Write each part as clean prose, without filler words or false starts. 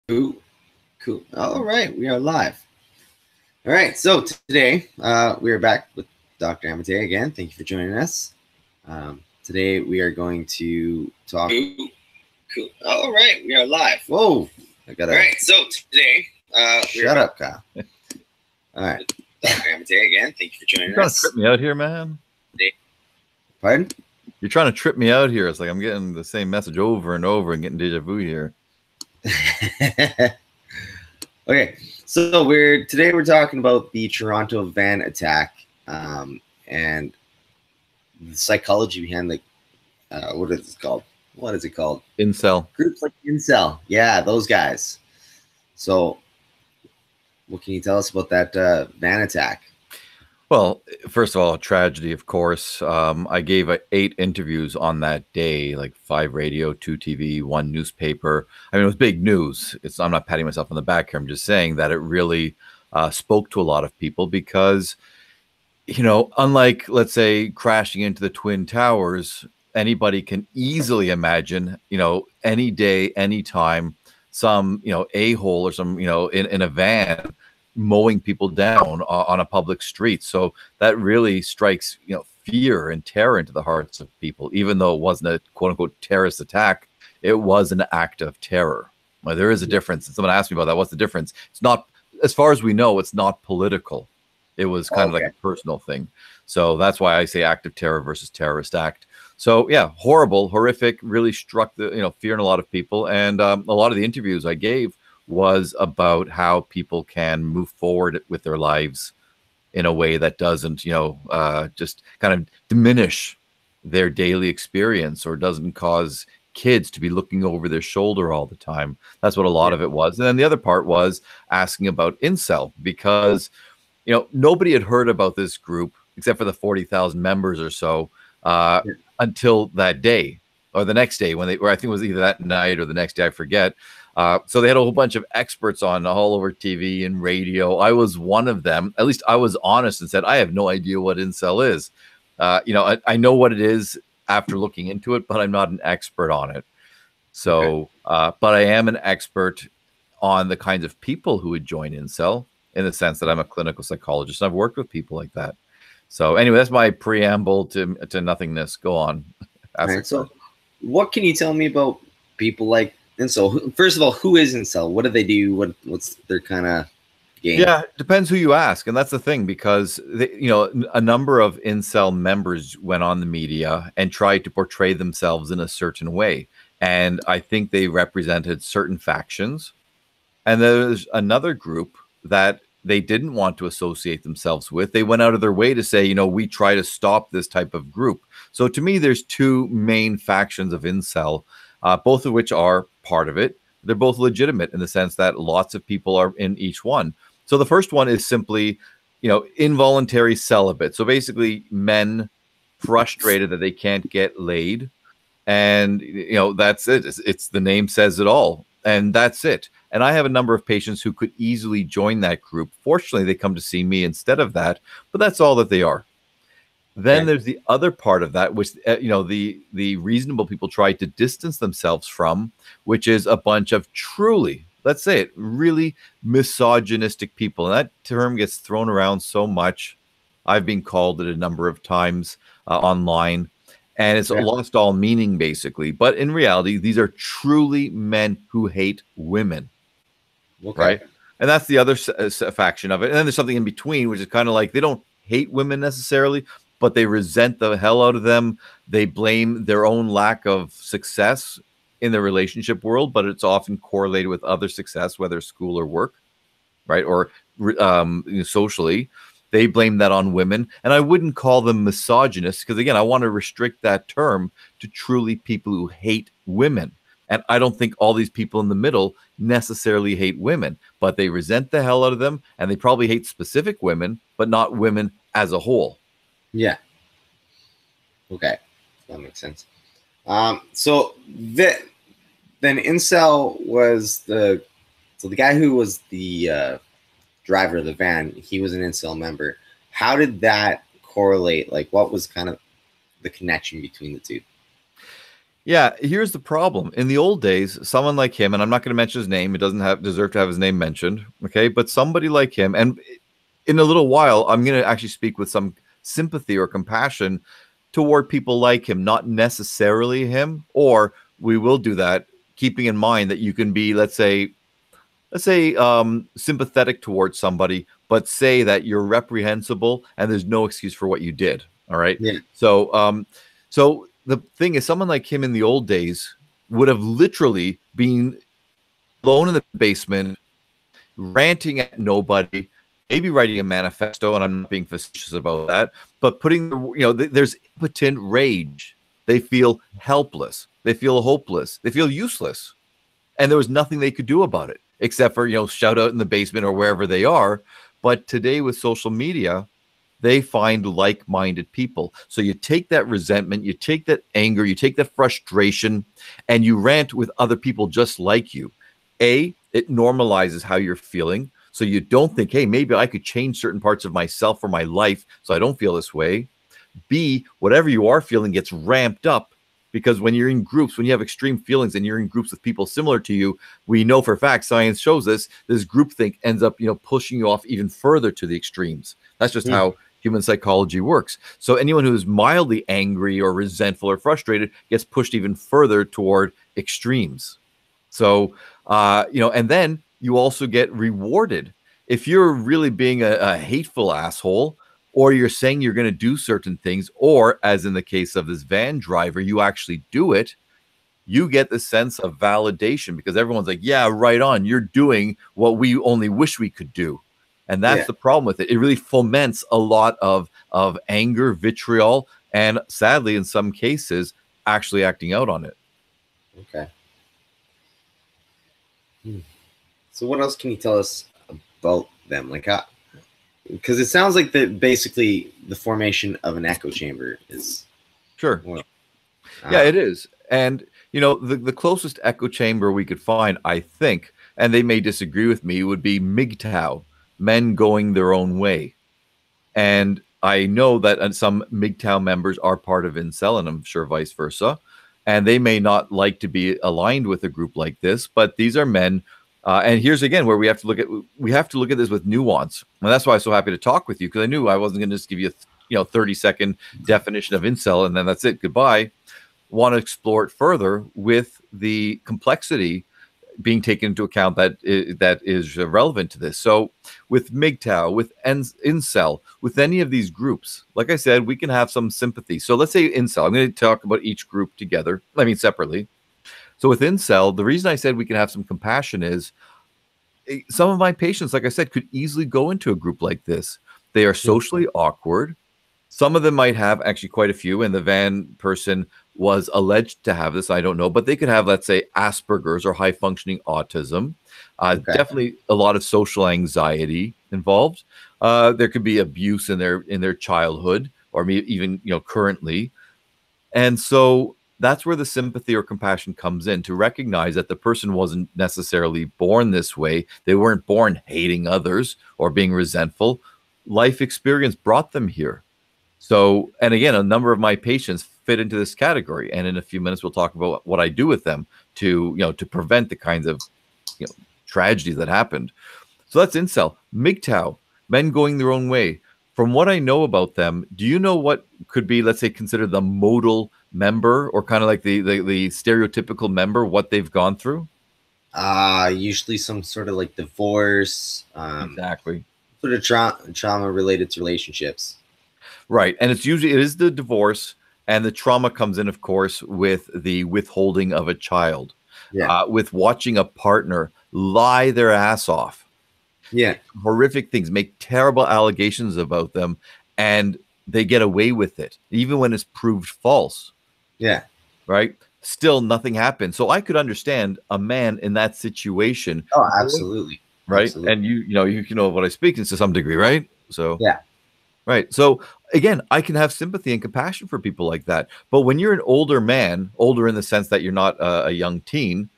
Cool. Cool. All right, we are live. All right, so today we are back with Dr. Amitay again. Thank you for joining us. Today we are going to talk. Cool. All right, we are live. Whoa! I got. All right, so today. Shut up, Kyle. All right, Dr. Amitay again. Thank you for joining You're trying us. to trip me out here, man. Pardon? You're trying to trip me out here. It's like I'm getting the same message over and over and getting deja vu here. Okay, so today we're talking about the Toronto van attack and the psychology behind the what is it called? What is it called? Incel. Groups like Incel. Yeah, those guys. So, what can you tell us about that van attack? Well, first of all, a tragedy, of course. I gave 8 interviews on that day, like 5 radio, 2 TV, 1 newspaper. I mean, it was big news. I'm not patting myself on the back here. I'm just saying that it really spoke to a lot of people because, unlike, let's say, crashing into the Twin Towers, anybody can easily imagine, any day, anytime, some, a-hole or some, in a van mowing people down on a public street. So that really strikes, fear and terror into the hearts of people, even though it wasn't a quote unquote terrorist attack. It was an act of terror. Well, there is a difference. And someone asked me about that. What's the difference? It's not, as far as we know, it's not political. It was kind of like a personal thing. So that's why I say act of terror versus terrorist act. So yeah, horrible, horrific, really struck the, fear in a lot of people. And a lot of the interviews I gave was about how people can move forward with their lives in a way that doesn't, just kind of diminish their daily experience or doesn't cause kids to be looking over their shoulder all the time. That's what a lot of it was. And then the other part was asking about incel because, nobody had heard about this group except for the 40,000 members or so until that day or the next day or I think it was either that night or the next day, I forget. So they had a whole bunch of experts on all over TV and radio. I was one of them. At least I was honest and said, I have no idea what incel is. I know what it is after looking into it, but I'm not an expert on it. So, but I am an expert on the kinds of people who would join incel in the sense that I'm a clinical psychologist. And I've worked with people like that. So anyway, that's my preamble to nothingness. Go on. All right, so what can you tell me about people like Incel? First of all, who is Incel? What do they do? What's their kind of game? Yeah, it depends who you ask, and that's the thing because a number of Incel members went on the media and tried to portray themselves in a certain way, and I think they represented certain factions. And there's another group that they didn't want to associate themselves with. They went out of their way to say, we try to stop this type of group. So to me, there's 2 main factions of Incel, both of which are part of it. They're both legitimate in the sense that lots of people are in each one. So the first one is simply, involuntary celibate. So basically men frustrated that they can't get laid. And, that's it. It's the name says it all. And that's it. And I have a number of patients who could easily join that group. Fortunately, they come to see me instead of that, but that's all that they are. Then there's the other part of that, which, the reasonable people try to distance themselves from, which is a bunch of truly, let's say it, really misogynistic people. And that term gets thrown around so much. I've been called it a number of times online. And it's lost all meaning, basically. But in reality, these are truly men who hate women. Right? And that's the other faction of it. And then there's something in between, which is kind of like they don't hate women necessarily, but they resent the hell out of them. They blame their own lack of success in the relationship world, but it's often correlated with other success, whether school or work, right? Or socially. They blame that on women. And I wouldn't call them misogynists because, again, I want to restrict that term to truly people who hate women. And I don't think all these people in the middle necessarily hate women, but they resent the hell out of them. And they probably hate specific women, but not women as a whole. Yeah. Okay. That makes sense. So then Incel was the guy who was the driver of the van. He was an Incel member. How did that correlate? Like, what was kind of the connection between the two? Yeah, here's the problem. In the old days, someone like him, and I'm not going to mention his name, it doesn't have deserve to have his name mentioned, okay? But somebody like him, and in a little while, I'm going to actually speak with some sympathy or compassion toward people like him, not necessarily him, or we will do that, keeping in mind that you can be, let's say sympathetic towards somebody, but say that you're reprehensible and there's no excuse for what you did. All right. Yeah, So the thing is, someone like him in the old days would have literally been alone in the basement, ranting at nobody, maybe writing a manifesto, and I'm not being facetious about that, but putting, there's impotent rage. They feel helpless. They feel hopeless. They feel useless. And there was nothing they could do about it except for, shout out in the basement or wherever they are. But today with social media, they find like-minded people. So you take that resentment, you take that anger, you take that frustration, and you rant with other people just like you. It normalizes how you're feeling. So you don't think, hey, maybe I could change certain parts of myself or my life so I don't feel this way. B, whatever you are feeling gets ramped up because when you're in groups, when you have extreme feelings and you're in groups with people similar to you, we know for a fact, science shows this groupthink ends up, pushing you off even further to the extremes. That's just mm, how human psychology works. So anyone who is mildly angry or resentful or frustrated gets pushed even further toward extremes. So, and then you also get rewarded. If you're really being a hateful asshole, or you're saying you're going to do certain things, or as in the case of this van driver, you actually do it, you get the sense of validation because everyone's like, yeah, right on. You're doing what we only wish we could do. And that's yeah. the problem with it. It really foments a lot of anger, vitriol, and sadly, in some cases, actually acting out on it. Okay. Hmm. So what else can you tell us about them? Like, how? Because it sounds like basically the formation of an echo chamber is Sure. well, Yeah, uh, it is. And, the closest echo chamber we could find, I think, and they may disagree with me, would be MGTOW, men going their own way. And I know that some MGTOW members are part of Incel, and I'm sure vice versa. And they may not like to be aligned with a group like this, but these are men. And here's again where we have to look at this with nuance, and that's why I'm so happy to talk with you because I knew I wasn't going to just give you a 30-second definition of incel and then that's it, goodbye. Want to explore it further with the complexity being taken into account that is relevant to this. So with MGTOW, with Incel, with any of these groups, like I said, we can have some sympathy. So let's say Incel. I'm going to talk about each group together. I mean, separately. So with Incel, the reason I said we can have some compassion is some of my patients, like I said, could easily go into a group like this. They are socially awkward. Some of them might have actually quite a few, and the van person was alleged to have this. I don't know, but they could have, let's say, Asperger's or high functioning autism. okay. Definitely a lot of social anxiety involved. There could be abuse in their childhood or even currently, and so that's where the sympathy or compassion comes in to recognize that the person wasn't necessarily born this way. They weren't born hating others or being resentful. Life experience brought them here. So, and again, a number of my patients fit into this category. And in a few minutes, we'll talk about what I do with them to prevent the kinds of, tragedies that happened. So that's incel. MGTOW, men going their own way. From what I know about them, do you know what could be, let's say, considered the modal member or kind of like the stereotypical member, what they've gone through? Usually some sort of like divorce, Exactly. sort of trauma related to relationships. Right. And it is the divorce, and the trauma comes in, of course, with the withholding of a child, Yeah. with watching a partner lie their ass off, Yeah. horrific things, make terrible allegations about them, and they get away with it, even when it's proved false, Yeah. right? Still, nothing happens. So I could understand a man in that situation, Oh, absolutely. right? Absolutely. And you know what I speak to some degree, right? So. Yeah. Right. So again, I can have sympathy and compassion for people like that. But when you're an older man, older in the sense that you're not a young teen,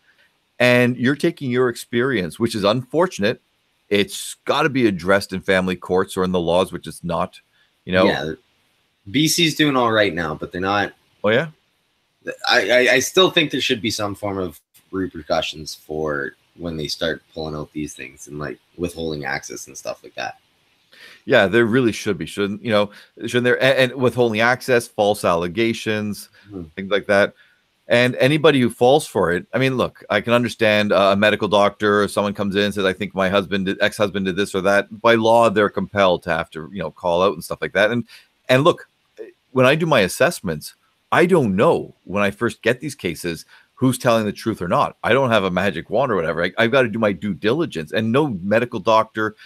and you're taking your experience, which is unfortunate, it's got to be addressed in family courts or in the laws, which it's not. You know. Yeah. BC's doing all right now, but they're not. Oh yeah. I still think there should be some form of repercussions for when they start pulling out these things and like withholding access and stuff like that. Yeah, there really should be. Shouldn't there? And withholding access, false allegations, things like that. And anybody who falls for it, I mean, look, I can understand a medical doctor or someone comes in and says, I think my ex-husband did this or that. By law, they're compelled to have to, call out and stuff like that. And look, when I do my assessments, I don't know when I first get these cases who's telling the truth or not. I don't have a magic wand or whatever. I've got to do my due diligence, and no medical doctor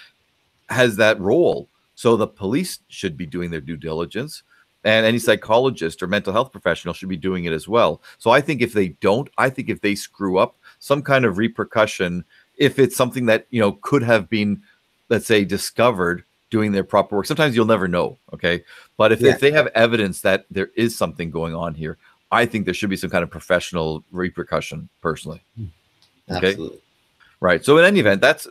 has that role. So the police should be doing their due diligence, and any psychologist or mental health professional should be doing it as well. So I think if they don't, I think if they screw up, some kind of repercussion, if it's something that, could have been, let's say, discovered doing their proper work. Sometimes you'll never know. Okay. But if they have evidence that there is something going on here, I think there should be some kind of professional repercussion personally. Okay. Absolutely. Right. So in any event, that's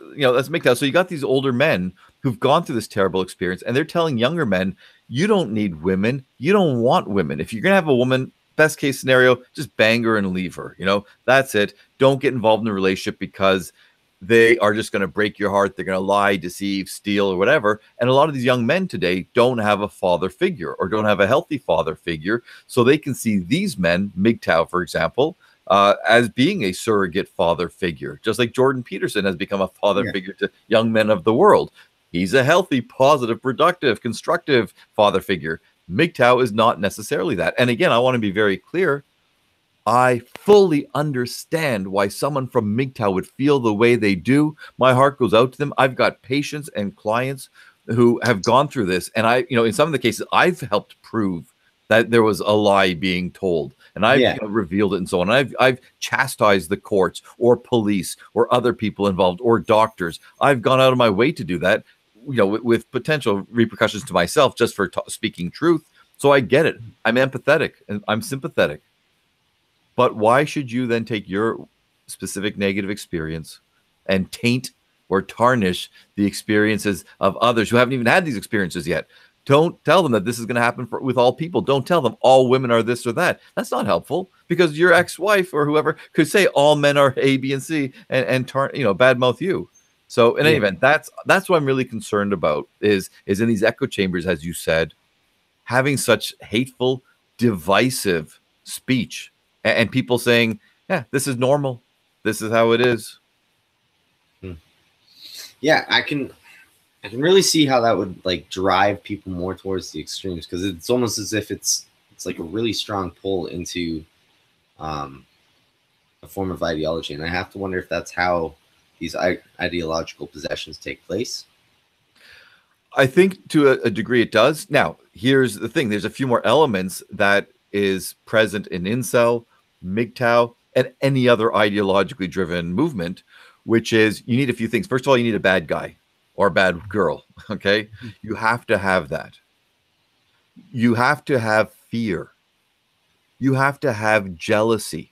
make that. So you got these older men who've gone through this terrible experience, and they're telling younger men, you don't need women. You don't want women. If you're going to have a woman, best case scenario, just bang her and leave her. That's it. Don't get involved in a relationship because they are just going to break your heart. They're going to lie, deceive, steal, or whatever. And a lot of these young men today don't have a father figure or don't have a healthy father figure. So they can see these men, MGTOW, for example, as being a surrogate father figure, just like Jordan Peterson has become a father figure to young men of the world. He's a healthy, positive, productive, constructive father figure. MGTOW is not necessarily that. And again, I want to be very clear. I fully understand why someone from MGTOW would feel the way they do. My heart goes out to them. I've got patients and clients who have gone through this. And in some of the cases, I've helped prove that there was a lie being told. And I've revealed it and so on. I've chastised the courts or police or other people involved or doctors. I've gone out of my way to do that, with potential repercussions to myself just for speaking truth. So I get it. I'm empathetic and I'm sympathetic. But why should you then take your specific negative experience and taint or tarnish the experiences of others who haven't even had these experiences yet? Don't tell them that this is going to happen with all people. Don't tell them all women are this or that. That's not helpful, because your ex-wife or whoever could say all men are A, B, and C and badmouth you. So in any event, that's what I'm really concerned about is in these echo chambers, as you said, having such hateful, divisive speech. And people saying, yeah, this is normal. This is how it is. Yeah, I can really see how that would like drive people more towards the extremes, because it's almost as if it's like a really strong pull into a form of ideology. And I have to wonder if that's how these ideological possessions take place. I think to a degree it does. Now, here's the thing. There's a few more elements that is present in incel, MGTOW, and any other ideologically driven movement, which is you need a few things. First of all, you need a bad guy or a bad girl, okay? You have to have that. You have to have fear. You have to have jealousy.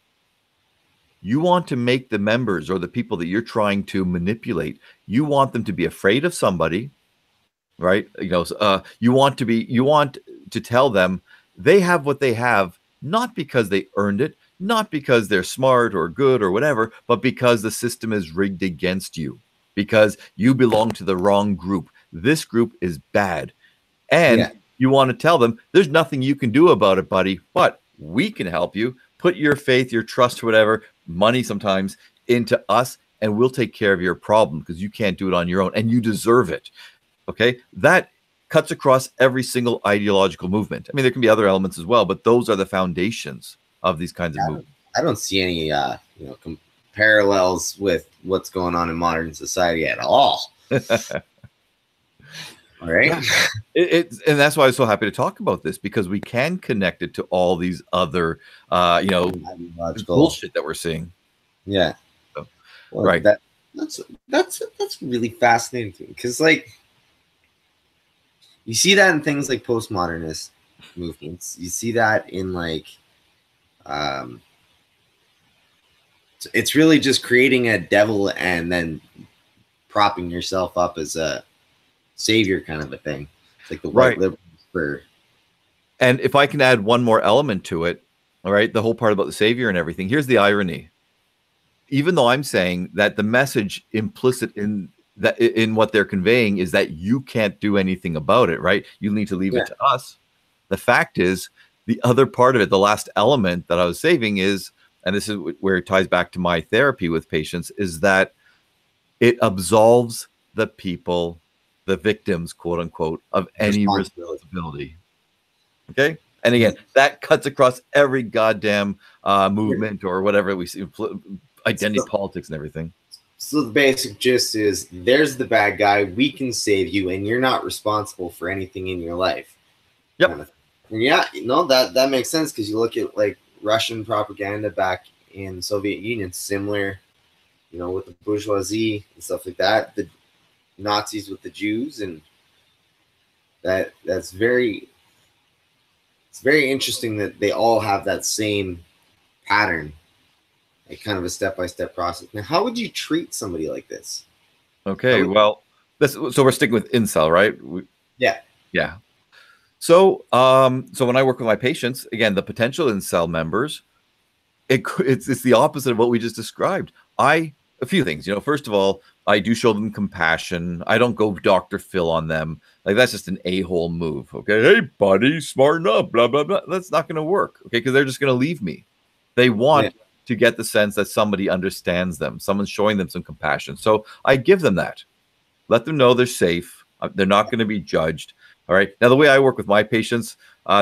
You want to make the members or the people that you're trying to manipulate, you want them to be afraid of somebody, right? You want to tell them they have what they have, not because they earned it, not because they're smart or good or whatever, but because the system is rigged against you, because you belong to the wrong group. This group is bad. And you want to tell them there's nothing you can do about it, buddy, but we can help you. Put your faith, your trust, whatever, money sometimes, into us, and we'll take care of your problem because you can't do it on your own and you deserve it. Okay? That cuts across every single ideological movement. I mean, there can be other elements as well, but those are the foundations of these kinds of movements. I don't see any parallels with what's going on in modern society at all. All right. And that's why I'm so happy to talk about this, because we can connect it to all these other bullshit that we're seeing. Yeah. So, well, right. That's really fascinating to me, because like you see that in things like postmodernist movements. You see that in like it's really just creating a devil and then propping yourself up as a savior kind of a thing. It's like the white liberals for. And if I can add one more element to it, All right, the whole part about the savior and everything. Here's the irony. Even though I'm saying that the message implicit in what they're conveying is that you can't do anything about it, right? You need to leave Yeah. it to us. The fact is, the other part of it, the last element that I was saving is, and this is where it ties back to my therapy with patients, is that it absolves the people, the victims, quote unquote, of any Responsibility. responsibility. Okay. And Mhm. again, that cuts across every goddamn Yeah. movement or whatever we see, identity So, politics and everything. so the basic gist is there's the bad guy. We can save you, and you're not responsible for anything in your life. Kind Yep. of. And yeah, no, that makes sense because you look at like Russian propaganda back in the Soviet Union, similar, with the bourgeoisie and stuff like that. The Nazis with the Jews, and that's very it's very interesting that they all have that same pattern, like kind of a step by step process. Now, how would you treat somebody like this? Okay. Well, so we're sticking with incel, right? Yeah. Yeah. So when I work with my patients, again, the potential incel members, it's the opposite of what we just described. A few things, first of all, I do show them compassion. I don't go Dr. Phil on them. Like that's just an a-hole move. Okay. Hey, buddy, smarten up, blah, blah, blah. That's not going to work. Okay. Because they're just going to leave me. They want to get the sense that somebody understands them. Someone's showing them some compassion. So I give them that. Let them know they're safe. They're not going to be judged. All right. Now, the way I work with my patients,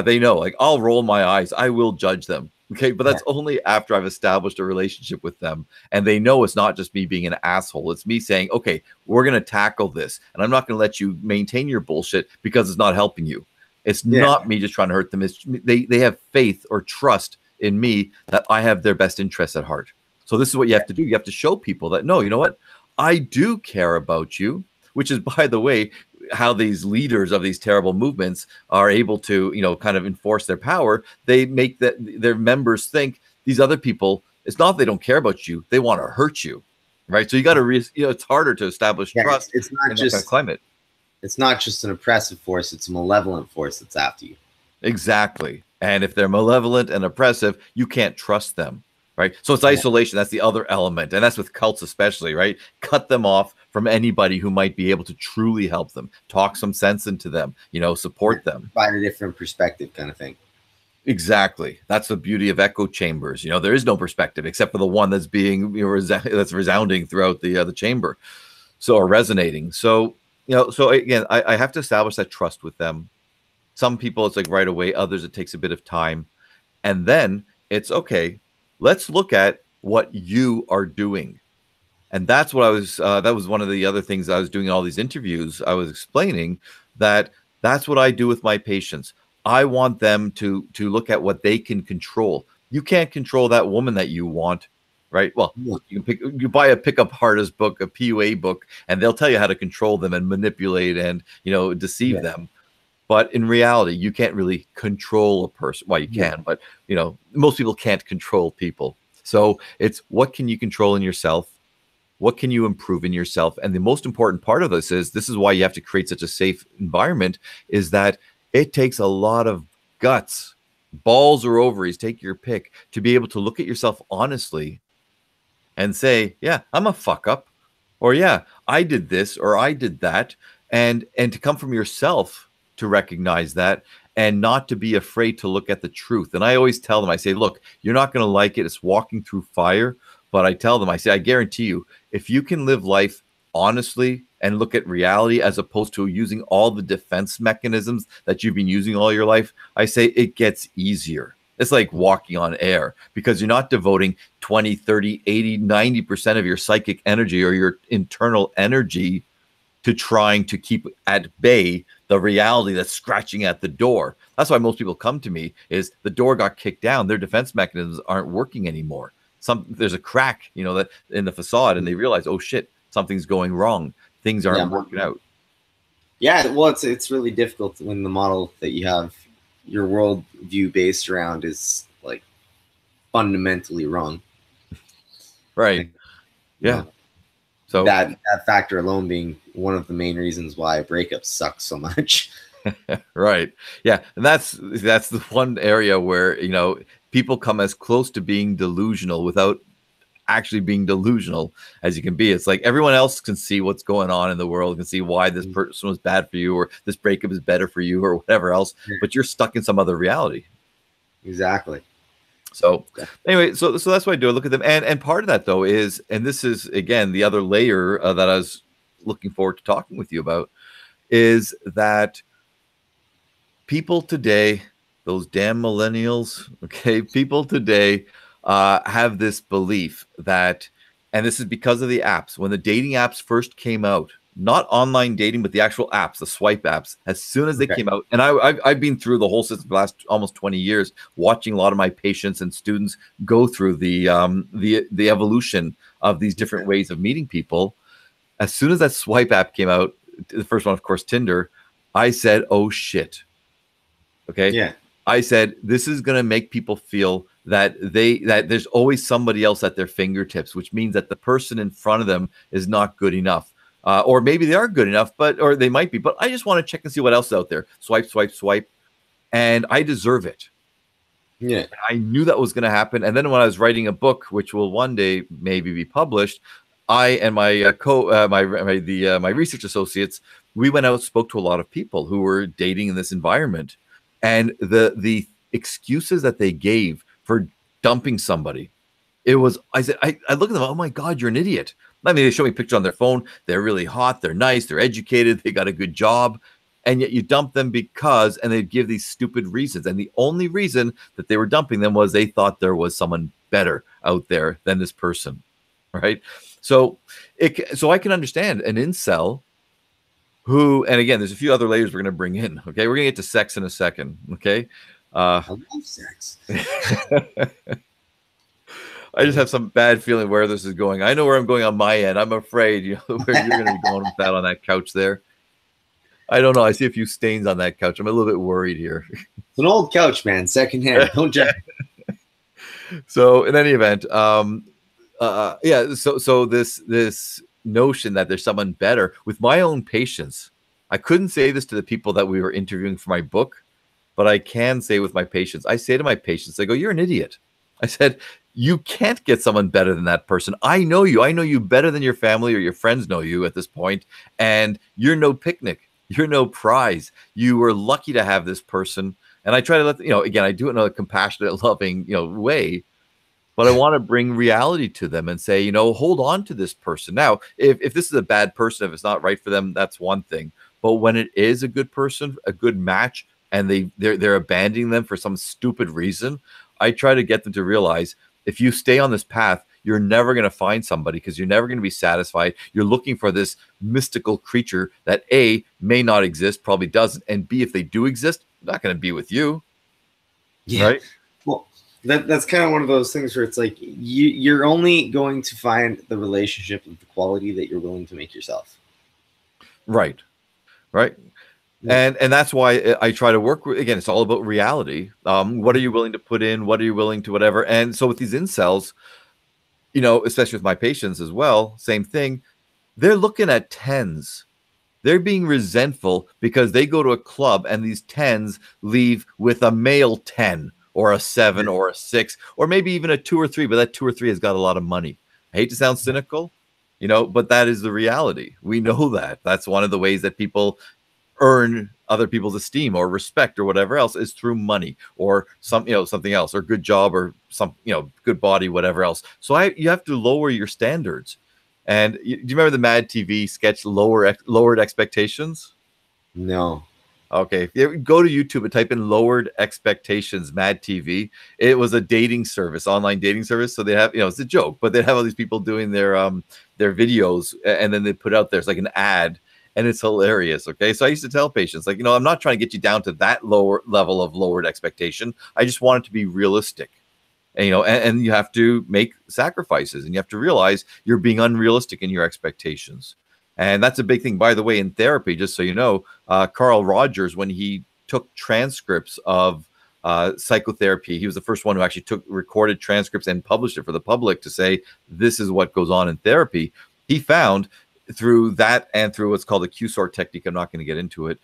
they know, like, I'll roll my eyes. I will judge them. Okay. But that's only after I've established a relationship with them. And they know it's not just me being an asshole. It's me saying, okay, we're going to tackle this. And I'm not going to let you maintain your bullshit because it's not helping you. It's not me just trying to hurt them. It's they have faith or trust in me that I have their best interests at heart. So this is what you have to do. You have to show people that, no, you know what? I do care about you, which is, by the way, how these leaders of these terrible movements are able to, kind of enforce their power. They make their members think these other people, it's not they don't care about you, they want to hurt you, right? So you got to, it's harder to establish trust It's not in just that kind of climate. It's not just an oppressive force; it's a malevolent force that's after you. Exactly. And if they're malevolent and oppressive, you can't trust them, right? So it's isolation. That's the other element. And that's with cults especially, right? Cut them off from anybody who might be able to truly help them, talk some sense into them, support them. Provide a different perspective kind of thing. Exactly. That's the beauty of echo chambers. There is no perspective except for the one that's being, that's resounding throughout the chamber. So, or resonating. So, so again, I have to establish that trust with them. Some people it's like right away, others it takes a bit of time. And then it's okay, let's look at what you are doing. And that's what that was one of the other things I was doing in all these interviews. I was explaining that's what I do with my patients. I want them to look at what they can control. You can't control that woman that you want, right? Well, you buy a pickup artist book, a PUA book, and they'll tell you how to control them and manipulate and, deceive them. But in reality, you can't really control a person. Well, you can, but most people can't control people. So it's what can you control in yourself? What can you improve in yourself? And the most important part of this is why you have to create such a safe environment, is that it takes a lot of guts, balls or ovaries, take your pick, to be able to look at yourself honestly and say, yeah, I'm a fuck up, or yeah, I did this or I did that. And to come from yourself to recognize that and not to be afraid to look at the truth. And I always tell them, I say, look, you're not going to like it. It's walking through fire. But I tell them, I say, I guarantee you, if you can live life honestly and look at reality as opposed to using all the defense mechanisms that you've been using all your life, I say it gets easier. It's like walking on air because you're not devoting 20, 30, 80, 90% of your psychic energy or your internal energy to trying to keep at bay the reality that's scratching at the door. That's why most people come to me is the door got kicked down. Their defense mechanisms aren't working anymore. There's a crack, that in the facade, and they realize, oh shit, something's going wrong. Things aren't working out. Yeah, well, it's really difficult when the model that you have your worldview based around is like fundamentally wrong. Right. Like, yeah. So that factor alone being one of the main reasons why breakups suck so much. Right. Yeah. And that's the one area where, people come as close to being delusional without actually being delusional as you can be. It's like everyone else can see what's going on in the world, can see why this person was bad for you, or this breakup is better for you, or whatever else, but you're stuck in some other reality. Exactly. So anyway, so that's what I do. I look at them, and part of that though is, and this is again the other layer that I was looking forward to talking with you about, is that people today, those damn millennials, okay, people today have this belief that, and this is because of the apps. When the dating apps first came out, not online dating, but the actual apps, the swipe apps, as soon as they came out, and I've been through the whole system for the last almost 20 years, watching a lot of my patients and students go through the evolution of these different ways of meeting people. As soon as that swipe app came out, the first one, of course, Tinder, I said, oh shit. Okay. Yeah. I said, this is going to make people feel that there's always somebody else at their fingertips, which means that the person in front of them is not good enough. Or maybe they are good enough, or they might be, but I just want to check and see what else is out there. Swipe, swipe, swipe. And I deserve it. Yeah. I knew that was going to happen. And then when I was writing a book, which will one day maybe be published, I and my my research associates, we went out and spoke to a lot of people who were dating in this environment, and the excuses that they gave for dumping somebody, it was, I said, I look at them, oh my God, you're an idiot. I mean, they show me pictures on their phone. They're really hot. They're nice. They're educated. They got a good job. And yet you dump them because, and they'd give these stupid reasons. And the only reason that they were dumping them was they thought there was someone better out there than this person. Right. So I can understand an incel who, and again, there's a few other layers we're going to bring in. Okay. We're going to get to sex in a second. Okay. I love sex. I just have some bad feeling where this is going. I know where I'm going on my end. I'm afraid, where you're going to be going with that on that couch there. I don't know. I see a few stains on that couch. I'm a little bit worried here. It's an old couch, man. Secondhand. Don't judge. So in any event, yeah. So this notion that there's someone better with my own patients. I couldn't say this to the people that we were interviewing for my book, but I can say with my patients. I say to my patients, I go, "You're an idiot." I said, "You can't get someone better than that person. I know you. I know you better than your family or your friends know you at this point, and you're no picnic. You're no prize. You were lucky to have this person." And I try to let again, I do it in a compassionate, loving, way, but I want to bring reality to them and say, hold on to this person. Now, if this is a bad person, if it's not right for them, that's one thing. But when it is a good person, a good match, and they're abandoning them for some stupid reason, I try to get them to realize if you stay on this path, you're never going to find somebody because you're never going to be satisfied. You're looking for this mystical creature that A, may not exist, probably doesn't, and B, if they do exist, not going to be with you. Yeah. Right? Well, that's kind of one of those things where it's like you're only going to find the relationship of the quality that you're willing to make yourself. Right. Right. Yeah. And that's why I try to work with, again, it's all about reality. What are you willing to put in? What are you willing to whatever? And so with these incels, especially with my patients as well, same thing. They're looking at 10s. They're being resentful because they go to a club and these 10s leave with a male 10 or a 7 or a 6 or maybe even a 2 or 3, but that 2 or 3 has got a lot of money. I hate to sound cynical, but that is the reality. We know that. That's one of the ways that people earn other people's esteem or respect or whatever else is through money or something else or good job or some, good body, whatever else. So you have to lower your standards. And do you remember the Mad TV sketch, Lowered Expectations? No. Okay. If you go to YouTube and type in Lowered Expectations, Mad TV, it was a dating service, online dating service. So they have, it's a joke, but they have all these people doing their videos and then they put out there's like an ad. And it's hilarious. Okay. So I used to tell patients, like, I'm not trying to get you down to that lower level of lowered expectation. I just want it to be realistic. And, and you have to make sacrifices and you have to realize you're being unrealistic in your expectations. And that's a big thing, by the way, in therapy, just so you know, Carl Rogers, when he took transcripts of psychotherapy, he was the first one who actually recorded transcripts and published it for the public to say, this is what goes on in therapy. He found through that and through what's called the Q-sort technique, I'm not going to get into it,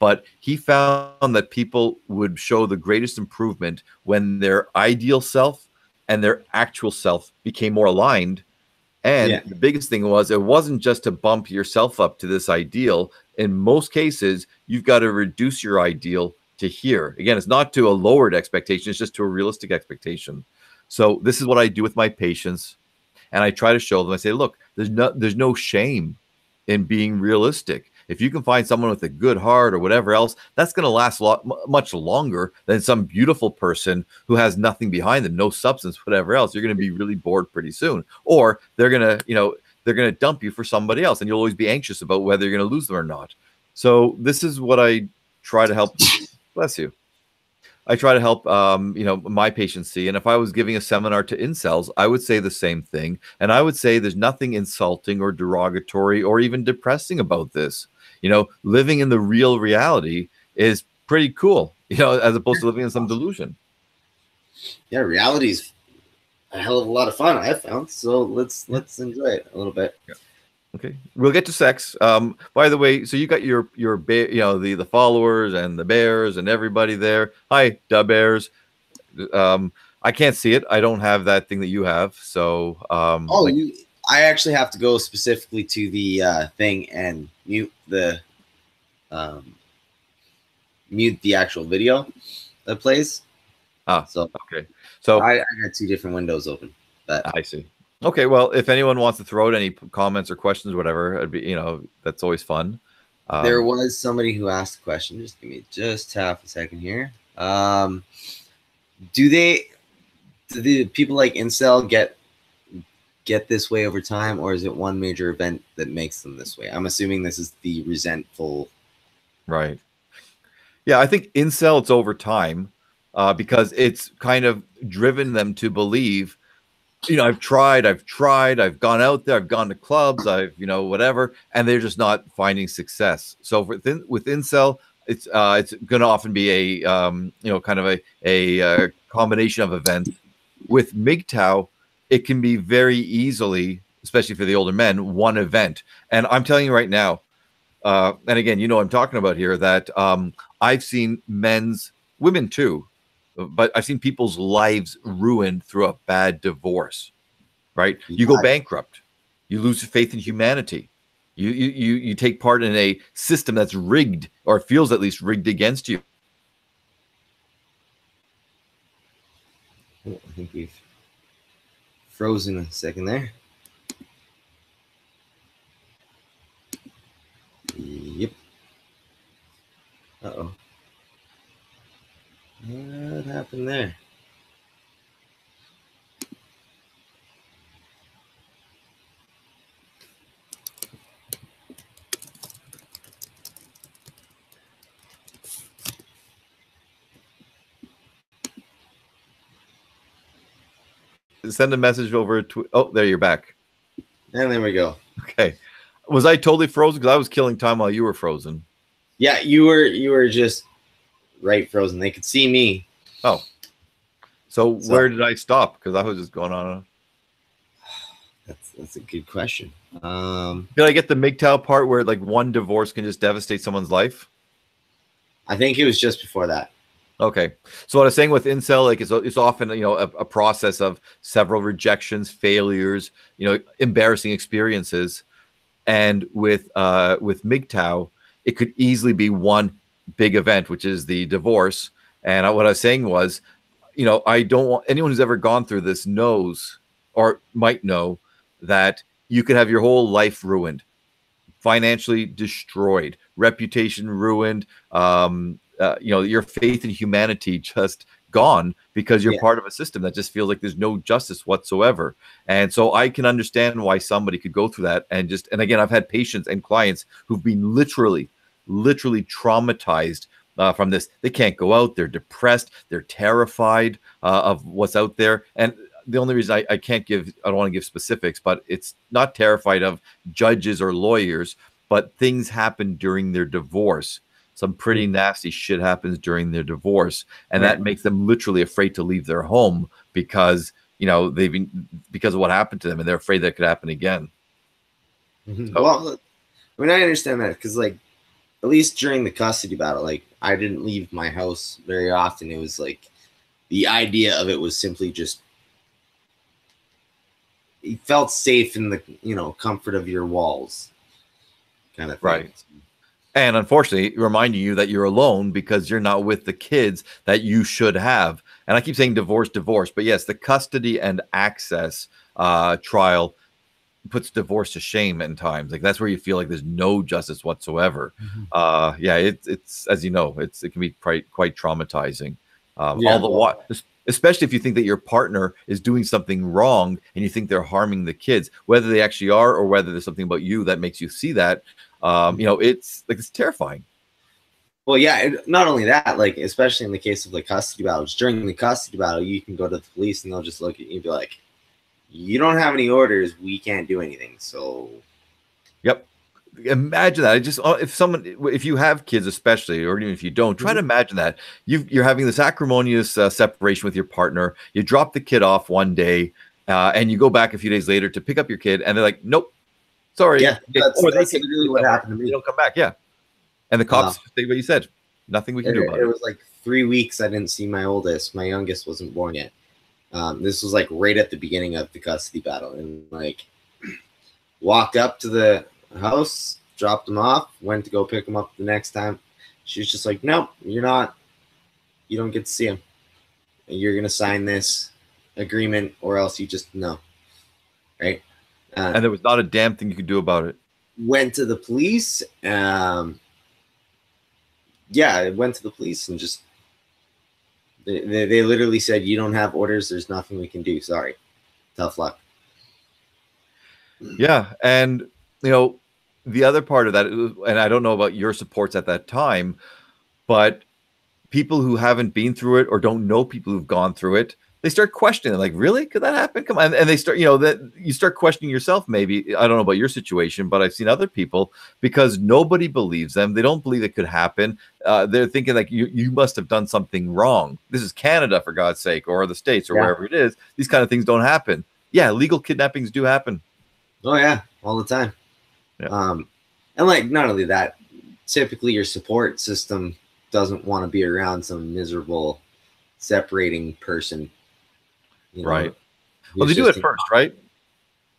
but he found that people would show the greatest improvement when their ideal self and their actual self became more aligned. And Yeah. the biggest thing was, it wasn't just to bump yourself up to this ideal. In most cases, you've got to reduce your ideal to here. Again, it's not to a lowered expectation, it's just to a realistic expectation. So this is what I do with my patients. And I try to show them, I say, look, there's no shame in being realistic. If you can find someone with a good heart or whatever else, that's going to last much longer than some beautiful person who has nothing behind them, no substance, whatever else. You're going to be really bored pretty soon, or they're going to, they're going to dump you for somebody else, and you'll always be anxious about whether you're going to lose them or not. So this is what I try to help. Bless you. I try to help, my patients see. And if I was giving a seminar to incels, I would say the same thing. And I would say there's nothing insulting or derogatory or even depressing about this. Living in the real reality is pretty cool, as opposed to living in some delusion. Yeah, reality's a hell of a lot of fun, I found. So let's enjoy it a little bit. Yeah. Okay, we'll get to sex. By the way, so you got your the followers and the bears and everybody there. Hi, da bears. I can't see it. I don't have that thing that you have. So I actually have to go specifically to the thing and mute the actual video that plays. So okay. So I got two different windows open. But I see. Okay, well, if anyone wants to throw out any comments or questions or whatever, it'd be, that's always fun. There was somebody who asked a question. Just give me just half a second here. Do the people like Incel get this way over time, or is it one major event that makes them this way? I'm assuming this is the resentful. Right. Yeah, I think Incel, it's over time because it's kind of driven them to believe, I've tried, I've gone out there, I've gone to clubs, I've, whatever, and they're just not finding success. So with Incel, it's going to often be a, kind of a combination of events. With MGTOW, it can be very easily, especially for the older men, one event. And I'm telling you right now, and again, I'm talking about here that I've seen women too, but I've seen people's lives ruined through a bad divorce, right? You go bankrupt, you lose faith in humanity. You take part in a system that's rigged, or feels at least rigged against you. Oh, I think we've frozen a second there. Yep. Uh-oh. What happened there? Send a message over to. Oh, there, you're back. And there we go. Okay. Was I totally frozen? Because I was killing time while you were frozen. Yeah, you were just right frozen. They could see me. Oh. So where did I stop? Because I was just going on. That's a good question. Did I get the MGTOW part where like one divorce can just devastate someone's life? I think it was just before that. Okay. So what I was saying with Incel, like it's often, a process of several rejections, failures, embarrassing experiences. And with MGTOW, it could easily be one big event, which is the divorce. And what I was saying was, I don't want anyone who's ever gone through this knows or might know that you could have your whole life ruined, financially destroyed, reputation ruined, your faith in humanity just gone because you're part of a system that just feels like there's no justice whatsoever. And so I can understand why somebody could go through that. And again, I've had patients and clients who've been literally traumatized from this. They can't go out. They're depressed. They're terrified of what's out there. And the only reason I don't want to give specifics, but it's not terrified of judges or lawyers, but things happen during their divorce. Some pretty nasty shit happens during their divorce, and that makes them literally afraid to leave their home because because of what happened to them, and they're afraid that could happen again. Well, I mean, I understand that because like at least during the custody battle, like I didn't leave my house very often. It was like the idea of it was simply just you felt safe in the comfort of your walls, kind of thing. Right. And unfortunately, reminding you that you're alone because you're not with the kids that you should have. And I keep saying divorce, but yes, the custody and access trial puts divorce to shame in times. Like that's where you feel like there's no justice whatsoever. Yeah, it's as you know, it can be quite traumatizing. Yeah, especially if you think that your partner is doing something wrong and you think they're harming the kids, whether they actually are or whether there's something about you that makes you see that. It's like it's terrifying. Well, yeah, not only that, like especially in the case of like custody battles, during the custody battle, you can go to the police and they'll just look at you and be like, "You don't have any orders. We can't do anything." So, yep. Imagine that. If you have kids, especially, or even if you don't, try to imagine that you're having this acrimonious separation with your partner. You drop the kid off one day, and you go back a few days later to pick up your kid, and they're like, "Nope, sorry." Yeah, that's literally what happened to me. They don't come back. Yeah, and the cops say what you said. Nothing we can do about it. It was like 3 weeks I didn't see my oldest. My youngest wasn't born yet. This was like right at the beginning of the custody battle, and like walked up to the house, dropped him off, went to go pick him up the next time. She was just like, "Nope, you don't get to see him. You're gonna sign this agreement, or else you just no." Right? And there was not a damn thing you could do about it. Went to the police. Yeah, I went to the police and just they literally said, "You don't have orders. There's nothing we can do. Sorry. Tough luck." Yeah, and the other part of that, and I don't know about your supports at that time, but people who haven't been through it or don't know people who've gone through it, they start questioning, like, really? Could that happen? Come on. And they start, that you start questioning yourself. Maybe, I don't know about your situation, but I've seen other people because nobody believes them. They don't believe it could happen. They're thinking like you must have done something wrong. This is Canada, for God's sake, or the States, or wherever it is. These kind of things don't happen. Yeah, legal kidnappings do happen. Oh yeah, all the time. Yeah. And like not only that, typically your support system doesn't want to be around some miserable separating person. Right. Well, they do at first, right?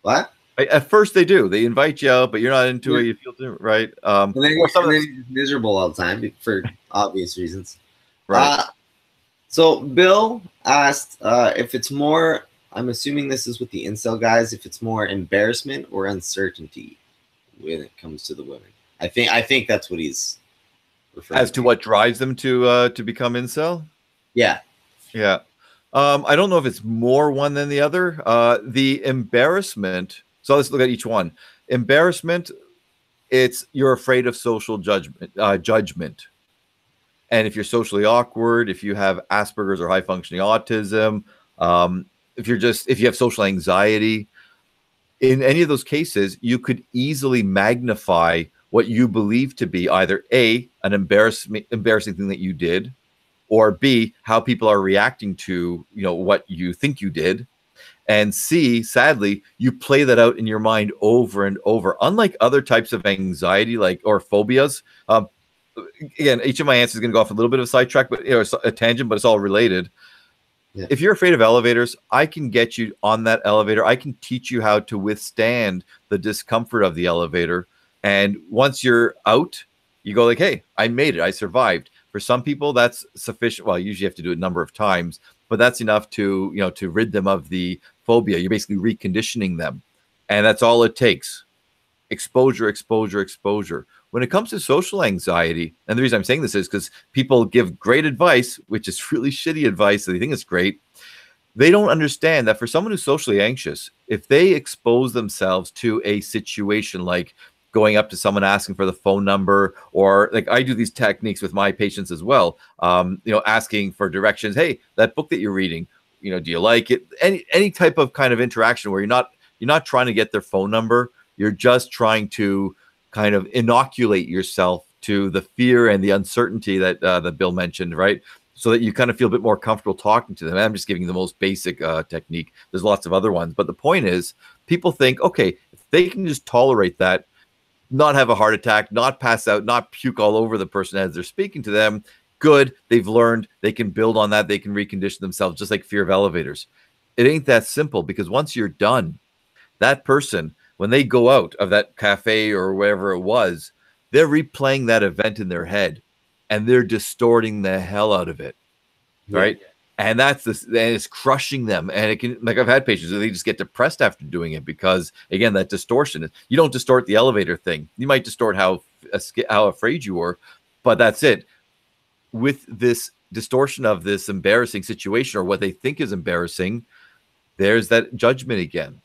What? At first they do. They invite you out, but you're not into it. You feel different, right? And then you're miserable all the time for obvious reasons. Right. So Bill asked if it's more, I'm assuming this is with the incel guys, if it's more embarrassment or uncertainty when it comes to the women. I think that's what he's referring as to what drives them to become incel. Yeah. Yeah. I don't know if it's more one than the other. The embarrassment. So let's look at each one. Embarrassment. It's you're afraid of social judgment. And if you're socially awkward, if you have Asperger's or high functioning autism, if you have social anxiety, in any of those cases, you could easily magnify what you believe to be either A, an embarrassing thing that you did, or B, how people are reacting to, what you think you did. And C, sadly, you play that out in your mind over and over. Unlike other types of anxiety, or phobias, again, each of my answers is going to go off a little bit of a sidetrack, but a tangent, but it's all related. Yeah. If you're afraid of elevators, I can get you on that elevator. I can teach you how to withstand the discomfort of the elevator. And once you're out, you go like, hey, I made it. I survived. For some people, that's sufficient. Well, usually you have to do it a number of times, but that's enough to, to rid them of the phobia. You're basically reconditioning them. And that's all it takes. Exposure, exposure, exposure. When it comes to social anxiety, and the reason I'm saying this is because people give great advice, which is really shitty advice. They think it's great. They don't understand that for someone who's socially anxious, if they expose themselves to a situation like going up to someone asking for the phone number, or like I do these techniques with my patients as well, asking for directions. Hey, that book that you're reading, do you like it? Any type of kind of interaction where you're not trying to get their phone number. You're just trying to kind of inoculate yourself to the fear and the uncertainty that Bill mentioned, right? So that you kind of feel a bit more comfortable talking to them. I'm just giving you the most basic technique. There's lots of other ones. But the point is, people think, okay, if they can just tolerate that, not have a heart attack, not pass out, not puke all over the person as they're speaking to them. Good. They've learned. They can build on that. They can recondition themselves, just like fear of elevators. It ain't that simple, because once you're done, that person, when they go out of that cafe or wherever it was, they're replaying that event in their head, and they're distorting the hell out of it. Right. Yeah. And that's this, and it's crushing them. And it can, like, I've had patients where they just get depressed after doing it, because again, that distortion, you don't distort the elevator thing. You might distort how afraid you were, but that's it. With this distortion of this embarrassing situation, or what they think is embarrassing, there's that judgment again.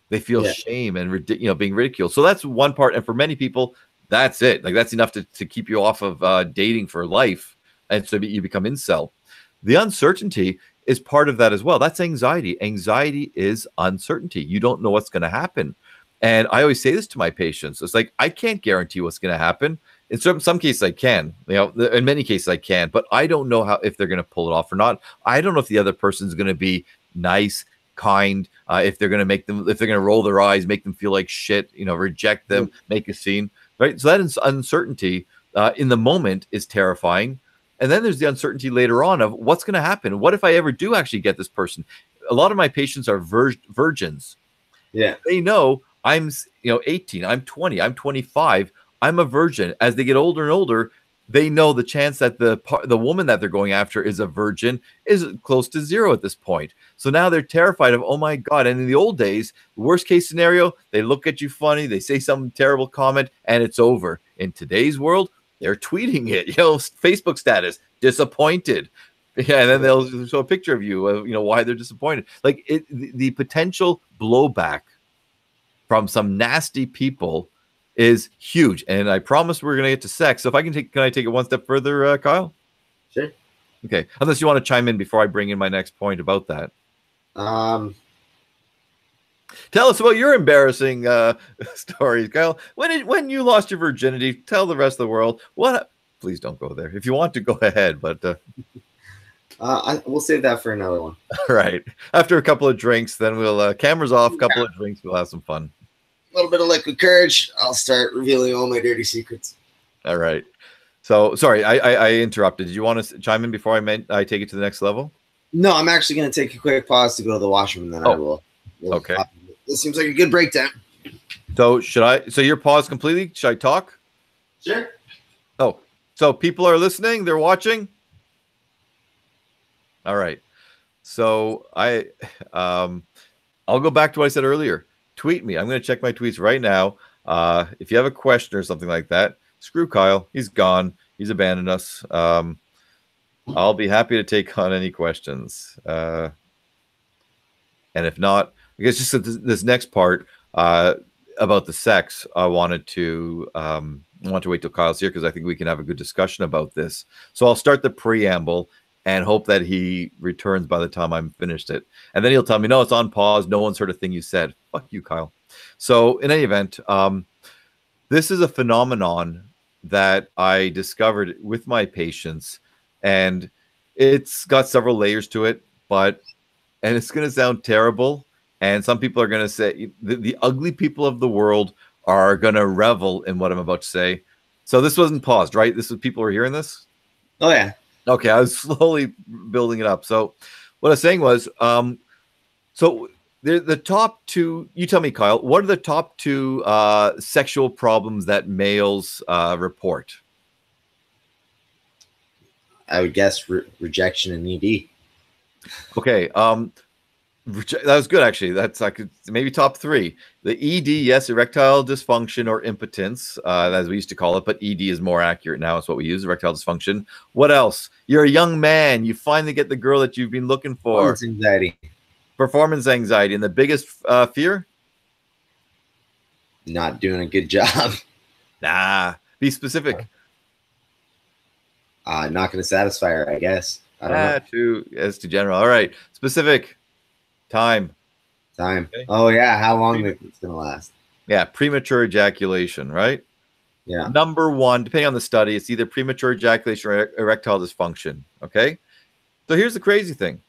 They feel shame and being ridiculed. So that's one part. And for many people, that's it. Like, that's enough to keep you off of dating for life, and so you become incel. The uncertainty is part of that as well. That's anxiety. Anxiety is uncertainty. You don't know what's going to happen. And I always say this to my patients. It's like, I can't guarantee what's going to happen. In some cases I can, in many cases I can, but I don't know if they're going to pull it off or not. I don't know if the other person's going to be nice, kind, if they're going to roll their eyes, make them feel like shit, reject them, make a scene, right? So that uncertainty in the moment is terrifying. And then there's the uncertainty later on of what's going to happen. What if I ever do actually get this person? A lot of my patients are virgins. Yeah. They know I'm, 18, I'm 20, I'm 25. I'm a virgin. As they get older and older, they know the chance that the woman that they're going after is a virgin is close to zero at this point. So now they're terrified of, oh my God. And in the old days, worst case scenario, they look at you funny, they say some terrible comment, and it's over. In today's world, they're tweeting it, Facebook status, disappointed. Yeah, and then they'll show a picture of you, why they're disappointed. Like, the potential blowback from some nasty people is huge. And I promise we're going to get to sex. So if can I take it one step further, Kyle? Sure. Okay. Unless you want to chime in before I bring in my next point about that. Tell us about your embarrassing stories, Kyle. When you lost your virginity, tell the rest of the world. Please don't go there. If you want to, go ahead. But we'll save that for another one. All right. After a couple of drinks, then we'll cameras off. Couple of drinks, we'll have some fun. A little bit of liquid courage. I'll start revealing all my dirty secrets. All right. So sorry, I interrupted. Did you want to chime in before I take it to the next level? No, I'm actually going to take a quick pause to go to the washroom, and then I will. Okay. This seems like a good break time. So so you're paused completely? Should I talk? Sure. Oh, so people are listening. They're watching. All right. So I'll go back to what I said earlier. Tweet me. I'm going to check my tweets right now. If you have a question or something like that, screw Kyle. He's gone. He's abandoned us. I'll be happy to take on any questions. And if not, I guess just this next part about the sex, I want to wait till Kyle's here, because I think we can have a good discussion about this. So I'll start the preamble and hope that he returns by the time I'm finished it. And then he'll tell me, no, it's on pause. No one's heard a thing you said. Fuck you, Kyle. So in any event, this is a phenomenon that I discovered with my patients, and it's got several layers to it, and it's going to sound terrible. And some people are going to say, the ugly people of the world are going to revel in what I'm about to say. So this wasn't paused, right? People are hearing this? Oh, yeah. Okay, I was slowly building it up. So what I was saying was, so the top two, you tell me, Kyle, what are the top two sexual problems that males report? I would guess rejection and ED. Okay, that was good, actually. That's maybe top three. The ED, yes, erectile dysfunction or impotence, as we used to call it, but ED is more accurate now. It's what we use, erectile dysfunction. What else? You're a young man. You finally get the girl that you've been looking for. Performance anxiety. Performance anxiety. And the biggest fear? Not doing a good job. Nah, be specific. Not going to satisfy her, I guess. I don't know. As to general. All right. Specific. Time. Okay. Oh, yeah. How long it's going to last. Yeah. Premature ejaculation, right? Yeah. Number one, depending on the study, it's either premature ejaculation or erectile dysfunction. Okay. So here's the crazy thing.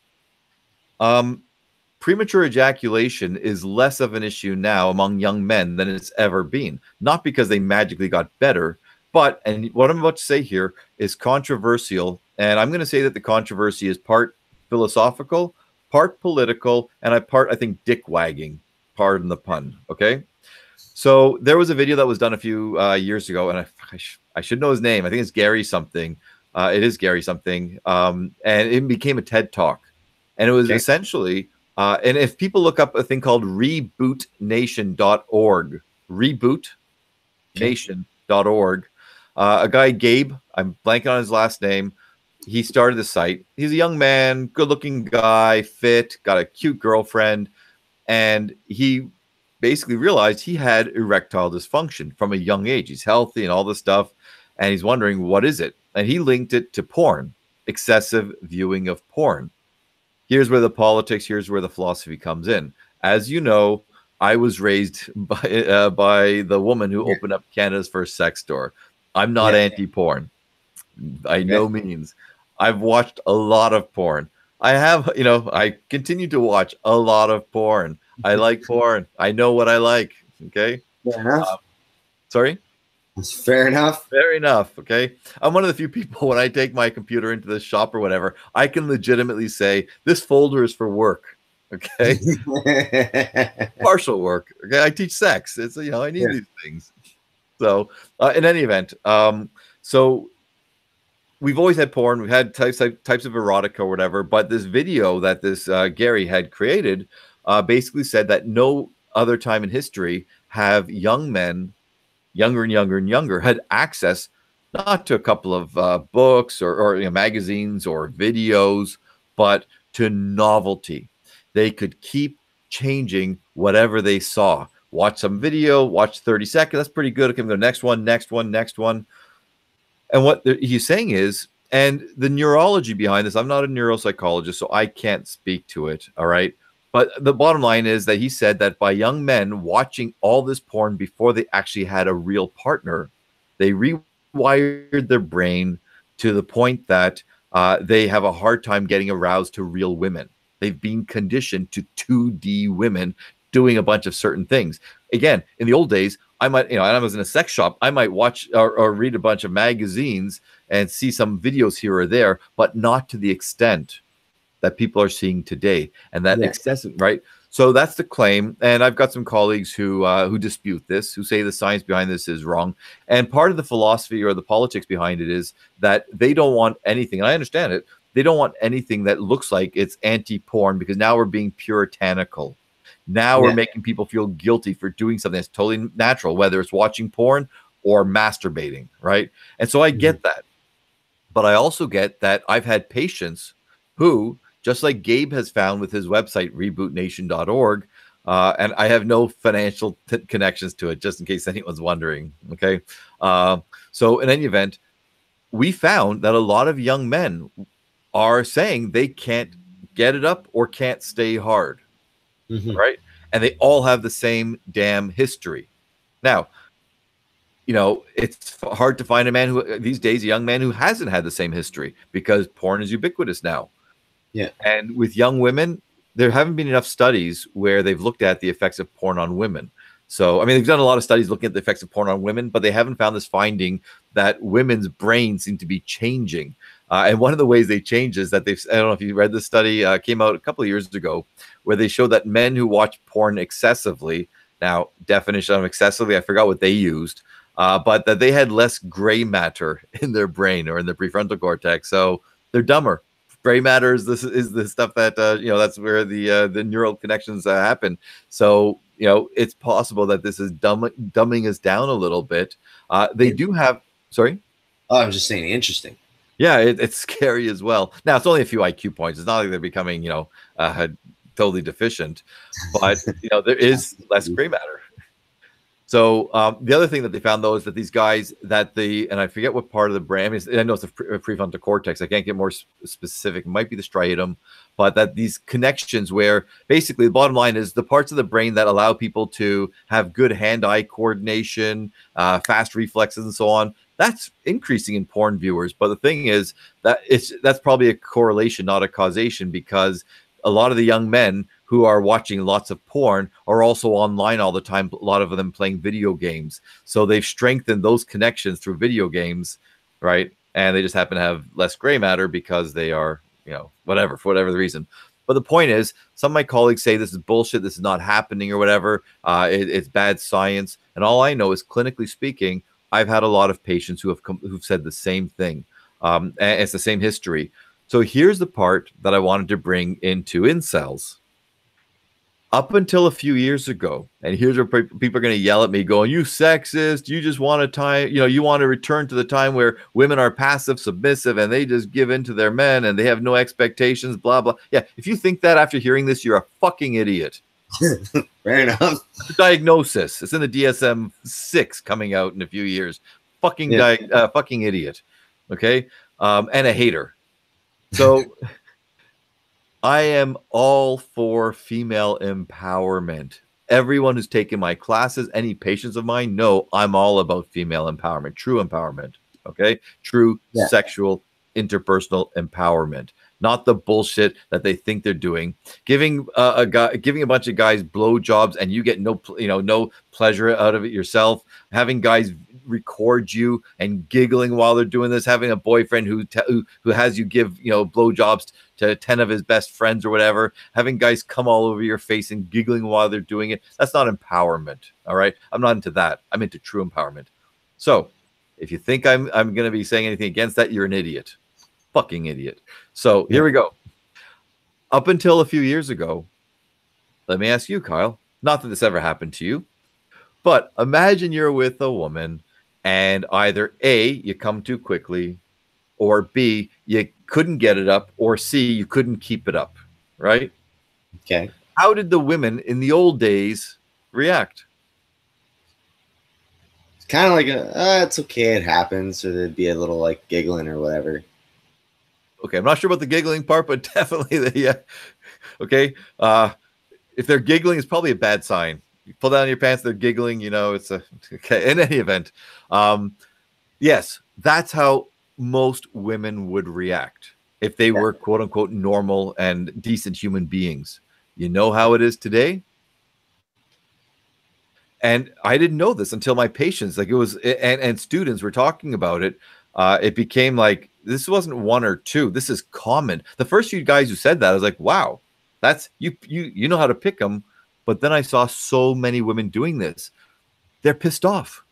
premature ejaculation is less of an issue now among young men than it's ever been. Not because they magically got better, but, and what I'm about to say here is controversial. And I'm going to say that the controversy is part philosophical, part political, and I think, dick wagging. Pardon the pun. Okay. So there was a video that was done a few years ago, and I should know his name. I think it's Gary something. It is Gary something. And it became a TED Talk. And it was essentially, and if people look up a thing called rebootnation.org, rebootnation.org, a guy, Gabe, I'm blanking on his last name. He started the site. He's a young man, good looking guy, fit, got a cute girlfriend. And he basically realized he had erectile dysfunction from a young age. He's healthy and all this stuff. And he's wondering, what is it? And he linked it to porn, excessive viewing of porn. Here's where the politics, here's where the philosophy comes in. As you know, I was raised by the woman who opened up Canada's first sex store. I'm not anti-porn by no means. I've watched a lot of porn. I have, I continue to watch a lot of porn. I like porn. I know what I like. Okay. Fair enough. Sorry? That's fair enough. Fair enough. Okay. I'm one of the few people, when I take my computer into the shop or whatever, I can legitimately say this folder is for work. Okay. Partial work. Okay. I teach sex. It's, I need these things. So in any event, so we've always had porn. We've had types of erotica or whatever, but this video that this Gary had created basically said that no other time in history have young men, younger and younger and younger, had access not to a couple of books or magazines or videos, but to novelty. They could keep changing whatever they saw. Watch some video, watch 30 seconds. That's pretty good. Okay, go next one, next one, next one. And what he's saying is, and the neurology behind this, I'm not a neuropsychologist, so I can't speak to it. All right. But the bottom line is that he said that by young men watching all this porn before they actually had a real partner, they rewired their brain to the point that they have a hard time getting aroused to real women. They've been conditioned to 2D women doing a bunch of certain things. Again, in the old days, I might, and I was in a sex shop, I might watch or read a bunch of magazines and see some videos here or there, but not to the extent that people are seeing today. And that excessive, right? So that's the claim. And I've got some colleagues who dispute this, who say the science behind this is wrong. And part of the philosophy or the politics behind it is that they don't want anything, and I understand it, they don't want anything that looks like it's anti-porn, because now we're being puritanical. Now we're making people feel guilty for doing something that's totally natural, whether it's watching porn or masturbating, right? And so I get that. But I also get that I've had patients who, just like Gabe has found with his website, rebootnation.org, and I have no financial connections to it, just in case anyone's wondering, okay? So in any event, we found that a lot of young men are saying they can't get it up or can't stay hard. Right. And they all have the same damn history. Now, it's hard to find a man who these days, a young man who hasn't had the same history, because porn is ubiquitous now. Yeah. And with young women, there haven't been enough studies where they've looked at the effects of porn on women. So, I mean, they've done a lot of studies looking at the effects of porn on women, but they haven't found this finding that women's brains seem to be changing. And one of the ways they change is that I don't know if you read this study, came out a couple of years ago, where they showed that men who watch porn excessively, now definition of excessively, I forgot what they used, but that they had less gray matter in their brain or in the prefrontal cortex. So they're dumber. Gray matter is the stuff that, that's where the neural connections happen. So, it's possible that this is dumbing us down a little bit. They do have, sorry? Oh, I'm just saying, interesting. Yeah, it's scary as well. Now, it's only a few IQ points. It's not like they're becoming, totally deficient, but, there is less gray matter. So the other thing that they found, though, is that these guys and I forget what part of the brain, I know it's the prefrontal cortex. I can't get more specific. It might be the striatum, but that these connections where basically the bottom line is the parts of the brain that allow people to have good hand-eye coordination, fast reflexes and so on, that's increasing in porn viewers. But the thing is that that's probably a correlation, not a causation, because a lot of the young men who are watching lots of porn are also online all the time, a lot of them playing video games. So they've strengthened those connections through video games, right? And they just happen to have less gray matter because they are, whatever, for whatever the reason. But the point is, some of my colleagues say this is bullshit, this is not happening or whatever. It's bad science. And all I know is, clinically speaking, I've had a lot of patients who've said the same thing. And it's the same history. So here's the part that I wanted to bring into incels. Up until a few years ago, and here's where people are going to yell at me going, you sexist, you just want a time, you want to return to the time where women are passive, submissive, and they just give in to their men and they have no expectations, blah, blah. Yeah, if you think that after hearing this, you're a fucking idiot. Fair enough. The diagnosis. It's in the DSM-6 coming out in a few years. Fucking idiot. Okay? And a hater. So I am all for female empowerment. Everyone who's taken my classes, any patients of mine, know I'm all about female empowerment, true empowerment, okay? True sexual, interpersonal empowerment, not the bullshit that they think they're doing. Giving a bunch of guys blowjobs and you get no pleasure out of it yourself. Having guys record you and giggling while they're doing this. Having a boyfriend who has you give blowjobs to 10 of his best friends or whatever. Having guys come all over your face and giggling while they're doing it. That's not empowerment. All right, I'm not into that. I'm into true empowerment. So if you think I'm going to be saying anything against that, you're an idiot. Fucking idiot. So here we go. Up until a few years ago, let me ask you, Kyle, not that this ever happened to you, but imagine you're with a woman and either A, you come too quickly, or B, you couldn't get it up, or C, you couldn't keep it up, right? Okay. How did the women in the old days react? It's kind of like it's okay, it happens, or there'd be a little like giggling or whatever. Okay, I'm not sure about the giggling part, but definitely yeah. Okay, if they're giggling, it's probably a bad sign. You pull down your pants, they're giggling. It's okay. In any event, yes, that's how most women would react if they were quote unquote normal and decent human beings. You know how it is today? And I didn't know this until my patients, like it was, and students were talking about it. It became like, this wasn't one or two. This is common. The first few guys who said that, I was like, wow, that's you know how to pick them. But then I saw so many women doing this. They're pissed off.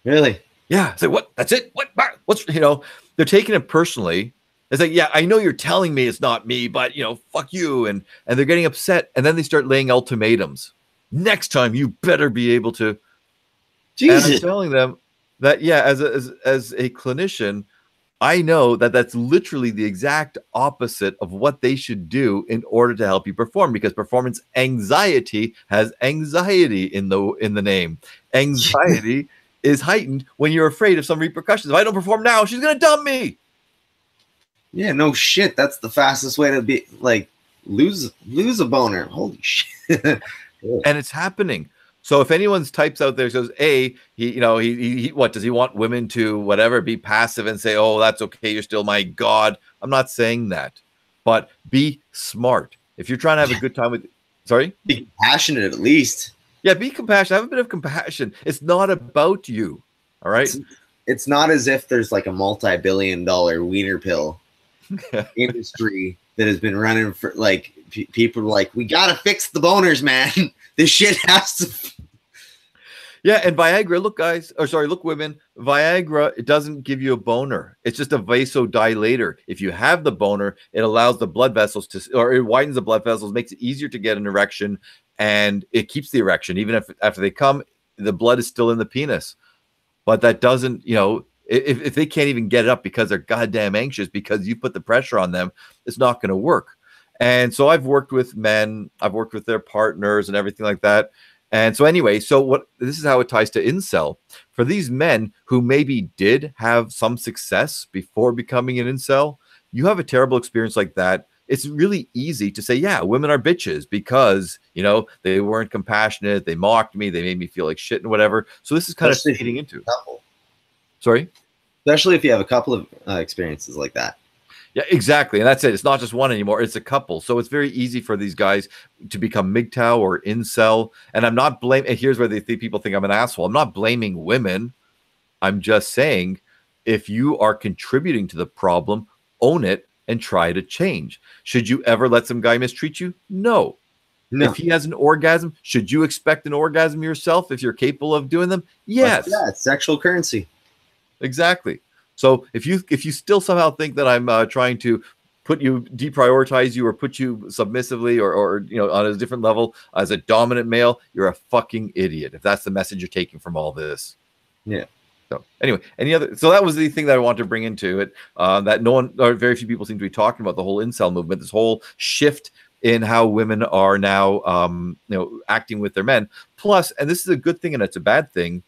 Really? Yeah. It's like, what? That's it? What's, they're taking it personally. It's like, yeah, I know you're telling me it's not me, but, fuck you. And they're getting upset. And then they start laying ultimatums. Next time, you better be able to. Jesus. And I'm telling them that, yeah, as a clinician, I know that that's literally the exact opposite of what they should do in order to help you perform, because performance anxiety has anxiety in the name. Anxiety is heightened when you're afraid of some repercussions. If I don't perform now, she's going to dump me. Yeah, no shit. That's the fastest way to be like lose a boner. Holy shit. And it's happening. So if anyone types out there says, A, he what does he want women to whatever be passive and say, oh, that's okay, you're still my God. I'm not saying that, but be smart. If you're trying to have a good time with, sorry, be compassionate at least. Yeah, be compassionate. Have a bit of compassion. It's not about you. All right. It's not as if there's like a multi-billion-dollar wiener pill industry that has been running for like people are like, we gotta fix the boners, man. This shit has to. Yeah, and Viagra, look, women, Viagra, it doesn't give you a boner. It's just a vasodilator. If you have the boner, it allows the blood vessels or it widens the blood vessels, makes it easier to get an erection, and it keeps the erection. Even if after they come, the blood is still in the penis. But that doesn't, if they can't even get it up because they're goddamn anxious because you put the pressure on them, it's not going to work. And so I've worked with men, I've worked with their partners and everything like that. And so anyway, this is how it ties to incel. For these men who maybe did have some success before becoming an incel, you have a terrible experience like that. It's really easy to say, yeah, women are bitches because, they weren't compassionate. They mocked me. They made me feel like shit and whatever. So this is kind of feeding into. Couple. Sorry? Especially if you have a couple of experiences like that. Yeah, exactly. And that's it. It's not just one anymore. It's a couple. So it's very easy for these guys to become MGTOW or incel. And I'm not blaming, here's where people think I'm an asshole. I'm not blaming women. I'm just saying, if you are contributing to the problem, own it and try to change. Should you ever let some guy mistreat you? No. No. If he has an orgasm, should you expect an orgasm yourself if you're capable of doing them? But Yes. yeah, it's sexual currency. Exactly. So if you still somehow think that I'm trying to deprioritize you or put you submissively or on a different level as a dominant male, you're a fucking idiot. If that's the message you're taking from all this. Yeah. So anyway, so that was the thing that I wanted to bring into it, that no one or very few people seem to be talking about, the whole incel movement, this whole shift in how women are now acting with their men. Plus, and this is a good thing and it's a bad thing,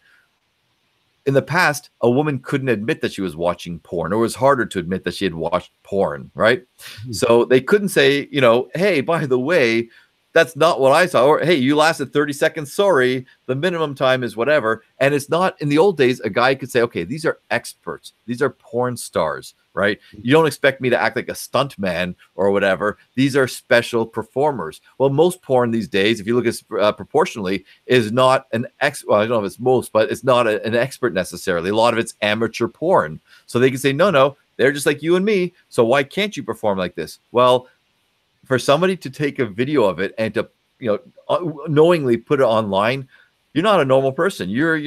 in the past, a woman couldn't admit that she was watching porn, or it was harder to admit that she had watched porn, right? Mm-hmm. So they couldn't say, hey, by the way, that's not what I saw. Or, hey, you lasted 30 seconds. Sorry, the minimum time is whatever. And it's not, in the old days, a guy could say, okay, these are experts. These are porn stars, right? You don't expect me to act like a stunt man or whatever. These are special performers. Well, most porn these days, if you look at proportionally, is not well, I don't know if it's most, but it's not an expert necessarily. A lot of it's amateur porn. So they can say, no, they're just like you and me. So why can't you perform like this? Well, for somebody to take a video of it and to knowingly put it online, you're not a normal person. You're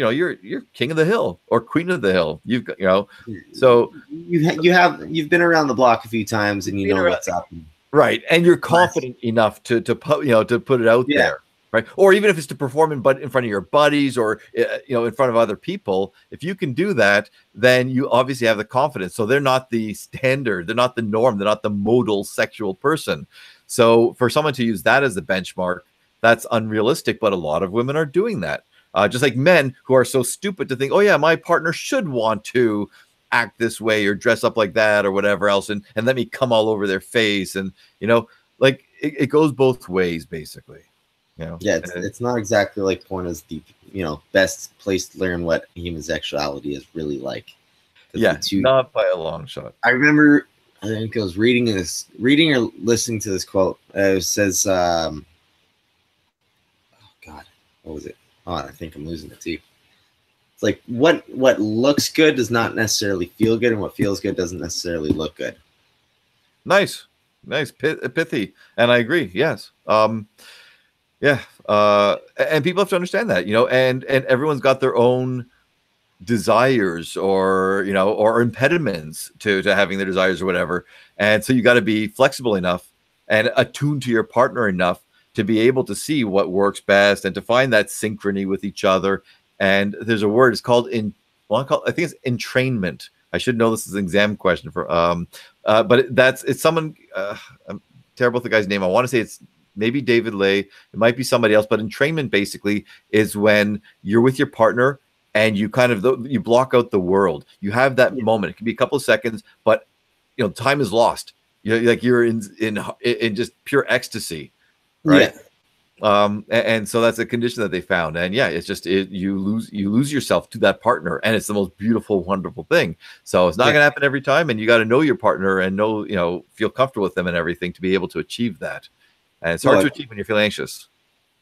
king of the hill or queen of the hill. You've got so you've been around the block a few times and you know what's up, right? And you're confident enough to put it out there, right? Or even if it's to perform in front of your buddies or in front of other people, if you can do that, then you obviously have the confidence. So they're not the standard, they're not the norm, they're not the modal sexual person. So for someone to use that as the benchmark, that's unrealistic. But a lot of women are doing that, just like men who are so stupid to think, oh yeah, my partner should want to act this way or dress up like that or whatever else, and let me come all over their face, and like it goes both ways basically. Yeah, it's not exactly like porn is the best place to learn what human sexuality is really like. Yeah, not by a long shot. I remember, I think I was reading or listening to this quote. It says, oh God, what was it? Oh, I think I'm losing it too. It's like what looks good does not necessarily feel good, and what feels good doesn't necessarily look good. Nice, pithy, and I agree. Yes, yeah, and people have to understand that, and everyone's got their own desires or impediments to having their desires or whatever, and so you got to be flexible enough and attuned to your partner enough to be able to see what works best and to find that synchrony with each other. And there's a word, it's called I think it's entrainment. I should know this is an exam question for but it's someone, I'm terrible with the guy's name. I want to say it's maybe David Lay, it might be somebody else, but entrainment basically is when you're with your partner and you kind of you block out the world. You have that moment. It can be a couple of seconds, but time is lost. You're in just pure ecstasy, right? Yeah. And so that's a condition that they found. And yeah, it's just you lose yourself to that partner, and it's the most beautiful, wonderful thing. So it's not going to happen every time, and you got to know your partner and feel comfortable with them and everything to be able to achieve that. And it's hard to achieve when you feel anxious.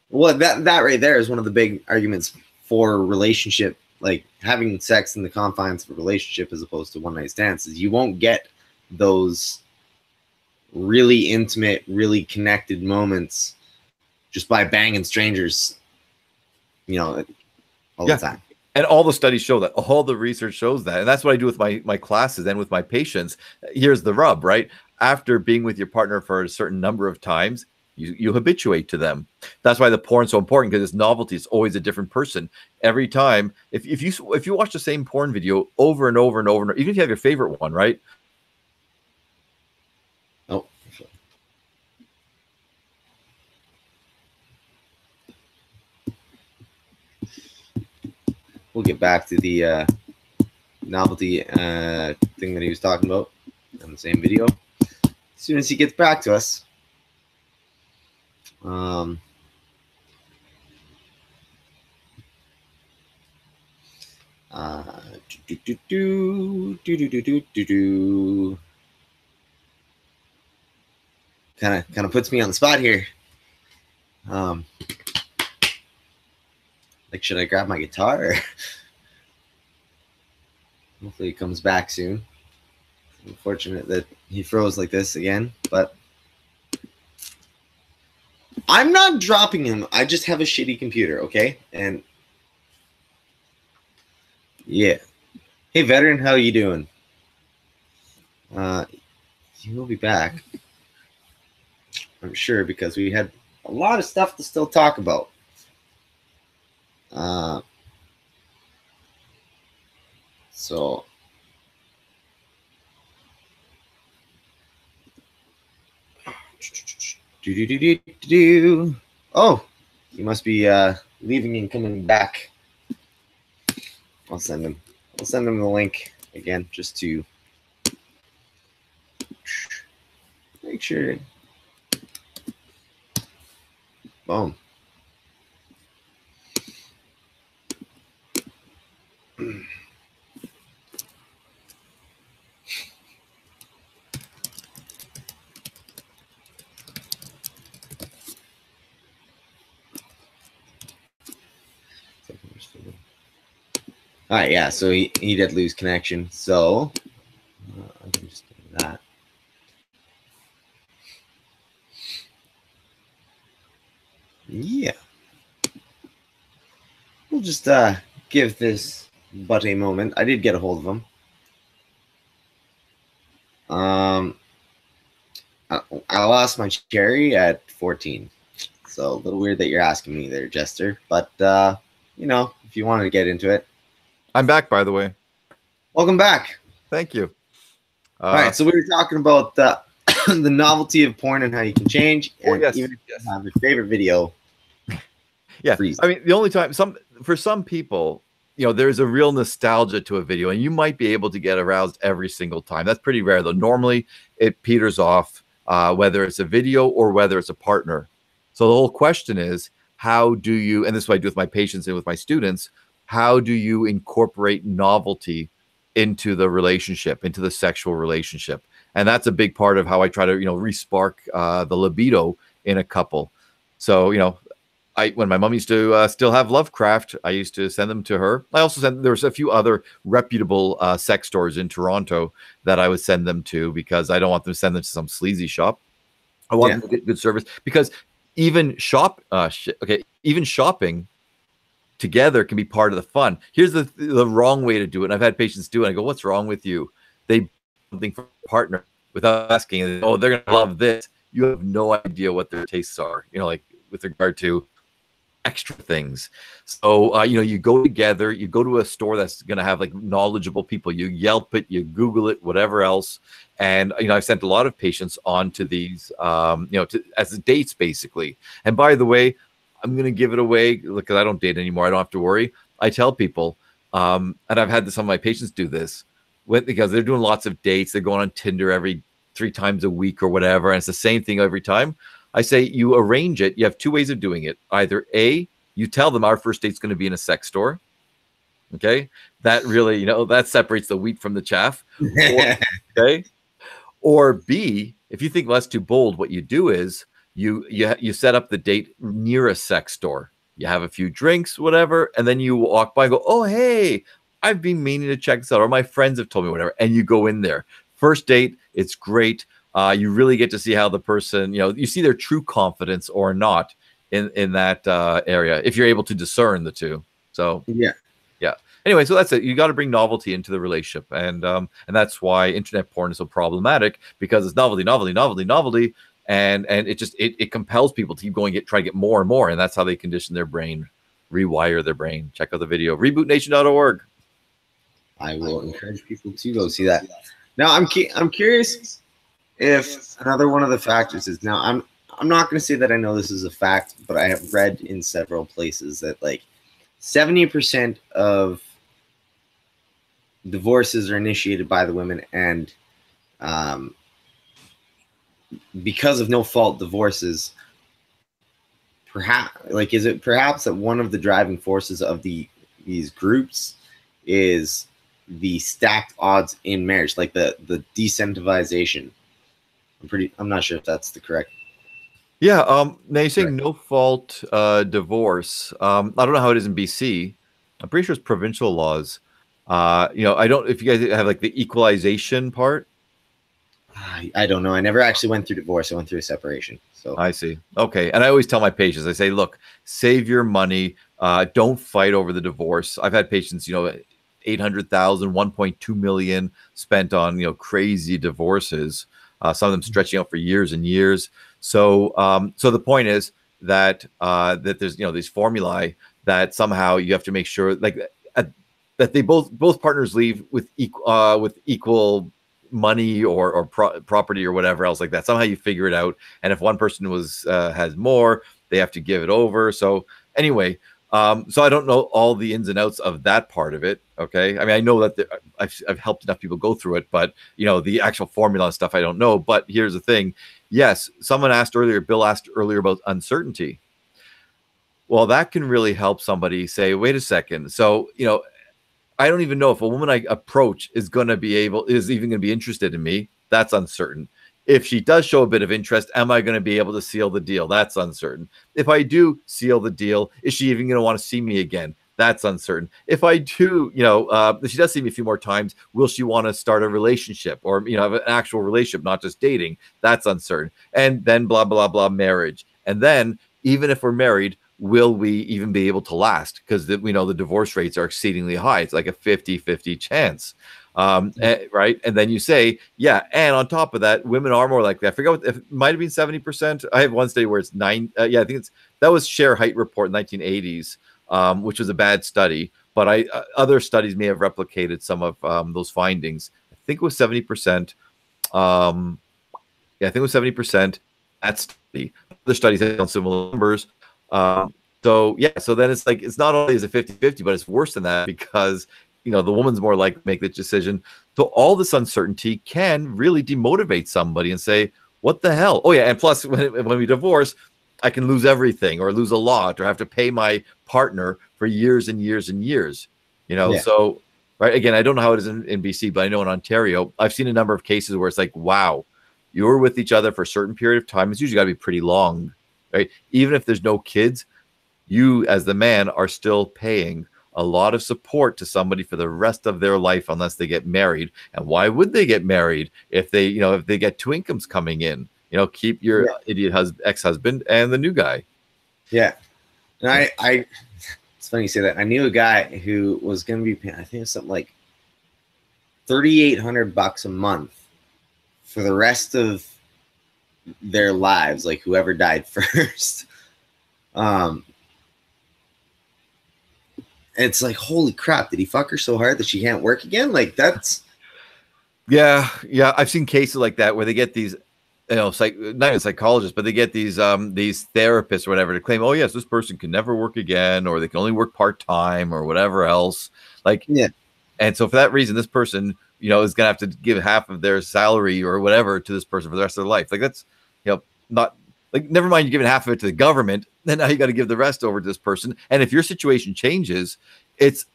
Well, that right there is one of the big arguments for relationship, like having sex in the confines of a relationship as opposed to one night stands, is you won't get those really intimate, really connected moments just by banging strangers, all the time. And all the studies show that. All the research shows that. And that's what I do with my classes and with my patients. Here's the rub, right? After being with your partner for a certain number of times, you habituate to them. That's why the porn's so important, because it's novelty. It's always a different person. Every time, if you watch the same porn video over and over and over, even if you have your favorite one, right? Oh. We'll get back to the novelty thing that he was talking about in the same video as soon as he gets back to us. kind of puts me on the spot here. Like, should I grab my guitar? Or hopefully he comes back soon. Unfortunate that he froze like this again, but I'm not dropping him. I just have a shitty computer, okay? And yeah. Hey, veteran, how you doing? He will be back, I'm sure, because we had a lot of stuff to still talk about. So oh, you must be leaving and coming back. I'll send him the link again just to make sure. Boom. All right, yeah, so he did lose connection. So I can just do that. Yeah. We'll just give this but a moment. I did get a hold of him. I lost my cherry at 14. So a little weird that you're asking me there, Jester. But, you know, if you wanted to get into it. I'm back, by the way. Welcome back. Thank you. All right, so we were talking about the novelty of porn and how you can change. And yes, even if you have your favorite video. Yeah, freeze. I mean, the only time for some people, you know, there's a real nostalgia to a video, and you might be able to get aroused every single time. That's pretty rare, though. Normally, it peters off, whether it's a video or whether it's a partner. So the whole question is, how do you, and this is what I do with my patients and with my students, how do you incorporate novelty into the relationship, into the sexual relationship? And that's a big part of how I try to, you know, re-spark the libido in a couple. So, you know, when my mom used to still have Lovecraft, I used to send them to her. I also there was a few other reputable sex stores in Toronto that I would send them to, because I don't want them to send them to some sleazy shop. I want them to get good service, because even even shopping together can be part of the fun. Here's the wrong way to do it. And I've had patients do it. I go, what's wrong with you? They buy something for a partner without asking, oh, they're going to love this. You have no idea what their tastes are, you know, like with regard to extra things. So, you know, you go together, you go to a store that's going to have like knowledgeable people, you Yelp it, you Google it, whatever else. And, you know, I've sent a lot of patients onto these, you know, as dates basically. And by the way, I'm going to give it away because I don't date anymore. I don't have to worry. I tell people, and I've had some of my patients do this because they're doing lots of dates. They're going on Tinder every 3 times a week or whatever. And it's the same thing every time. I say you arrange it. You have 2 ways of doing it. Either A, you tell them our first date's going to be in a sex store. Okay. That really, you know, that separates the wheat from the chaff. Okay. Or B, if you think, well, that's too bold, what you do is you set up the date near a sex store. You have a few drinks, whatever, and then you walk by and go, oh, hey, I've been meaning to check this out, or my friends have told me whatever, and you go in there. First date, it's great. You really get to see how the person, you know, you see their true confidence or not in that area, if you're able to discern the two. So yeah. Anyway, so that's it. You got to bring novelty into the relationship, and that's why internet porn is so problematic, because it's novelty, and it compels people to keep going, try to get more and more, and that's how they condition their brain, rewire their brain. Check out the video, rebootnation.org. I will encourage people to go see that. Now, I'm curious if another one of the factors is, now I'm not going to say that I know this is a fact, but I have read in several places that like 70% of divorces are initiated by the women, and because of no fault divorces, perhaps, like, is it perhaps that one of the driving forces of these groups is the stacked odds in marriage, like the decentivization, I'm not sure if that's the correct. Yeah. Now you're saying Correct. no fault divorce. I don't know how it is in BC. I'm pretty sure it's provincial laws. I don't. If you guys have like the equalization part. I don't know. I never actually went through divorce. I went through a separation. So I see. Okay. And I always tell my patients, I say, look, save your money. Don't fight over the divorce. I've had patients, 800,000, 1.2 million spent on, crazy divorces. Some of them stretching out for years and years. So the point is that there's, these formulae that somehow you have to make sure uh, that they both partners leave with equal money or property or whatever else like that. Somehow you figure it out. And if one person has more, they have to give it over. So anyway, so I don't know all the ins and outs of that part of it. Okay, I mean I know that I've helped enough people go through it, but the actual formula and stuff I don't know. But here's the thing: yes, Bill asked earlier about uncertainty. Well, that can really help somebody say, wait a second. So I don't even know if a woman I approach is even going to be interested in me. That's uncertain. If she does show a bit of interest, am I going to be able to seal the deal? That's uncertain. If I do seal the deal, is she even going to want to see me again? That's uncertain. If I do, if she does see me a few more times, will she want to start a relationship or, have an actual relationship, not just dating? That's uncertain. And then blah, blah, blah, marriage. And then even if we're married, will we even be able to last? Because we know the divorce rates are exceedingly high. It's like a 50-50 chance. Right. And then you say, yeah. And on top of that, women are more likely. I forget if it might have been 70%. I have one study where it's I think that was Share Height Report in 1980s, which was a bad study. But other studies may have replicated some of those findings. I think it was 70%. Yeah, I think it was 70%. That study. Other studies have on similar numbers. So then it's like it's not only is it 50-50, but it's worse than that because the woman's more likely to make the decision. So all this uncertainty can really demotivate somebody and say, what the hell? Oh yeah, and plus when we divorce, I can lose everything or lose a lot or have to pay my partner for years and years and years. yeah, So right, again, I don't know how it is in BC, but I know in Ontario, I've seen a number of cases where it's like, wow, you were with each other for a certain period of time. It's usually got to be pretty long, right? Even if there's no kids, you as the man are still paying a lot of support to somebody for the rest of their life unless they get married. And why would they get married if they get two incomes coming in? Keep your idiot ex-husband and the new guy. yeah. And I it's funny you say that. I knew a guy who was going to be paying, I think it was something like $3,800 a month for the rest of their lives, like whoever died first. It's like, holy crap, did he fuck her so hard that she can't work again? Like that's yeah. I've seen cases like that where they get these, not even psychologists, but they get these therapists or whatever to claim, oh yes, this person can never work again, or they can only work part-time or whatever else. yeah. And so for that reason, this person, is gonna have to give half of their salary or whatever to this person for the rest of their life. Like that's, not like, never mind you giving half of it to the government, then now you got to give the rest over to this person. And if your situation changes, it's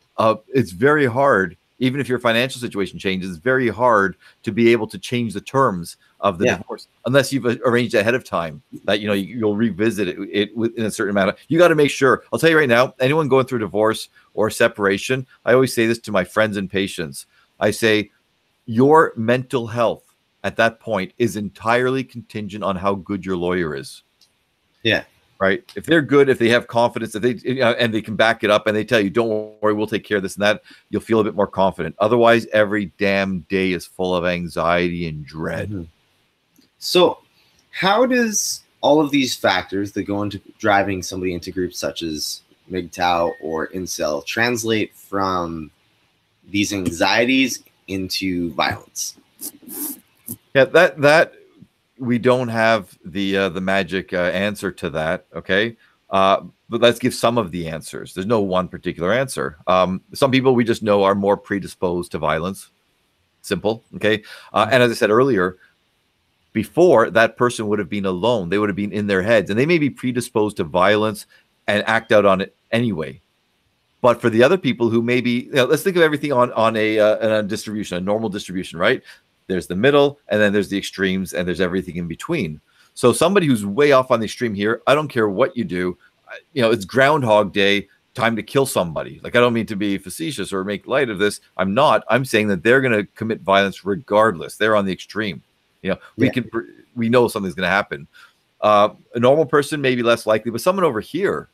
very hard. Even if your financial situation changes, it's very hard to be able to change the terms of the divorce unless you've arranged ahead of time that you'll revisit it within a certain amount of. You got to make sure. I'll tell you right now, anyone going through divorce or separation, I always say this to my friends and patients. I say your mental health at that point is entirely contingent on how good your lawyer is. Yeah. Right. If they're good, if they have confidence, if they and they can back it up and they tell you, don't worry, we'll take care of this and that, you'll feel a bit more confident. Otherwise, every damn day is full of anxiety and dread. Mm-hmm. So how does all of these factors that go into driving somebody into groups such as MGTOW or incel translate from these anxieties into violence? Yeah, that we don't have the magic answer to that. Okay. But let's give some of the answers. There's no one particular answer. Some people we just know are more predisposed to violence. Simple. Okay. And as I said earlier, before that person would have been alone, they would have been in their heads and they may be predisposed to violence and act out on it anyway. But for the other people who maybe, let's think of everything on a distribution, a normal distribution, right? there's the middle, and then there's the extremes, and there's everything in between. So somebody who's way off on the extreme here, I don't care what you do, it's Groundhog Day, time to kill somebody. Like, I don't mean to be facetious or make light of this. I'm not. I'm saying that they're going to commit violence regardless. They're on the extreme. Yeah. We know something's going to happen. A normal person maybe less likely, but someone over here,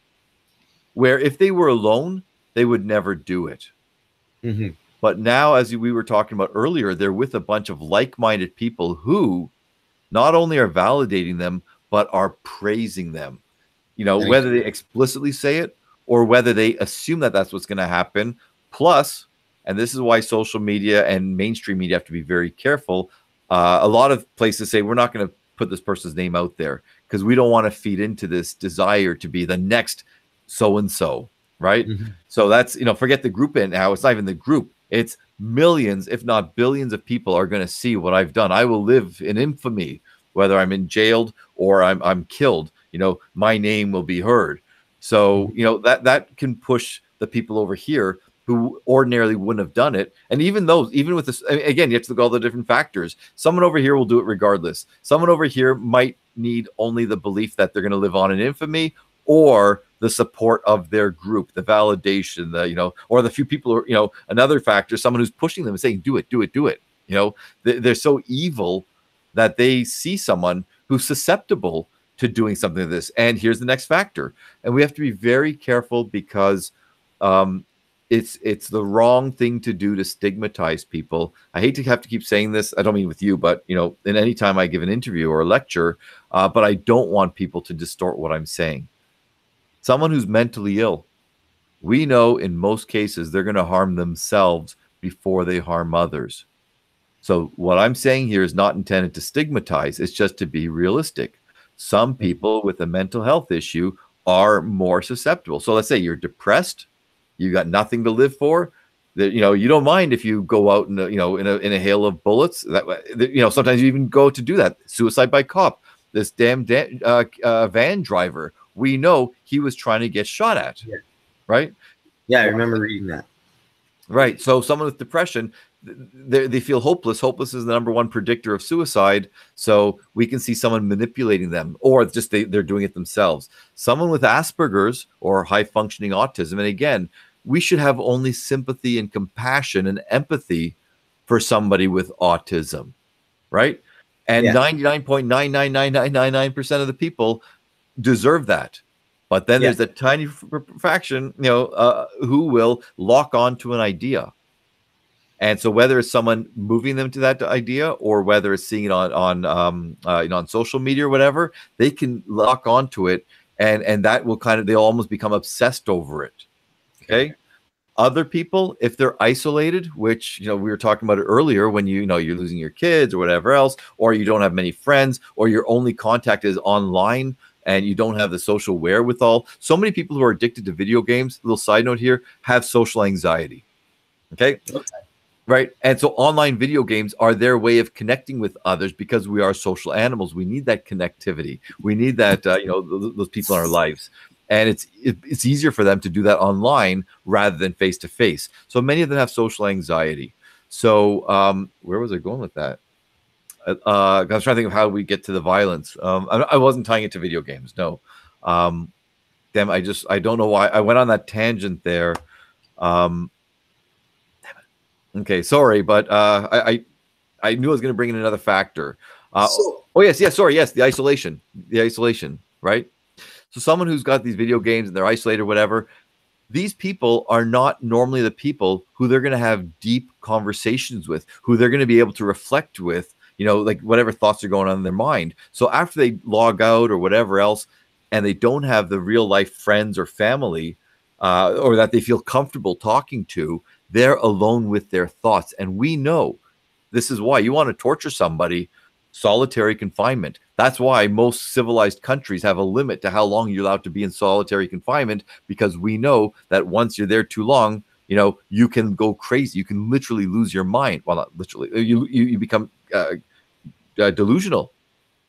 where if they were alone, they would never do it. Mm-hmm. But now, as we were talking about earlier, they're with a bunch of like-minded people who not only are validating them, but are praising them. Whether they explicitly say it or whether they assume that that's what's going to happen. Plus, and this is why social media and mainstream media have to be very careful. A lot of places say we're not going to put this person's name out there because we don't want to feed into this desire to be the next so-and-so, right? Mm-hmm. So that's, forget the group in now. It's not even the group. It's millions, if not billions of people are going to see what I've done. I will live in infamy, whether I'm in jailed or I'm killed. My name will be heard. So, that can push the people over here who ordinarily wouldn't have done it. And even with this, again, you have to look at all the different factors. Someone over here will do it regardless. Someone over here might need only the belief that they're going to live on in infamy or the support of their group, the validation, or the few people who, another factor, someone who's pushing them and saying, do it, do it, do it. They're so evil that they see someone who's susceptible to doing something like this. And here's the next factor. And we have to be very careful because it's the wrong thing to do to stigmatize people. I hate to have to keep saying this. I don't mean with you, but in any time I give an interview or a lecture, but I don't want people to distort what I'm saying. Someone who's mentally ill, we know in most cases they're going to harm themselves before they harm others. So what I'm saying here is not intended to stigmatize. It's just to be realistic. Some people with a mental health issue are more susceptible. So let's say you're depressed, you got nothing to live for. That you don't mind if you go out in a hail of bullets. That sometimes you even go to do that. Suicide by cop. This damn van driver. We know he was trying to get shot at. Yeah. Right. Yeah, I remember reading that. Right. So someone with depression, they feel hopeless. Hopeless is the number one predictor of suicide. So we can see someone manipulating them, or just they're doing it themselves. Someone with Asperger's or high functioning autism. And again, we should have only sympathy and compassion and empathy for somebody with autism. Right. And 99.99999% of the people deserve that. But then there's a tiny fraction, who will lock on to an idea. And so whether it's someone moving them to that idea or whether it's seeing it on social media or whatever, they can lock onto it, and that will they'll almost become obsessed over it. Okay. Other people, if they're isolated, which we were talking about it earlier, when you're losing your kids or whatever else, or you don't have many friends, or your only contact is online, and you don't have the social wherewithal. So many people who are addicted to video games, little side note here, have social anxiety. Okay. Right. And so online video games are their way of connecting with others because we are social animals. We need that connectivity. We need that, those people in our lives. And it's easier for them to do that online rather than face to face. So many of them have social anxiety. So where was I going with that? I was trying to think of how we get to the violence. I wasn't tying it to video games. No. Damn, I don't know why I went on that tangent there. Damn it. Okay, sorry, but I knew I was going to bring in another factor. The isolation, right? So someone who's got these video games and they're isolated or whatever, these people are not normally the people who they're going to have deep conversations with, who they're going to be able to reflect with, like whatever thoughts are going on in their mind. So after they log out or whatever else, and they don't have the real life friends or family, or that they feel comfortable talking to, they're alone with their thoughts. And we know this is why you want to torture somebody, solitary confinement. That's why most civilized countries have a limit to how long you're allowed to be in solitary confinement, because we know that once you're there too long, you can go crazy. You can literally lose your mind. Well, not literally. You become delusional,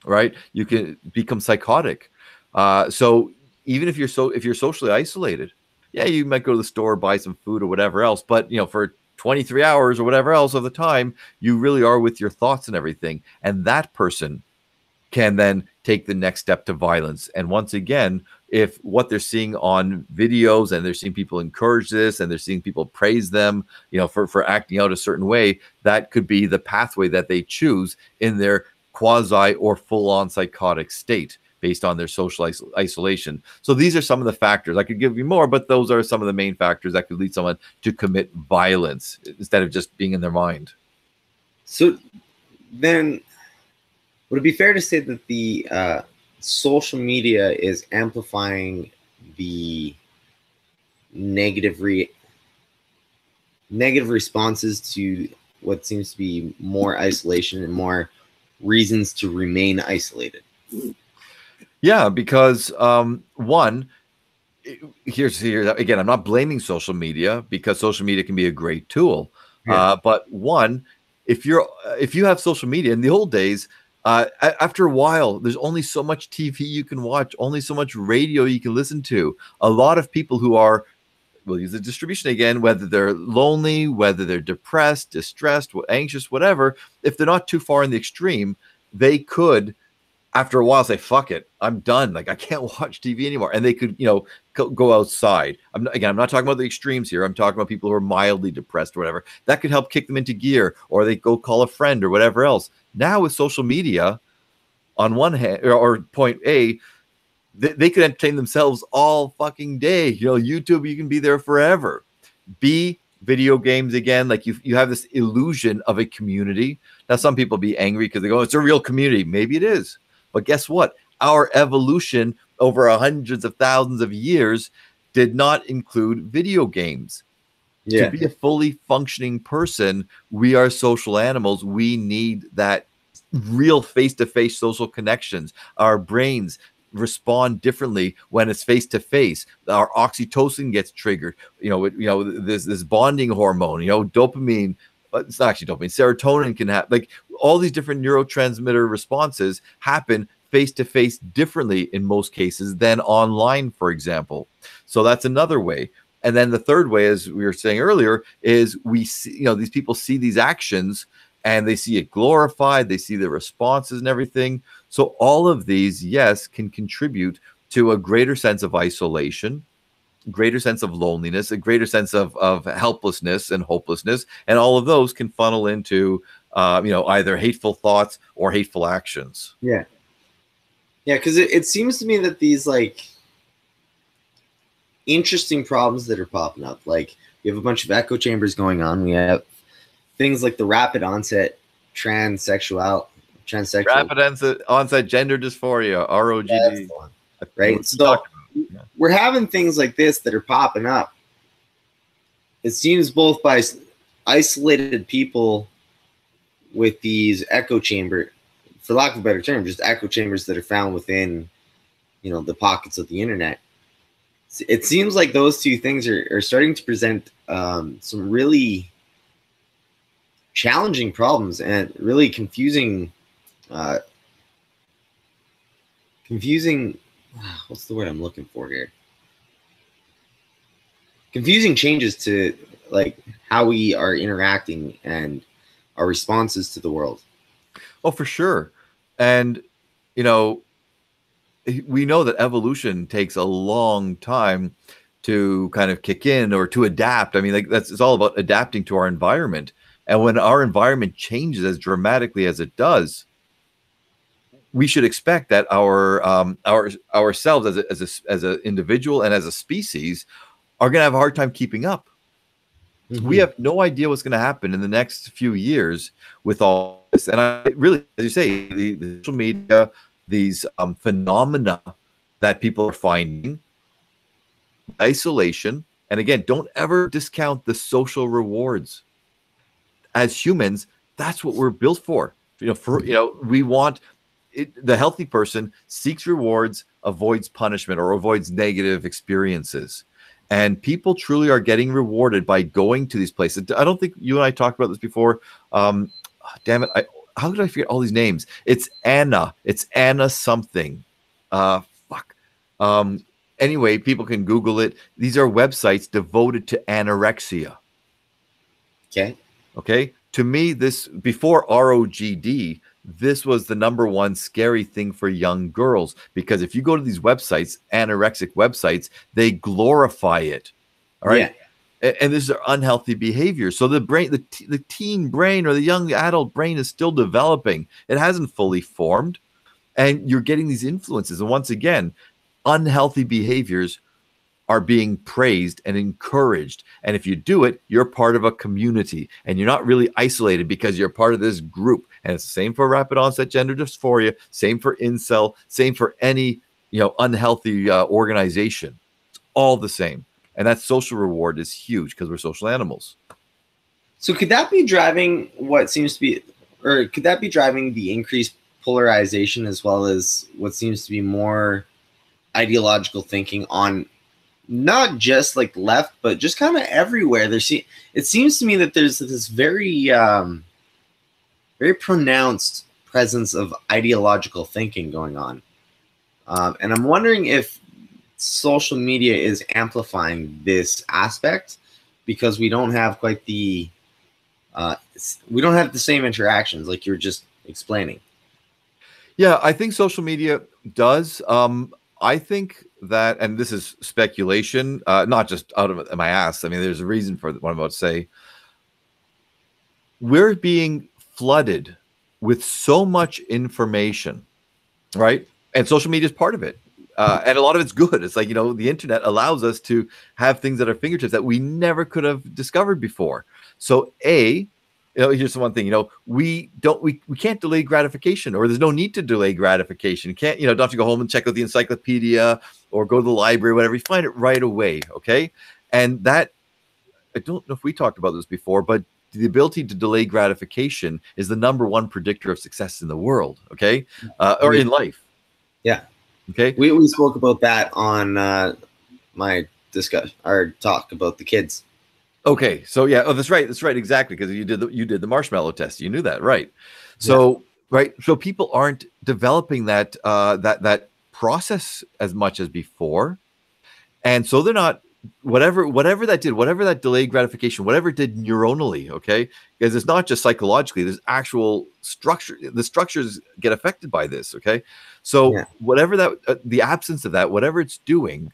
right? You can become psychotic. So even if you're socially isolated, yeah, you might go to the store, buy some food or whatever else. But for 23 hours or whatever else of the time, you really are with your thoughts and everything. And that person can then take the next step to violence. And once again, if what they're seeing on videos and they're seeing people encourage this and they're seeing people praise them, for acting out a certain way, that could be the pathway that they choose in their quasi or full-on psychotic state based on their social isolation. So these are some of the factors. I could give you more, but those are some of the main factors that could lead someone to commit violence instead of just being in their mind. So then, would it be fair to say that the social media is amplifying the negative responses to what seems to be more isolation and more reasons to remain isolated? Yeah, because one, here's again, I'm not blaming social media because social media can be a great tool. Yeah. But one, if you have social media in the old days, after a while, there's only so much TV you can watch, only so much radio you can listen to. A lot of people who are, we'll use the distribution again, whether they're lonely, whether they're depressed, distressed, anxious, whatever, if they're not too far in the extreme, they could, after a while, say, fuck it, I'm done. Like, I can't watch TV anymore. And they could, go outside. I'm not talking about the extremes here. I'm talking about people who are mildly depressed or whatever. That could help kick them into gear, or they go call a friend or whatever else. Now with social media, on one hand, or point A, they could entertain themselves all fucking day. YouTube, you can be there forever. B, video games again, like you have this illusion of a community. Now, some people be angry because they go, it's a real community. Maybe it is. But guess what? Our evolution over hundreds of thousands of years did not include video games. Yeah. To be a fully functioning person, we are social animals. We need that real face-to-face social connections. Our brains respond differently when it's face-to-face. Our oxytocin gets triggered. This bonding hormone. Dopamine. It's not actually dopamine. Serotonin can have, like, all these different neurotransmitter responses happen face-to-face differently in most cases than online, for example. So that's another way. And then the third way, as we were saying earlier, is we see, these people see these actions and they see it glorified. They see the responses and everything. So all of these, yes, can contribute to a greater sense of isolation, greater sense of loneliness, a greater sense of helplessness and hopelessness. And all of those can funnel into, either hateful thoughts or hateful actions. Yeah. Yeah, because it seems to me that these, like, interesting problems that are popping up, like, we have a bunch of echo chambers going on. We have things like the rapid onset transsexual. Rapid onset gender dysphoria, ROGD. Right? So we're having things like this that are popping up. It seems both by isolated people with these echo chamber, for lack of a better term, just echo chambers that are found within, the pockets of the internet. It seems like those two things are starting to present some really challenging problems and really confusing, what's the word I'm looking for here? Confusing changes to, like, how we are interacting and our responses to the world. Oh, for sure. And, we know that evolution takes a long time to kind of kick in or to adapt. I mean, like, it's all about adapting to our environment. And when our environment changes as dramatically as it does, we should expect that ourselves as an individual and as a species are going to have a hard time keeping up. Mm-hmm. We have no idea what's going to happen in the next few years with all this. And I really, as you say, the social media, these phenomena that people are finding, isolation, and again, don't ever discount the social rewards. As humans, that's what we're built for. We want the healthy person seeks rewards, avoids punishment, or avoids negative experiences. And people truly are getting rewarded by going to these places. I don't think you and I talked about this before. Damn it. How did I forget all these names? It's Anna. It's Anna something. Fuck. Anyway, people can Google it. These are websites devoted to anorexia. Okay. Okay. To me, this before ROGD, this was the number one scary thing for young girls, because if you go to these websites, anorexic websites, they glorify it. All right. Yeah. And these are unhealthy behaviors. So the brain, the teen brain or the young adult brain is still developing. It hasn't fully formed. And you're getting these influences. And once again, unhealthy behaviors are being praised and encouraged. And if you do it, you're part of a community and you're not really isolated because you're part of this group. And it's the same for rapid onset gender dysphoria, same for incel, same for any, unhealthy organization. It's all the same. And that social reward is huge because we're social animals. So could that be driving what seems to be, or could that be driving the increased polarization as well as what seems to be more ideological thinking on not just like left, but just kind of everywhere? It seems to me that there's this very, very pronounced presence of ideological thinking going on. And I'm wondering if social media is amplifying this aspect because we don't have quite the, we don't have the same interactions like you're just explaining. Yeah, I think social media does. I think that, and this is speculation, not just out of my ass. I mean, there's a reason for what I'm about to say. We're being flooded with so much information, right? And social media is part of it. And a lot of it's good. It's like, the internet allows us to have things at our fingertips that we never could have discovered before. So here's the one thing, we can't delay gratification, or there's no need to delay gratification. You can't, don't have to go home and check out the encyclopedia or go to the library, whatever. You find it right away. Okay. And that, I don't know if we talked about this before, but the ability to delay gratification is the number one predictor of success in the world. Okay. Or in life. Yeah. Okay. We spoke about that on my talk about the kids. Okay, so yeah, that's right, exactly, because you did the marshmallow test. You knew that, right? So right, so people aren't developing that that process as much as before, and so they're not whatever that delayed gratification, whatever it did neuronally. Okay, because it's not just psychologically. There's actual structure. The structures get affected by this. Okay, so whatever that the absence of that, whatever it's doing,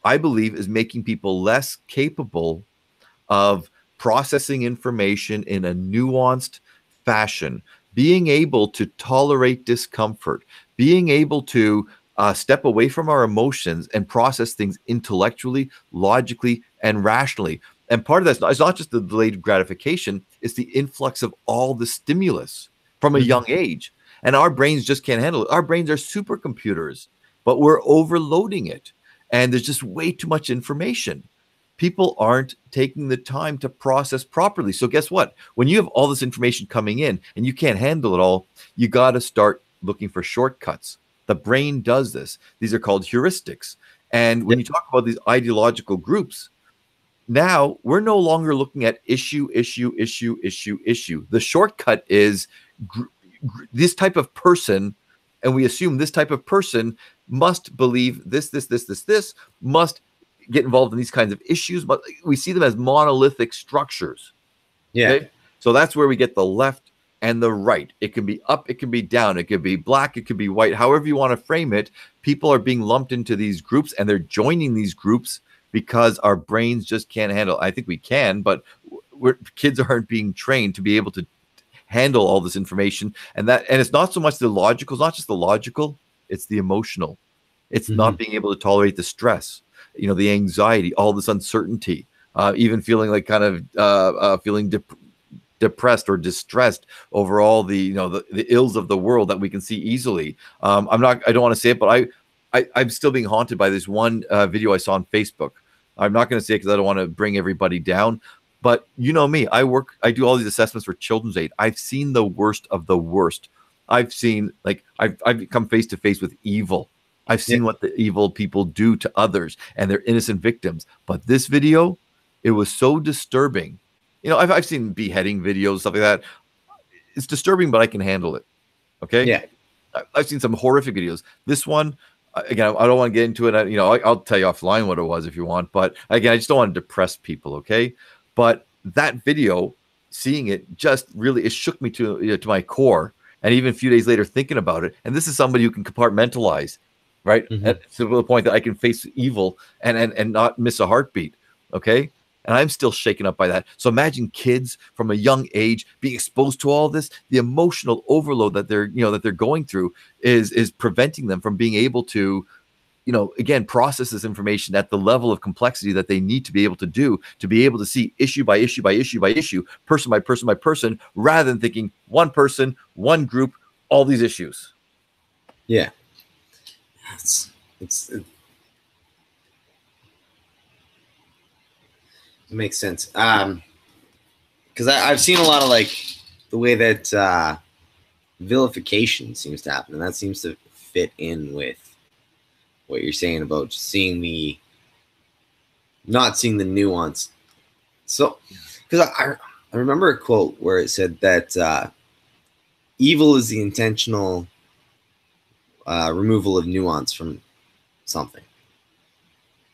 I believe is making people less capable of processing information in a nuanced fashion, being able to tolerate discomfort, being able to step away from our emotions and process things intellectually, logically, and rationally. And part of that is not just the delayed gratification, it's the influx of all the stimulus from a young age. And our brains just can't handle it. Our brains are supercomputers, but we're overloading it. And there's just way too much information. People aren't taking the time to process properly. So guess what? When you have all this information coming in and you can't handle it all, you got to start looking for shortcuts. The brain does this. These are called heuristics. And when you talk about these ideological groups, now we're no longer looking at issue. The shortcut is this type of person, and we assume this type of person must believe this, must get involved in these kinds of issues, but we see them as monolithic structures. Yeah. Okay? So that's where we get the left and the right. It can be up, it can be down, it could be black, it could be white, however you want to frame it. People are being lumped into these groups and they're joining these groups because our brains just can't handle. I think we can, but kids aren't being trained to be able to handle all this information. And it's not so much the logical, it's not just the logical, it's the emotional. It's not being able to tolerate the stress, the anxiety, all this uncertainty, even feeling like kind of feeling depressed or distressed over all the the ills of the world that we can see easily. I don't want to say it, but I'm still being haunted by this one video I saw on Facebook. I'm not going to say it because I don't want to bring everybody down, but you know me, I do all these assessments for Children's Aid. I've seen the worst of the worst. I've seen, I've come face to face with evil. I've seen what the evil people do to others and their innocent victims. But this video, it was so disturbing. I've seen beheading videos, stuff like that. It's disturbing, but I can handle it. Okay. Yeah. I've seen some horrific videos. This one, again, I don't want to get into it. I'll tell you offline what it was if you want. But again, I just don't want to depress people. Okay. But that video, seeing it just really, it shook me to my core. And even a few days later, thinking about it, and this is somebody who can compartmentalize, right? Mm-hmm. To the point that I can face evil and not miss a heartbeat. Okay. And I'm still shaken up by that. So imagine kids from a young age being exposed to all this. The emotional overload that they're going through is preventing them from being able to, again, process this information at the level of complexity that they need to be able to do, to be able to see issue by issue by issue by issue, person by person by person, rather than thinking one person, one group, all these issues. Yeah. It makes sense. Because I've seen a lot of like the way that vilification seems to happen, and that seems to fit in with what you're saying about just not seeing the nuance. So, because I remember a quote where it said that evil is the intentional removal of nuance from something.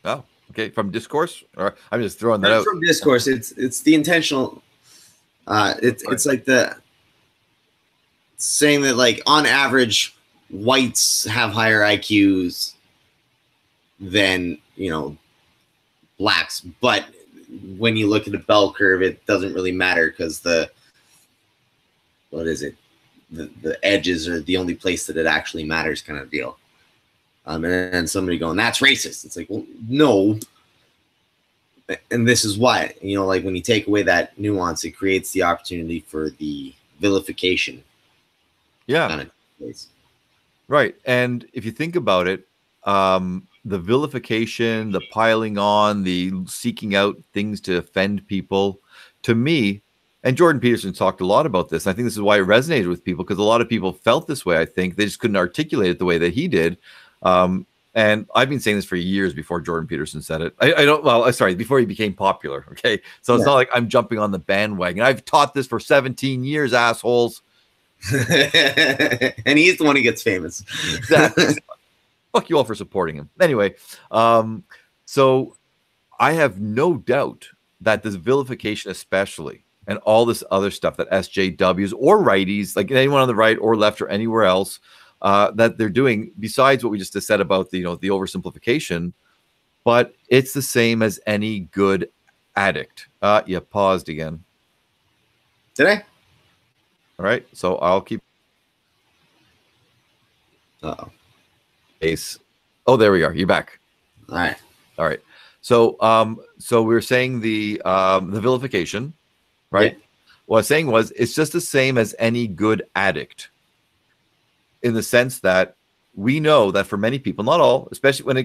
Oh, okay. From discourse, or I'm just throwing that out. From discourse, it's the intentional. It's like the saying that, like, on average, whites have higher IQs than blacks, but when you look at the bell curve, it doesn't really matter because the edges are the only place that it actually matters, kind of deal. And then somebody going, that's racist. It's like, well, no. And this is why, like when you take away that nuance, it creates the opportunity for the vilification. Yeah. Kind of place. Right. And if you think about it, the vilification, the piling on, the seeking out things to offend people, to me, and Jordan Peterson talked a lot about this. I think this is why it resonated with people, because a lot of people felt this way. I think they just couldn't articulate it the way that he did. And I've been saying this for years before Jordan Peterson said it. Before he became popular. Okay. So it's not like I'm jumping on the bandwagon. I've taught this for 17 years, assholes. And he's the one who gets famous. Exactly. Fuck you all for supporting him. Anyway, so I have no doubt that this vilification, especially, and all this other stuff that SJWs or righties, like anyone on the right or left or anywhere else, that they're doing, besides what we just said about the oversimplification, but it's the same as any good addict. You paused again. Did I? All right, so I'll keep. Uh-oh. Oh, there we are. You're back. All right. So, we were saying the vilification, right? Yeah. What I was saying was it's just the same as any good addict, in the sense that we know that for many people, not all, especially when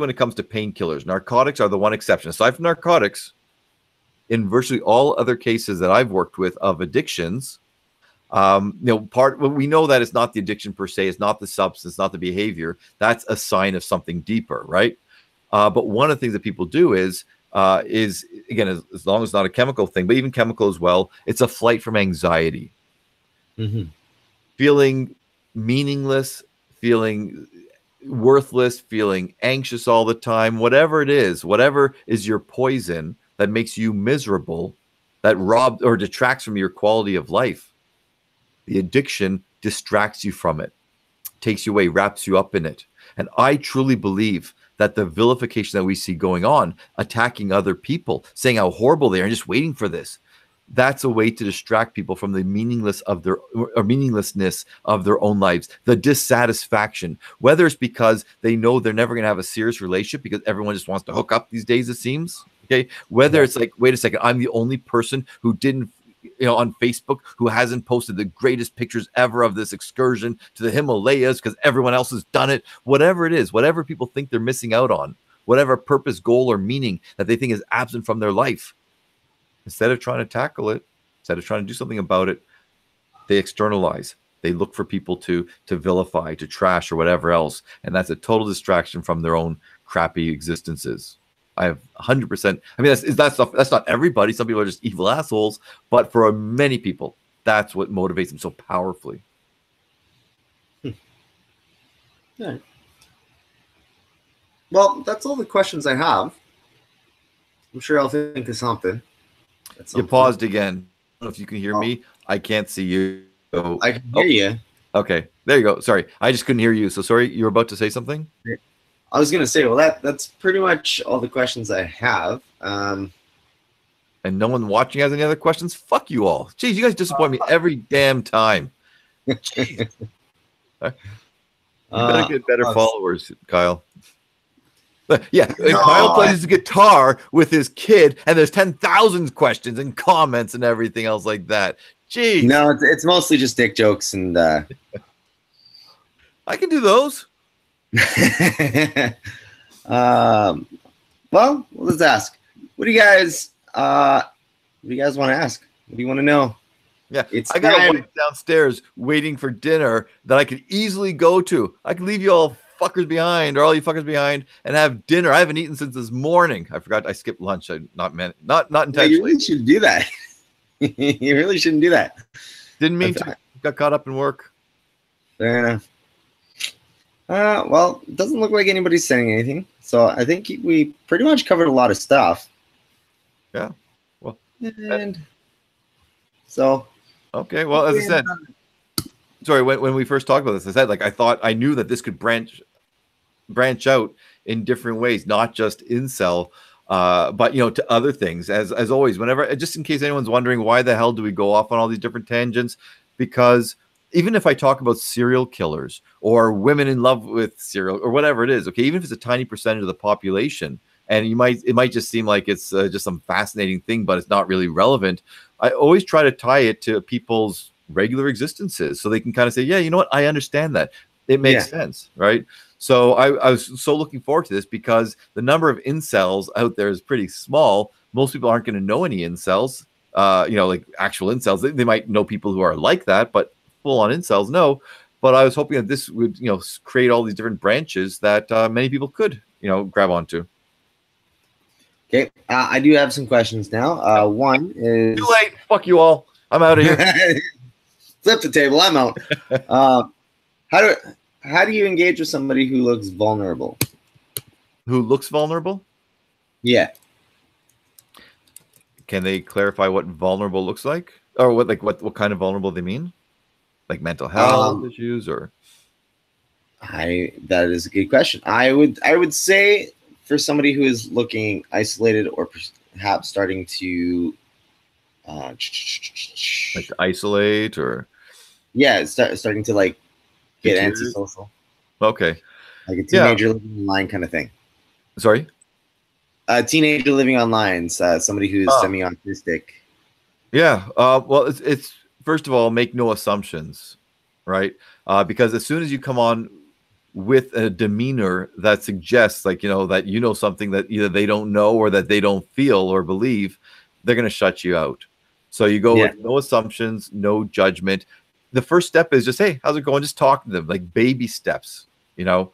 it comes to painkillers, narcotics are the one exception. Aside from narcotics, in virtually all other cases that I've worked with of addictions, we know that it's not the addiction per se, it's not the substance, not the behavior. That's a sign of something deeper, right? But one of the things that people do is again, as long as it's not a chemical thing, but even chemical as well, it's a flight from anxiety. Mm-hmm. Feeling meaningless, feeling worthless, feeling anxious all the time, whatever is your poison that makes you miserable, that robs or detracts from your quality of life. The addiction distracts you from it, takes you away, wraps you up in it. And I truly believe that the vilification that we see going on, attacking other people, saying how horrible they are, and just waiting for this, that's a way to distract people from the meaninglessness of their own lives, the dissatisfaction, whether it's because they know they're never going to have a serious relationship because everyone just wants to hook up these days, it seems. Okay. Whether it's like, wait a second, I'm the only person who didn't, on Facebook, who hasn't posted the greatest pictures ever of this excursion to the Himalayas because everyone else has done it. Whatever it is, whatever people think they're missing out on, whatever purpose, goal, or meaning that they think is absent from their life, instead of trying to tackle it, instead of trying to do something about it, they externalize. They look for people to vilify, to trash, or whatever else. And that's a total distraction from their own crappy existences. I have 100%. I mean, that's not everybody. Some people are just evil assholes. But for many people, that's what motivates them so powerfully. Yeah. Well, that's all the questions I have. I'm sure I'll think of something. You paused again. I don't know if you can hear me. I can't see you. So, I can hear you. Okay, there you go. Sorry, I just couldn't hear you. So sorry, you were about to say something? I was going to say, well, that's pretty much all the questions I have. And no one watching has any other questions? Fuck you all. Jeez, you guys disappoint me every damn time. Jeez. You better get better followers, Kyle. Yeah, no, Kyle plays his guitar with his kid, and there's 10,000 questions and comments and everything else like that. Jeez. No, it's mostly just dick jokes, and I can do those. Well, let's ask. What do you guys want to ask? What do you want to know? Yeah, I got a wife downstairs waiting for dinner that I could easily go to. I could leave you all fuckers behind, or all you fuckers behind, and have dinner. I haven't eaten since this morning. I forgot I skipped lunch. Not intentionally. Yeah, you really shouldn't do that. You really shouldn't do that. Didn't mean to. Got caught up in work. Fair enough. Well, it doesn't look like anybody's saying anything. So I think we pretty much covered a lot of stuff. Yeah. Well. And so. Okay. Well, as I said, sorry, when we first talked about this, I said, like, I knew that this could branch out in different ways, not just incel, but, to other things. As always, whenever, just in case anyone's wondering, why the hell do we go off on all these different tangents? Because even if I talk about serial killers or women in love with serial or whatever it is, okay, even if it's a tiny percentage of the population, and it might just seem like it's just some fascinating thing, but it's not really relevant. I always try to tie it to people's regular existences, so they can kind of say, yeah, you know what, I understand that. It makes sense, right? So I was so looking forward to this because the number of incels out there is pretty small. Most people aren't going to know any incels, like actual incels. They might know people who are like that, but full-on incels, no. But I was hoping that this would, create all these different branches that many people could, grab onto. Okay, I do have some questions now. One is... Too late. Fuck you all. I'm out of here. Flip the table. I'm out. How do you engage with somebody who looks vulnerable? Who looks vulnerable? Yeah. Can they clarify what vulnerable looks like, or what kind of vulnerable they mean? Like mental health issues, or? That is a good question. I would say for somebody who is looking isolated or perhaps starting to like isolate, or starting to like get antisocial. Okay. Like a teenager living online kind of thing. Sorry? A teenager living online, somebody who's semi-autistic. Yeah. Well, it's first of all, make no assumptions, right? Because as soon as you come on with a demeanor that suggests, like, that something that either they don't know or that they don't feel or believe, they're going to shut you out. So you go with no assumptions, no judgment. The first step is just, hey, how's it going? Just talk to them, like baby steps, Yeah.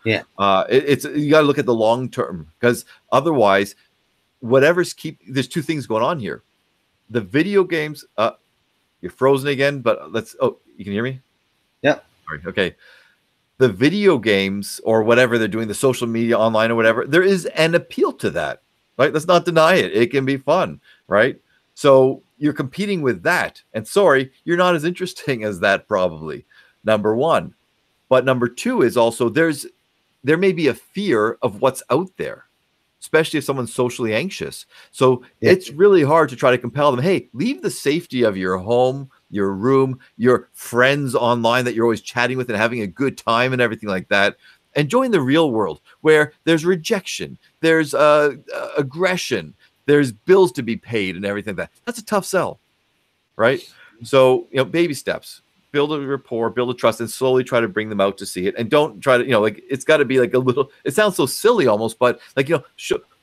It's you got to look at the long term, because otherwise, there's two things going on here. The video games, you're frozen again, but you can hear me? Yeah. Sorry. Okay. The video games or whatever they're doing, the social media online or whatever, there is an appeal to that, right? Let's not deny it. It can be fun, right? So you're competing with that. And sorry, you're not as interesting as that, probably, number one. But number two is also there may be a fear of what's out there, especially if someone's socially anxious. So it's really hard to try to compel them, hey, leave the safety of your home, your room, your friends online that you're always chatting with and having a good time and everything like that, and join the real world where there's rejection, there's aggression, there's bills to be paid and everything like that. That's a tough sell, right? So, baby steps. Build a rapport, build a trust, and slowly try to bring them out to see it. And don't try to, it's got to be like a little, it sounds so silly almost, but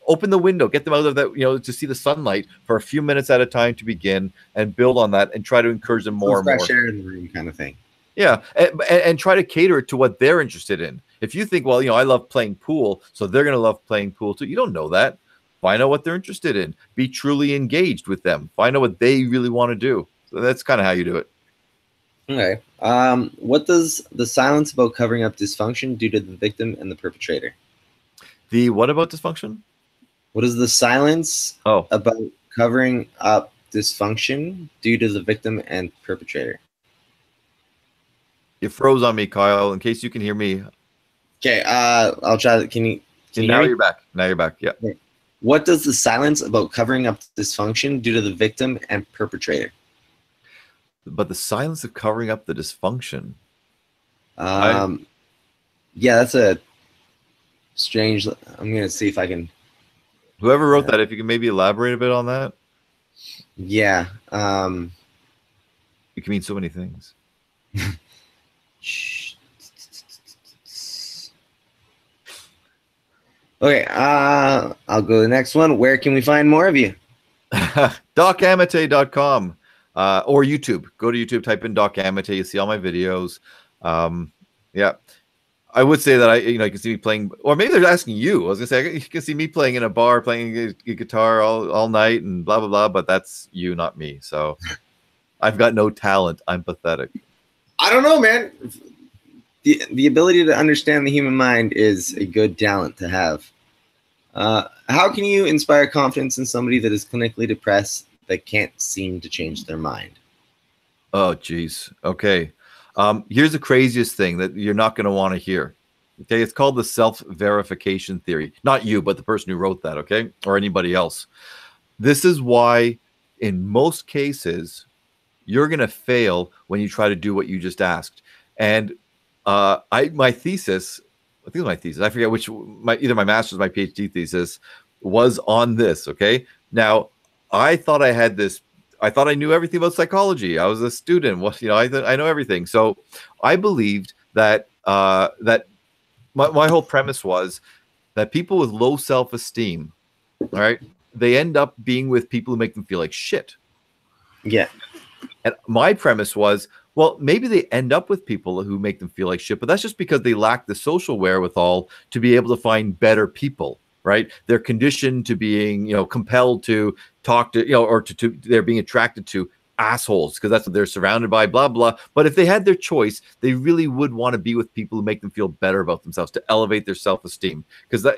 open the window, get them out of that, to see the sunlight for a few minutes at a time to begin, and build on that and try to encourage them more and more. Fresh air in the room kind of thing. Yeah. And try to cater it to what they're interested in. If you think, well, I love playing pool, so they're going to love playing pool too. You don't know that. Find out what they're interested in. Be truly engaged with them. Find out what they really want to do. So that's kind of how you do it. Okay. What does the silence about covering up dysfunction do to the victim and the perpetrator? The what about dysfunction? What is the silence about covering up dysfunction due to the victim and perpetrator? You froze on me, Kyle. In case you can hear me. Okay, I'll try. Can you Now hear me? you're back. Now you're back. Yeah. Okay. What does the silence about covering up dysfunction do to the victim and perpetrator? But the silence of covering up the dysfunction. Yeah, that's a strange. I'm gonna see if I can. Whoever wrote that, if you can maybe elaborate a bit on that. Yeah. It can mean so many things. Okay, I'll go to the next one. Where can we find more of you? DocAmitay.com or YouTube. Go to YouTube, type in Doc Amitay. You see all my videos. Yeah. I would say that you can see me playing, or maybe they're asking you. I was gonna say you can see me playing in a bar, playing a guitar all night and blah blah blah. But that's you, not me. So I've got no talent. I'm pathetic. I don't know, man. The ability to understand the human mind is a good talent to have. How can you inspire confidence in somebody that is clinically depressed that can't seem to change their mind? Oh, geez. Okay. Here's the craziest thing that you're not going to want to hear. Okay. It's called the self-verification theory. Not you, but the person who wrote that. Okay. Or anybody else. This is why in most cases, you're going to fail when you try to do what you just asked. And my thesis, I think it was my thesis, I forget which, either my master's or my PhD thesis was on this. Okay. Now, I thought I knew everything about psychology. I was a student. I know everything. So I believed that that my whole premise was that people with low self-esteem, all right, they end up being with people who make them feel like shit. Yeah. And my premise was, well, maybe they end up with people who make them feel like shit, but that's just because they lack the social wherewithal to be able to find better people, right? They're conditioned to being, compelled to talk to, or to they're being attracted to assholes because that's what they're surrounded by, blah, blah. But if they had their choice, they really would want to be with people who make them feel better about themselves, to elevate their self-esteem, because that,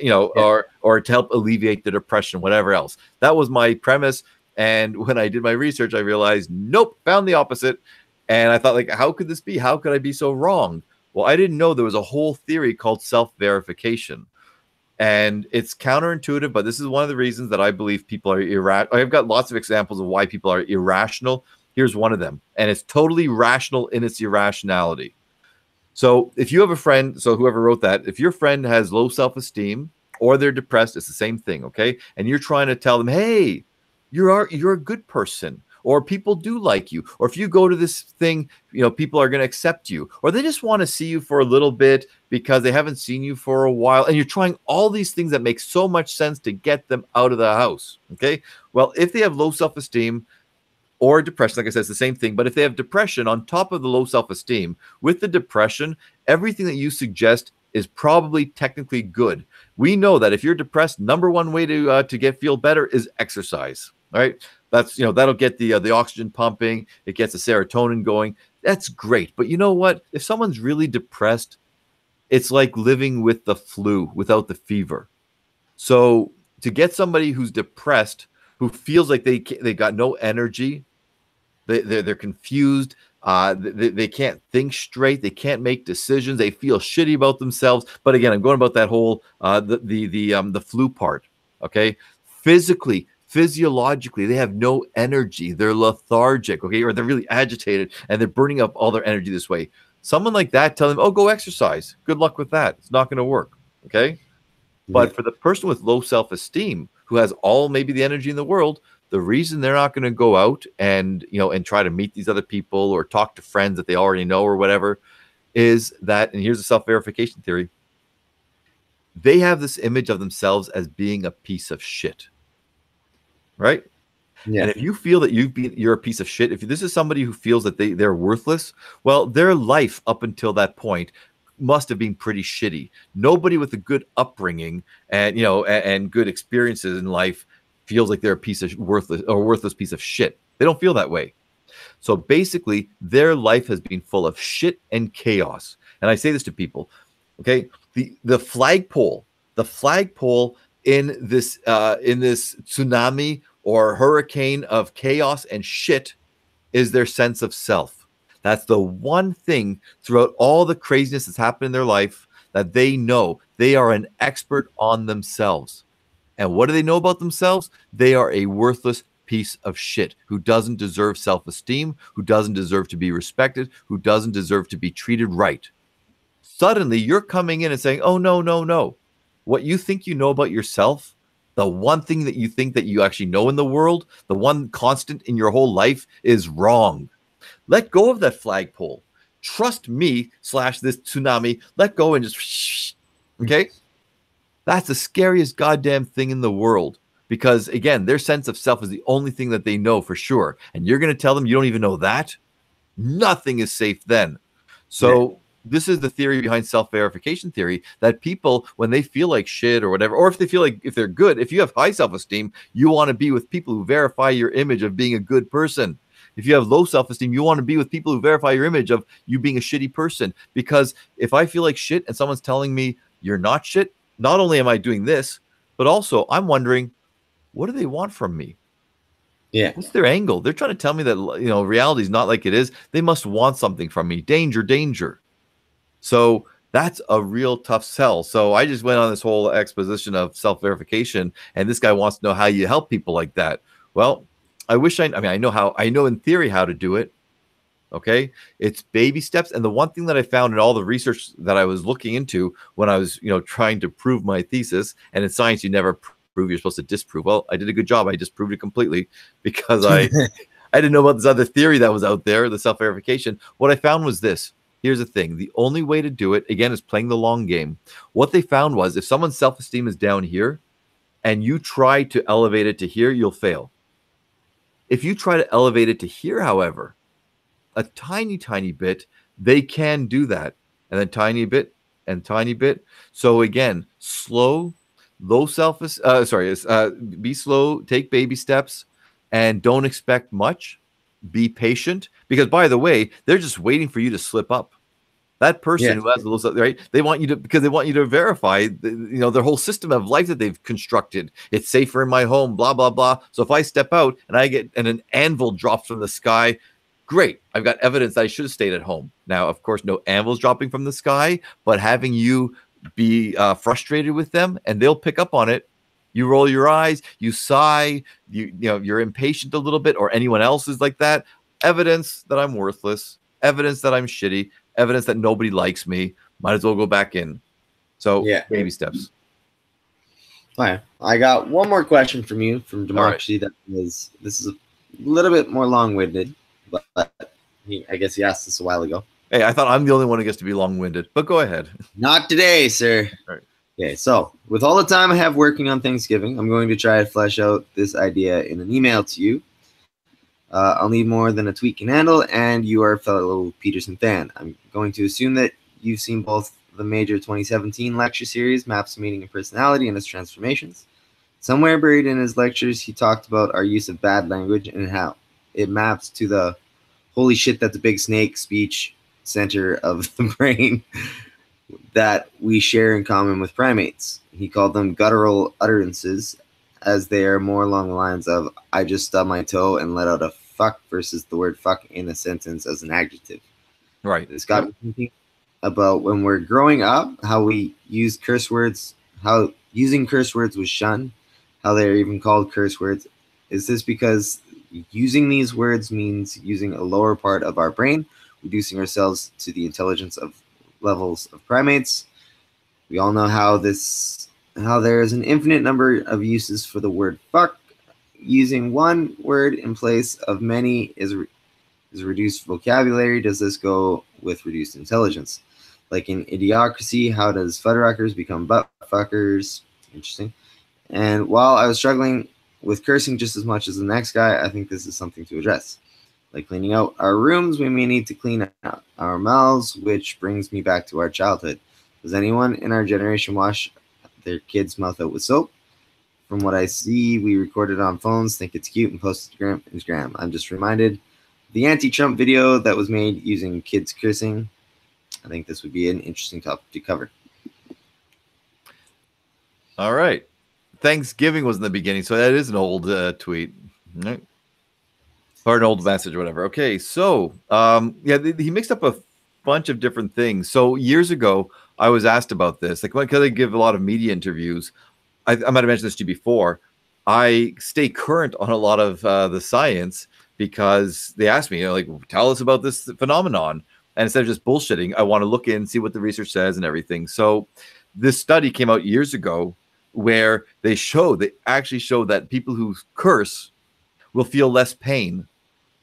or to help alleviate the depression, whatever else. That was my premise. And when I did my research, I realized, nope, found the opposite. And I thought, like, how could this be? How could I be so wrong? Well, I didn't know there was a whole theory called self-verification. And it's counterintuitive, but this is one of the reasons that I believe people are irrational. I've got lots of examples of why people are irrational. Here's one of them. And it's totally rational in its irrationality. So if you have a friend, so whoever wrote that, if your friend has low self-esteem or they're depressed, it's the same thing, okay? And you're trying to tell them, hey, you're a good person, or people do like you, or if you go to this thing, people are going to accept you, or they just want to see you for a little bit because they haven't seen you for a while, and you're trying all these things that make so much sense to get them out of the house, okay? Well, if they have low self-esteem or depression, like I said, it's the same thing, but if they have depression on top of the low self-esteem, with the depression, everything that you suggest is probably technically good. We know that if you're depressed, number one way to feel better is exercise. All right, that's that'll get the oxygen pumping. It gets the serotonin going. That's great. But you know what? If someone's really depressed, it's like living with the flu without the fever. So to get somebody who's depressed, who feels like they got no energy, they're confused. They can't think straight. They can't make decisions. They feel shitty about themselves. But again, I'm going about that whole the flu part. Okay, physiologically, they have no energy. They're lethargic. Okay, or they're really agitated and they're burning up all their energy this way. Someone like that, tell them, oh, go exercise. Good luck with that. It's not going to work. Okay, but for the person with low self-esteem who has all maybe the energy in the world, the reason they're not going to go out and try to meet these other people or talk to friends that they already know or whatever is that, and here's the self-verification theory, they have this image of themselves as being a piece of shit, right? Yeah. And if you feel that you're a piece of shit, if this is somebody who feels that they're worthless, well, their life up until that point must have been pretty shitty. Nobody with a good upbringing and and good experiences in life feels like they're a piece of worthless piece of shit. They don't feel that way. So basically, their life has been full of shit and chaos. And I say this to people, okay? The flagpole in this tsunami or a hurricane of chaos and shit is their sense of self. That's the one thing throughout all the craziness that's happened in their life that they know. They are an expert on themselves. And what do they know about themselves? They are a worthless piece of shit who doesn't deserve self-esteem, who doesn't deserve to be respected, who doesn't deserve to be treated right. Suddenly you're coming in and saying, oh, no, no, no. What you think you know about yourself, the one thing that you think that you actually know in the world, the one constant in your whole life is wrong. Let go of that flagpole. Trust me / this tsunami. Let go and just, okay? That's the scariest goddamn thing in the world. Because again, their sense of self is the only thing that they know for sure. And you're going to tell them you don't even know that? Nothing is safe then. So this is the theory behind self-verification theory, that people, when they feel like shit or whatever, or if they feel like if they're good, if you have high self-esteem, you want to be with people who verify your image of being a good person. If you have low self-esteem, you want to be with people who verify your image of you being a shitty person. Because if I feel like shit and someone's telling me you're not shit, not only am I doing this, but also I'm wondering, what do they want from me? Yeah. What's their angle? They're trying to tell me that, you know, reality is not like it is. They must want something from me. Danger, danger. So that's a real tough sell. So I just went on this whole exposition of self-verification, and this guy wants to know how you help people like that. Well, I wish I mean, I know in theory how to do it. Okay. It's baby steps. And the one thing that I found in all the research that I was looking into when I was, you know, trying to prove my thesis, and in science, you never prove, you're supposed to disprove. Well, I did a good job. I disproved it completely because I didn't know about this other theory that was out there, the self-verification. What I found was this. Here's the thing. The only way to do it, again, is playing the long game. What they found was if someone's self-esteem is down here and you try to elevate it to here, you'll fail. If you try to elevate it to here, however, a tiny, tiny bit, they can do that. And then tiny bit and tiny bit. So again, slow, low be slow, take baby steps, and don't expect much. Be patient, because by the way, they're just waiting for you to slip up. That person who has a little stuff, right? They want you to, because they want you to verify, you know, their whole system of life that they've constructed. It's safer in my home, blah, blah, blah. So if I step out and an anvil drops from the sky, great. I've got evidence that I should have stayed at home. Now, of course, no anvils dropping from the sky, but having you be frustrated with them and they'll pick up on it. You roll your eyes, you sigh, you know, you're impatient a little bit, or anyone else is like that. Evidence that I'm worthless, evidence that I'm shitty, evidence that nobody likes me. Might as well go back in. So baby steps. All right. I got one more question from you from Democracy. Right. This is a little bit more long-winded, but I guess he asked this a while ago. Hey, I thought I'm the only one who gets to be long-winded, but go ahead. Not today, sir. All right. Okay, so with all the time I have working on Thanksgiving, I'm going to try to flesh out this idea in an email to you. I'll need more than a tweet can handle, and you are a fellow Peterson fan. I'm going to assume that you've seen both the major 2017 lecture series, Maps of Meaning and Personality and Its Transformations. Somewhere buried in his lectures, he talked about our use of bad language and how it maps to the holy shit, that's a big snake speech center of the brain that we share in common with primates. He called them guttural utterances, as they are more along the lines of I just stubbed my toe and let out a fuck versus the word fuck in a sentence as an adjective. Right. It's got me thinking about when we're growing up, how we use curse words, how using curse words was shunned, how they're even called curse words. Is this because using these words means using a lower part of our brain, reducing ourselves to the intelligence of levels of primates? We all know how there is an infinite number of uses for the word fuck. Using one word in place of many is reduced vocabulary. Does this go with reduced intelligence? Like in Idiocracy, how does Fuddruckers become butt fuckers? Interesting. And while I was struggling with cursing just as much as the next guy, I think this is something to address. Like cleaning out our rooms, we may need to clean out our mouths, which brings me back to our childhood. Does anyone in our generation wash their kid's mouth out with soap? From what I see, we record it on phones, think it's cute, and post it to Instagram. I'm just reminded of the anti-Trump video that was made using kids cursing. I think this would be an interesting topic to cover. All right. Thanksgiving was in the beginning, so that is an old tweet, right? Or an old message or whatever. Okay, so yeah, he mixed up a bunch of different things. So years ago, I was asked about this, like because I give a lot of media interviews. I might have mentioned this to you before. I stay current on a lot of the science because they ask me, like, tell us about this phenomenon. And instead of just bullshitting, I want to look in, see what the research says and everything. So this study came out years ago where they actually show that people who curse will feel less pain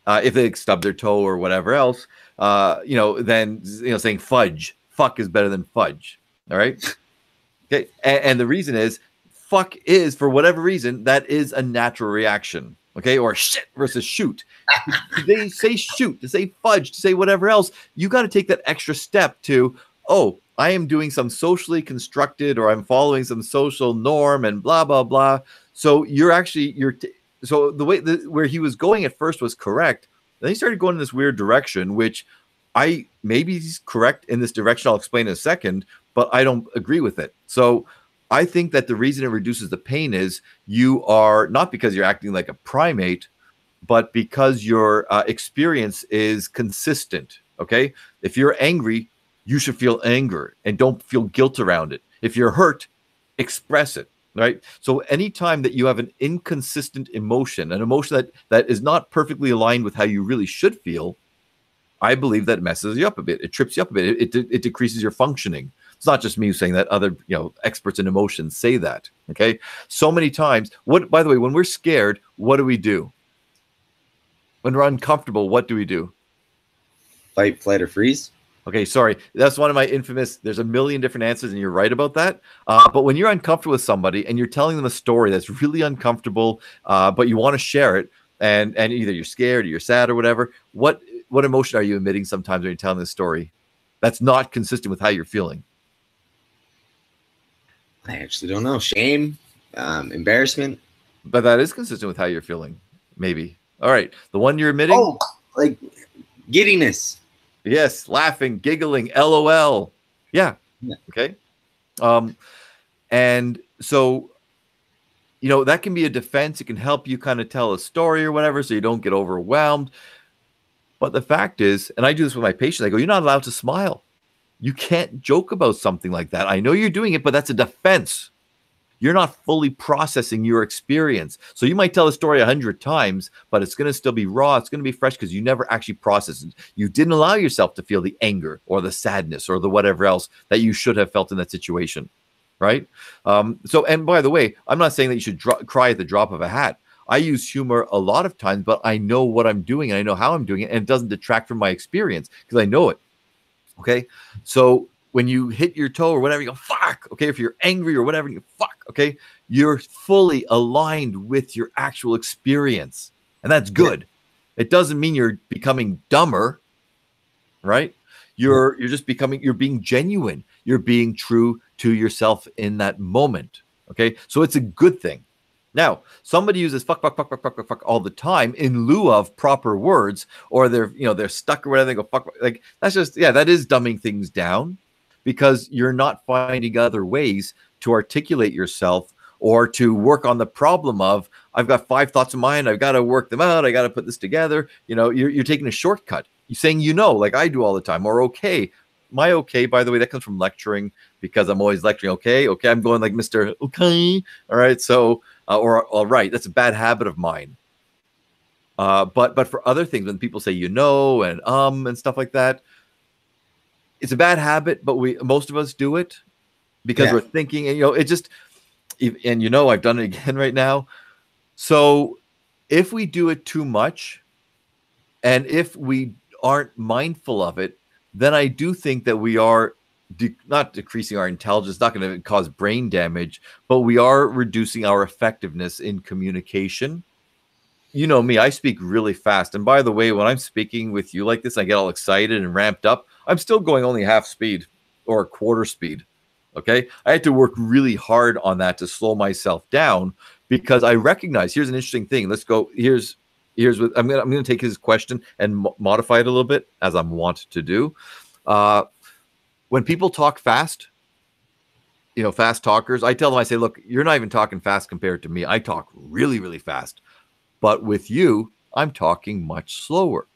if they stub their toe or whatever else, than saying fudge. Fuck is better than fudge. All right. Okay. And the reason is fuck is, for whatever reason, that is a natural reaction. Okay. Or shit versus shoot. They say shoot, to say fudge, to say whatever else. You got to take that extra step to, oh, I am doing some socially constructed, or I'm following some social norm and blah, blah, blah. So so the way where he was going at first was correct. Then he started going in this weird direction, which maybe he's correct in this direction. I'll explain in a second, but I don't agree with it. So I think that the reason it reduces the pain is you are not because you're acting like a primate, but because your experience is consistent. Okay. If you're angry, you should feel anger and don't feel guilt around it. If you're hurt, express it. Right. So anytime that you have an inconsistent emotion, an emotion that is not perfectly aligned with how you really should feel, I believe that messes you up a bit. It trips you up a bit. It decreases your functioning. It's not just me saying that. Other experts in emotions say that. Okay. So many times. By the way, when we're scared, what do we do? When we're uncomfortable, what do we do? Fight, flight, or freeze. Okay, sorry. That's one of my infamous, there's a million different answers and you're right about that. But when you're uncomfortable with somebody and you're telling them a story that's really uncomfortable, but you want to share it, and either you're scared or you're sad or whatever, what emotion are you emitting sometimes when you're telling this story that's not consistent with how you're feeling? I actually don't know. Shame, embarrassment. But that is consistent with how you're feeling, maybe. All right. The one you're emitting? Oh, like giddiness. Yes, laughing, giggling, LOL. Yeah. Okay. And so, that can be a defense. It can help you kind of tell a story or whatever, so you don't get overwhelmed. But the fact is, and I do this with my patients, I go, you're not allowed to smile. You can't joke about something like that. I know you're doing it, but that's a defense. You're not fully processing your experience. So you might tell a story 100 times, but it's going to still be raw. It's going to be fresh because you never actually processed it. You didn't allow yourself to feel the anger or the sadness or the whatever else that you should have felt in that situation, right? And by the way, I'm not saying that you should cry at the drop of a hat. I use humor a lot of times, but I know what I'm doing and I know how I'm doing it, and it doesn't detract from my experience because I know it. Okay, so when you hit your toe or whatever, you go, fuck. Okay, if you're angry or whatever, you go, fuck. Okay, you're fully aligned with your actual experience. And that's good. It doesn't mean you're becoming dumber, right? You're being genuine. You're being true to yourself in that moment. Okay, so it's a good thing. Now, somebody uses fuck all the time in lieu of proper words, or they're stuck or whatever. They go fuck. Like that's just, that is dumbing things down, because you're not finding other ways to articulate yourself or to work on the problem of, I've got 5 thoughts in mind, I've got to work them out, I got to put this together. You're taking a shortcut. You're saying, like I do all the time, or okay. My okay, by the way, that comes from lecturing, because I'm always lecturing. Okay, I'm going like Mr. Okay. All right. So, or all right, that's a bad habit of mine. But for other things, when people say, and stuff like that, it's a bad habit, but most of us do it because we're thinking, and it just, and I've done it again right now. So if we do it too much, and if we aren't mindful of it, then I do think that we are not decreasing our intelligence, not going to cause brain damage, but we are reducing our effectiveness in communication. You know me, I speak really fast. And by the way, when I'm speaking with you like this, I get all excited and ramped up. I'm still going only half speed or a quarter speed. Okay. I had to work really hard on that to slow myself down, because I recognize, here's an interesting thing. Let's go. Here's what I'm going to take his question and modify it a little bit, as I'm wont to do. When people talk fast, fast talkers, I tell them, I say, look, you're not even talking fast compared to me. I talk really, really fast. But with you, I'm talking much slower.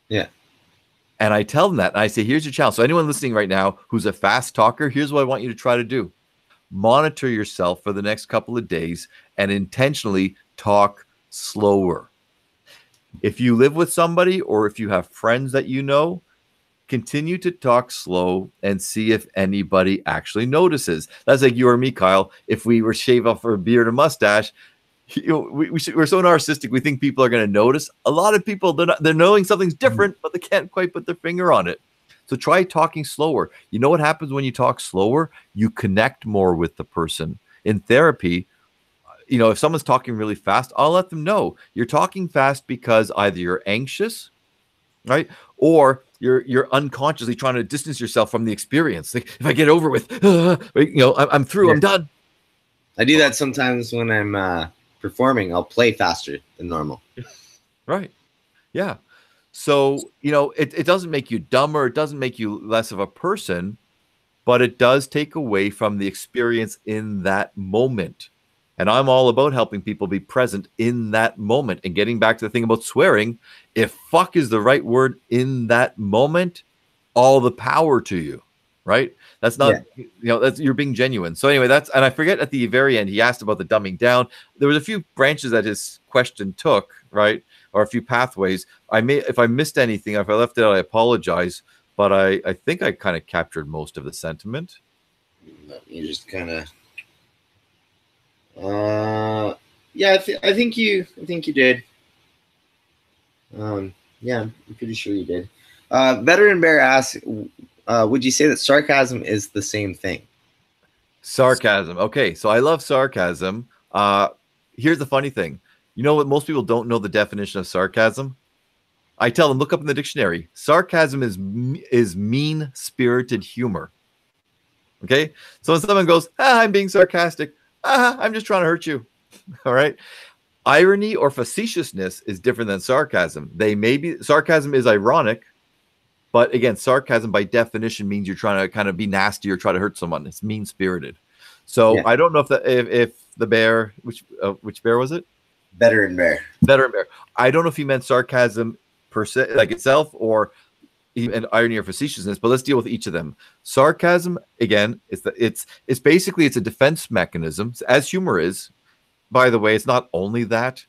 Yeah. And I tell them that. And I say, here's your challenge. So anyone listening right now who's a fast talker, here's what I want you to try to do. Monitor yourself for the next couple of days and intentionally talk slower. If you live with somebody or if you have friends that you know, continue to talk slow and see if anybody actually notices. That's like you or me, Kyle. If we were shave off our beard and mustache, we're so narcissistic. We think people are going to notice. A lot of people, they're knowing something's different, but they can't quite put their finger on it. So try talking slower. You know what happens when you talk slower? You connect more with the person. In therapy, if someone's talking really fast, I'll let them know you're talking fast because either you're anxious, right, or you're unconsciously trying to distance yourself from the experience. Like, if I get over with, I'm through, Yeah. I'm done. I do that sometimes when I'm performing. I'll play faster than normal. Right. Yeah. So, it doesn't make you dumber. It doesn't make you less of a person, but it does take away from the experience in that moment. And I'm all about helping people be present in that moment. And getting back to the thing about swearing, if fuck is the right word in that moment, all the power to you, right? That's not, that's, you're being genuine. So anyway, and I forget at the very end, he asked about the dumbing down. There was a few branches that his question took, right? Or a few pathways. If I missed anything, if I left it out, I apologize. But I think I kind of captured most of the sentiment. Let me just kind of. Yeah, I think you did. Yeah, I'm pretty sure you did. Veteran Bear asks, would you say that sarcasm is the same thing? Sarcasm. Okay, so I love sarcasm. Here's the funny thing. You know what? Most people don't know the definition of sarcasm. I tell them, look up in the dictionary. Sarcasm is mean-spirited humor. Okay? So when someone goes, I'm being sarcastic, I'm just trying to hurt you. All right? Irony or facetiousness is different than sarcasm. Sarcasm is ironic, but again, sarcasm by definition means you're trying to kind of be nasty or try to hurt someone. It's mean-spirited. So I don't know if the bear, which bear was it? Veteran Bear. Veteran Bear. I don't know if he meant sarcasm per se, like itself, or even irony or facetiousness, but let's deal with each of them. Sarcasm, again, it's basically a defense mechanism, as humor is. By the way, it's not only that.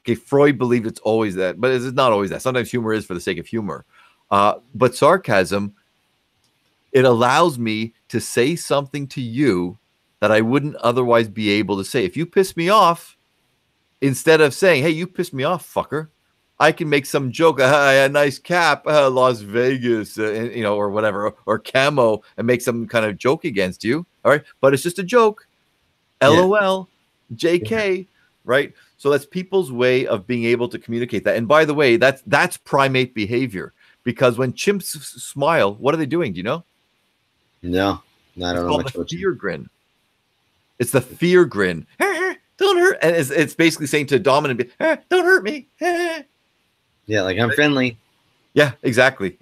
Okay, Freud believed it's always that, but it's not always that. Sometimes humor is for the sake of humor. But sarcasm, it allows me to say something to you that I wouldn't otherwise be able to say. If you piss me off, instead of saying, hey, you pissed me off, fucker, I can make some joke, a nice cap, Las Vegas, or whatever, or camo, and make some kind of joke against you. All right. But it's just a joke. LOL, JK, right? So that's people's way of being able to communicate that. And by the way, that's primate behavior, because when chimps smile, what are they doing? Do you know? No, I don't know much about fear grin. It's the fear grin. Don't hurt. And it's basically saying to dominant, don't hurt me. Yeah, like I'm friendly. Yeah, exactly.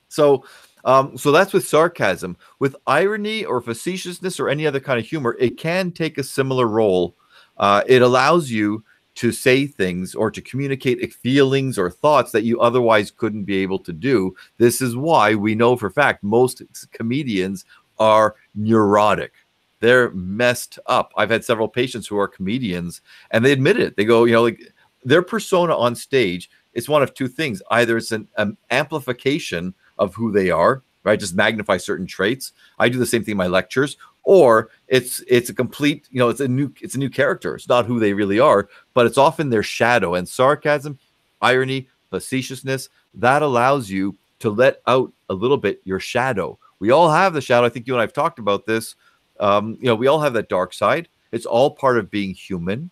So that's with sarcasm. With irony or facetiousness or any other kind of humor, it can take a similar role. It allows you to say things or to communicate feelings or thoughts that you otherwise couldn't be able to do. This is why we know for a fact most comedians are neurotic. They're messed up. I've had several patients who are comedians, and they admit it. They go, like their persona on stage, it's one of two things. Either it's an amplification of who they are, right? Just magnify certain traits. I do the same thing in my lectures. Or it's a complete, it's a new character. It's not who they really are, but it's often their shadow. And sarcasm, irony, facetiousness, that allows you to let out a little bit your shadow. We all have the shadow. I think you and I have talked about this. We all have that dark side. It's all part of being human.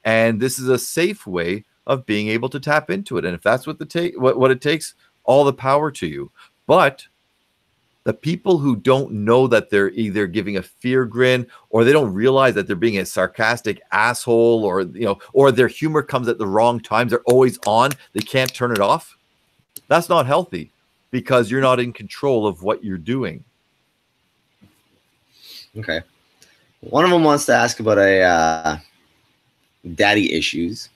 And this is a safe way of being able to tap into it. And if that's what it takes, all the power to you. But the people who don't know that they're either giving a fear grin or they don't realize that they're being a sarcastic asshole, or their humor comes at the wrong times, they're always on, they can't turn it off. That's not healthy, because you're not in control of what you're doing. Okay. One of them wants to ask about a daddy issues.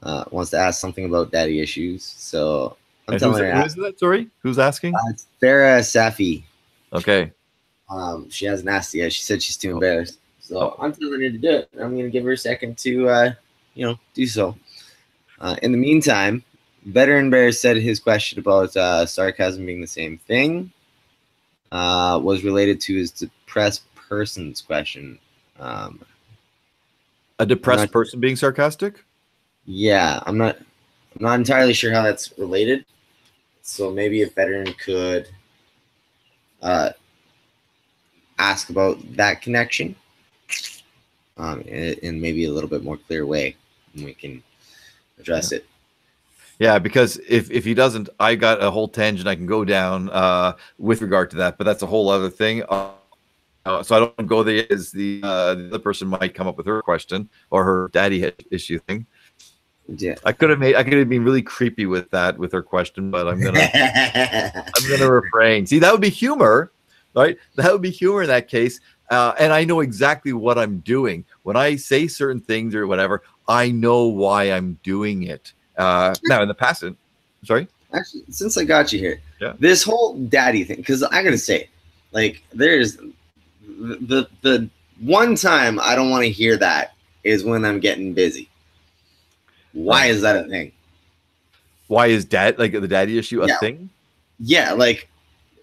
Wants to ask something about daddy issues. So I'm And telling her. who is that? Sorry, who's asking? It's Farah Safi. Okay. She hasn't asked yet. She said she's too embarrassed. So Oh. I'm telling her to do it. I'm going to give her a second to, do so. In the meantime, Veteran Bear said his question about sarcasm being the same thing was related to his depressed person's question. A depressed person being sarcastic? Yeah, I'm not entirely sure how that's related. So maybe if Veteran could ask about that connection in maybe a little bit more clear way, and we can address it. Yeah, because if he doesn't, I got a whole tangent I can go down with regard to that, but that's a whole other thing. So I don't go there. Is the other person might come up with her question or her daddy issue thing. Yeah, I could have been really creepy with her question, but I'm gonna refrain. See, that would be humor, right? That would be humor in that case. And I know exactly what I'm doing when I say certain things or whatever. I know why I'm doing it. Now in the past, sorry. Actually, since I got you here, Yeah. this whole daddy thing, because I gotta say, like, there's the one time I don't want to hear that is when I'm getting busy. Why is that a thing? Why is the daddy issue a thing? Yeah, like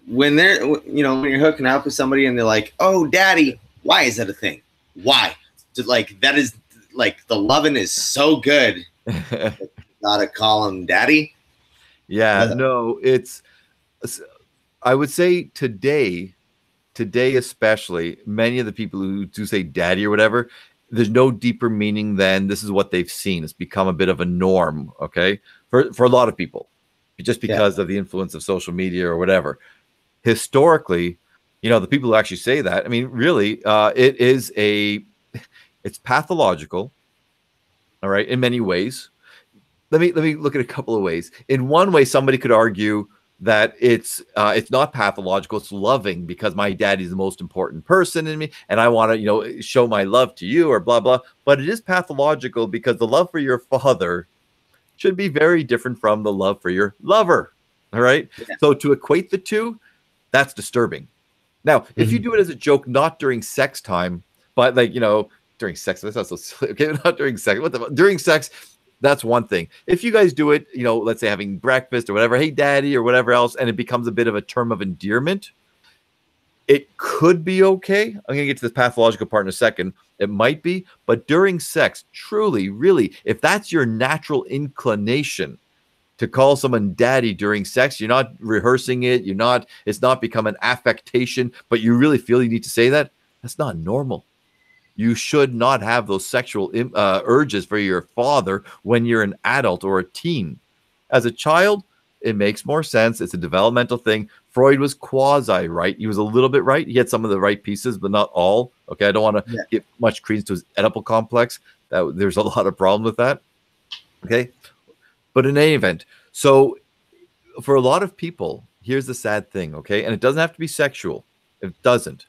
when they're when you're hooking up with somebody and they're like, "Oh, daddy," why is that a thing? Why? Like that is like the loving is so good. Gotta call him daddy. Yeah, no, I would say today especially, many of the people who do say daddy or whatever, there's no deeper meaning than this is what they've seen. It's become a bit of a norm, okay, for a lot of people, just because of the influence of social media or whatever. Historically, the people who actually say that, I mean, really, it's pathological, all right, in many ways. Let me look at a couple of ways. In one way, somebody could argue that it's not pathological, it's loving, because my daddy's the most important person in me and I want to show my love to you or blah blah. But it is pathological because the love for your father should be very different from the love for your lover. All right. So to equate the two, that's disturbing. Now, if you do it as a joke, not during sex time, but during sex, that's not so silly. Okay, not during sex. During sex, that's one thing. If you guys do it, let's say having breakfast or whatever, hey daddy or whatever else, and it becomes a bit of a term of endearment, it could be okay. I'm going to get to the pathological part in a second. It might be, but during sex, truly, really, if that's your natural inclination to call someone daddy during sex, you're not rehearsing it, it's not become an affectation, but you really feel you need to say that, that's not normal. You should not have those sexual urges for your father when you're an adult or a teen. As a child, it makes more sense. It's a developmental thing. Freud was quasi right. He was a little bit right. He had some of the right pieces, but not all. Okay, I don't want to give much credence to his Oedipal complex. There's a lot of problem with that. Okay, but in any event, so for a lot of people, here's the sad thing. Okay, and it doesn't have to be sexual. It doesn't.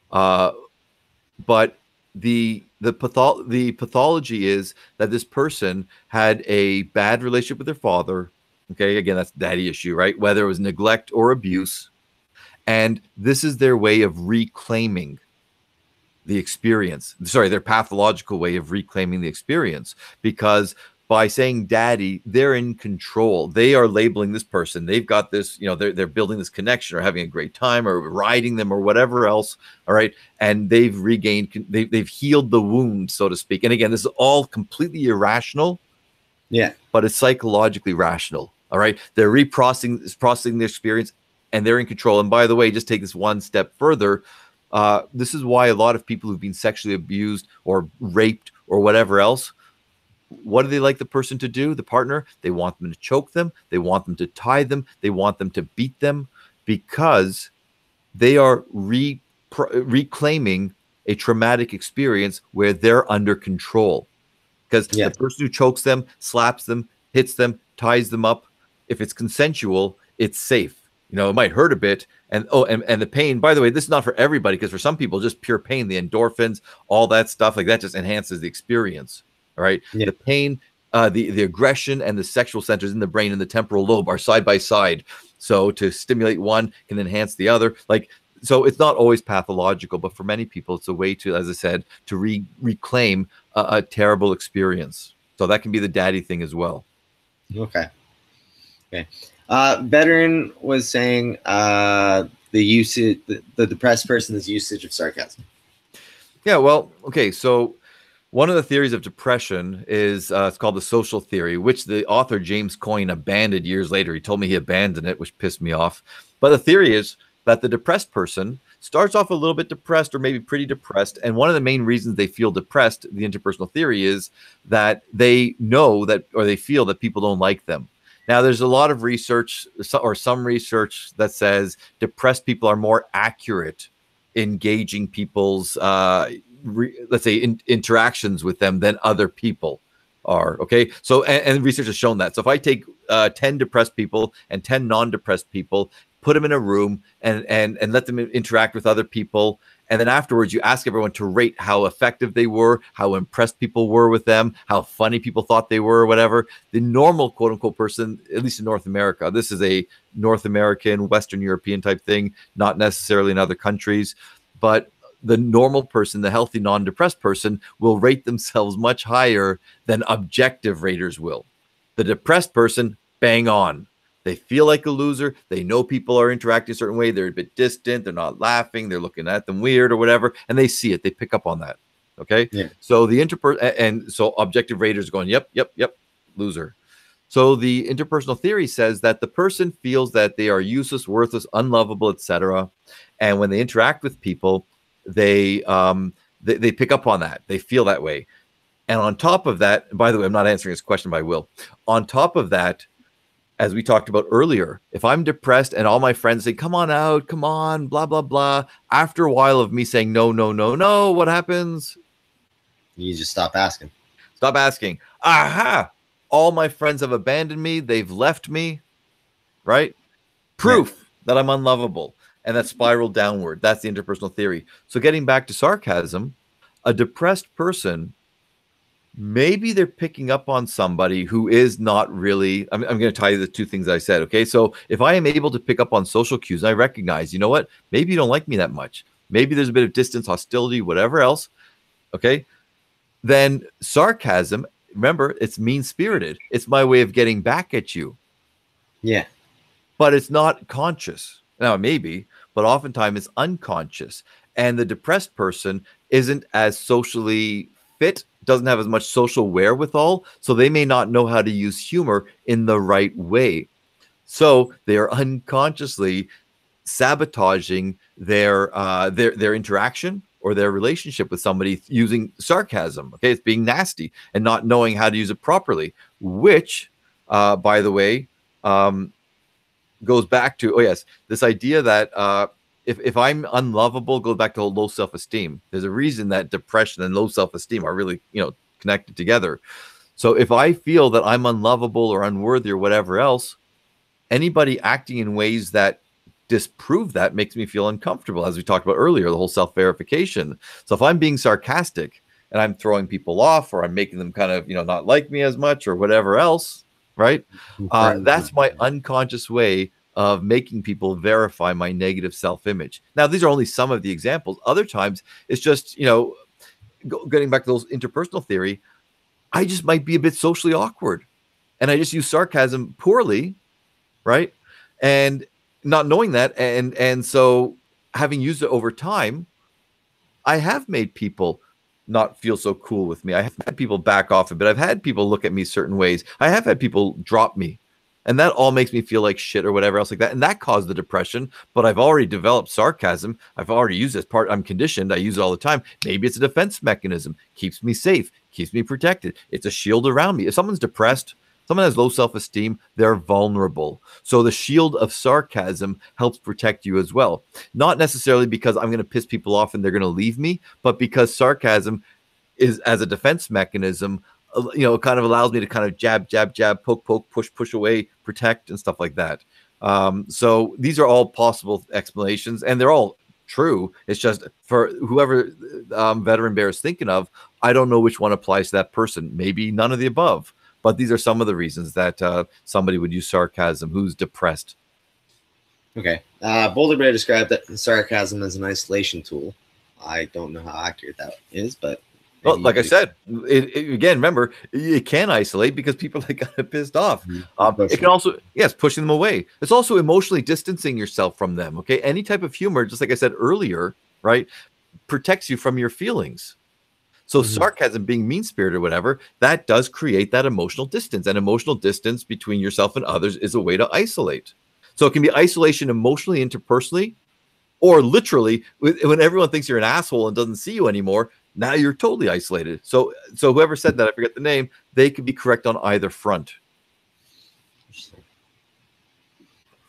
But the pathology is that this person had a bad relationship with their father. Okay, again, that's daddy issue, right? Whether it was neglect or abuse, and this is their way of reclaiming the experience. Sorry, their pathological way of reclaiming the experience, because by saying daddy, they're in control. They are labeling this person. They've got this, they're building this connection or having a great time or riding them or whatever else. All right. And they've regained, they've healed the wound, so to speak. And again, this is all completely irrational. Yeah. But it's psychologically rational. All right. They're processing their experience and they're in control. And by the way, just take this one step further. This is why a lot of people who've been sexually abused or raped or whatever else, what do they like the person to do, the partner? They want them to choke them. They want them to tie them. They want them to beat them, because they are reclaiming a traumatic experience where they're under control. Because the person who chokes them, slaps them, hits them, ties them up, if it's consensual, it's safe. It might hurt a bit. And the pain, by the way, this is not for everybody, because for some people, just pure pain, the endorphins, all that stuff like that just enhances the experience. All right. Yeah. The pain, the aggression and the sexual centers in the brain and the temporal lobe are side by side. So to stimulate one can enhance the other. So it's not always pathological, but for many people, it's a way to, as I said, to reclaim a terrible experience. So that can be the daddy thing as well. Okay. Veteran was saying the usage, the depressed person's usage of sarcasm. Yeah, well, okay. So one of the theories of depression is it's called the social theory, which the author James Coyne abandoned years later. He told me he abandoned it, which pissed me off. But the theory is that the depressed person starts off a little bit depressed, or maybe pretty depressed. And one of the main reasons they feel depressed, the interpersonal theory, is that they know that, or they feel that people don't like them. Now, there's a lot of research, or some research, that says depressed people are more accurate in gauging people's, let's say, interactions with them than other people are. Okay. So, and research has shown that. So if I take 10 depressed people and 10 non-depressed people, put them in a room and let them interact with other people, and then afterwards you ask everyone to rate how effective they were, how impressed people were with them, how funny people thought they were, or whatever, the normal quote unquote person, at least in North America, this is a North American, Western European type thing, not necessarily in other countries, but the normal person, the healthy, non-depressed person, will rate themselves much higher than objective raters will. The depressed person, bang on. They feel like a loser. They know people are interacting a certain way. They're a bit distant. They're not laughing. They're looking at them weird or whatever. And they see it. They pick up on that. Okay. Yeah. So so objective raters are going, yep, loser. So the interpersonal theory says that the person feels that they are useless, worthless, unlovable, etc. And when they interact with people, they pick up on that. They feel that way. And on top of that, by the way, I'm not answering this question, but I will. On top of that, as we talked about earlier, if I'm depressed and all my friends say, come on out, come on, blah, blah, blah, after a while of me saying, no, no, no, no, what happens? You just stop asking. Stop asking. Aha! All my friends have abandoned me. They've left me, right? Proof that I'm unlovable. And that spiraled downward. That's the interpersonal theory. So getting back to sarcasm, a depressed person, maybe they're picking up on somebody who is not really, I'm going to tell you the two things I said. Okay. So if I am able to pick up on social cues, and I recognize, you know what, maybe you don't like me that much. Maybe there's a bit of distance, hostility, whatever else. Okay. Then sarcasm, remember, it's mean-spirited. It's my way of getting back at you. Yeah. But it's not conscious. Now, maybe, but oftentimes it's unconscious. And the depressed person isn't as socially fit, doesn't have as much social wherewithal, so they may not know how to use humor in the right way. So they are unconsciously sabotaging their interaction or their relationship with somebody using sarcasm. Okay, it's being nasty and not knowing how to use it properly, which, by the way, goes back to, this idea that if I'm unlovable, goes back to low self-esteem. There's a reason that depression and low self-esteem are really, connected together. So if I feel that I'm unlovable or unworthy or whatever else, anybody acting in ways that disprove that makes me feel uncomfortable, as we talked about earlier, the whole self-verification. So if I'm being sarcastic and I'm throwing people off, or I'm making them kind of, not like me as much or whatever else, right? That's my unconscious way of making people verify my negative self-image. Now, these are only some of the examples. Other times, it's just, getting back to those interpersonal theory, I just might be a bit socially awkward. And I just use sarcasm poorly, right? And not knowing that. And so having used it over time, I have made people not feel so cool with me. I have had people back off a bit. I've had people look at me certain ways. I have had people drop me. And that all makes me feel like shit or whatever else like that. And that caused the depression. But I've already developed sarcasm. I've already used it as part. I'm conditioned. I use it all the time. Maybe it's a defense mechanism. Keeps me safe. Keeps me protected. It's a shield around me. If someone's depressed, someone has low self-esteem, they're vulnerable. So the shield of sarcasm helps protect you as well. Not necessarily because I'm going to piss people off and they're going to leave me, but because sarcasm is, as a defense mechanism, kind of allows me to kind of jab, jab, jab, poke, poke, push, push away, protect, and stuff like that. So these are all possible explanations, and they're all true. It's just for whoever veteran bear is thinking of, I don't know which one applies to that person. Maybe none of the above. But these are some of the reasons that somebody would use sarcasm who's depressed. Okay. Boulder Bear described that sarcasm as an isolation tool. I don't know how accurate that is, but well, like I said, again, remember, it can isolate because people are kind of pissed off. It can also, yes, pushing them away. It's also emotionally distancing yourself from them. Okay, any type of humor, just like I said earlier, right, protects you from your feelings. So sarcasm, being mean-spirited or whatever, that does create that emotional distance. And emotional distance between yourself and others is a way to isolate. So it can be isolation emotionally, interpersonally, or literally when everyone thinks you're an asshole and doesn't see you anymore. Now you're totally isolated. So whoever said that, I forget the name, they could be correct on either front.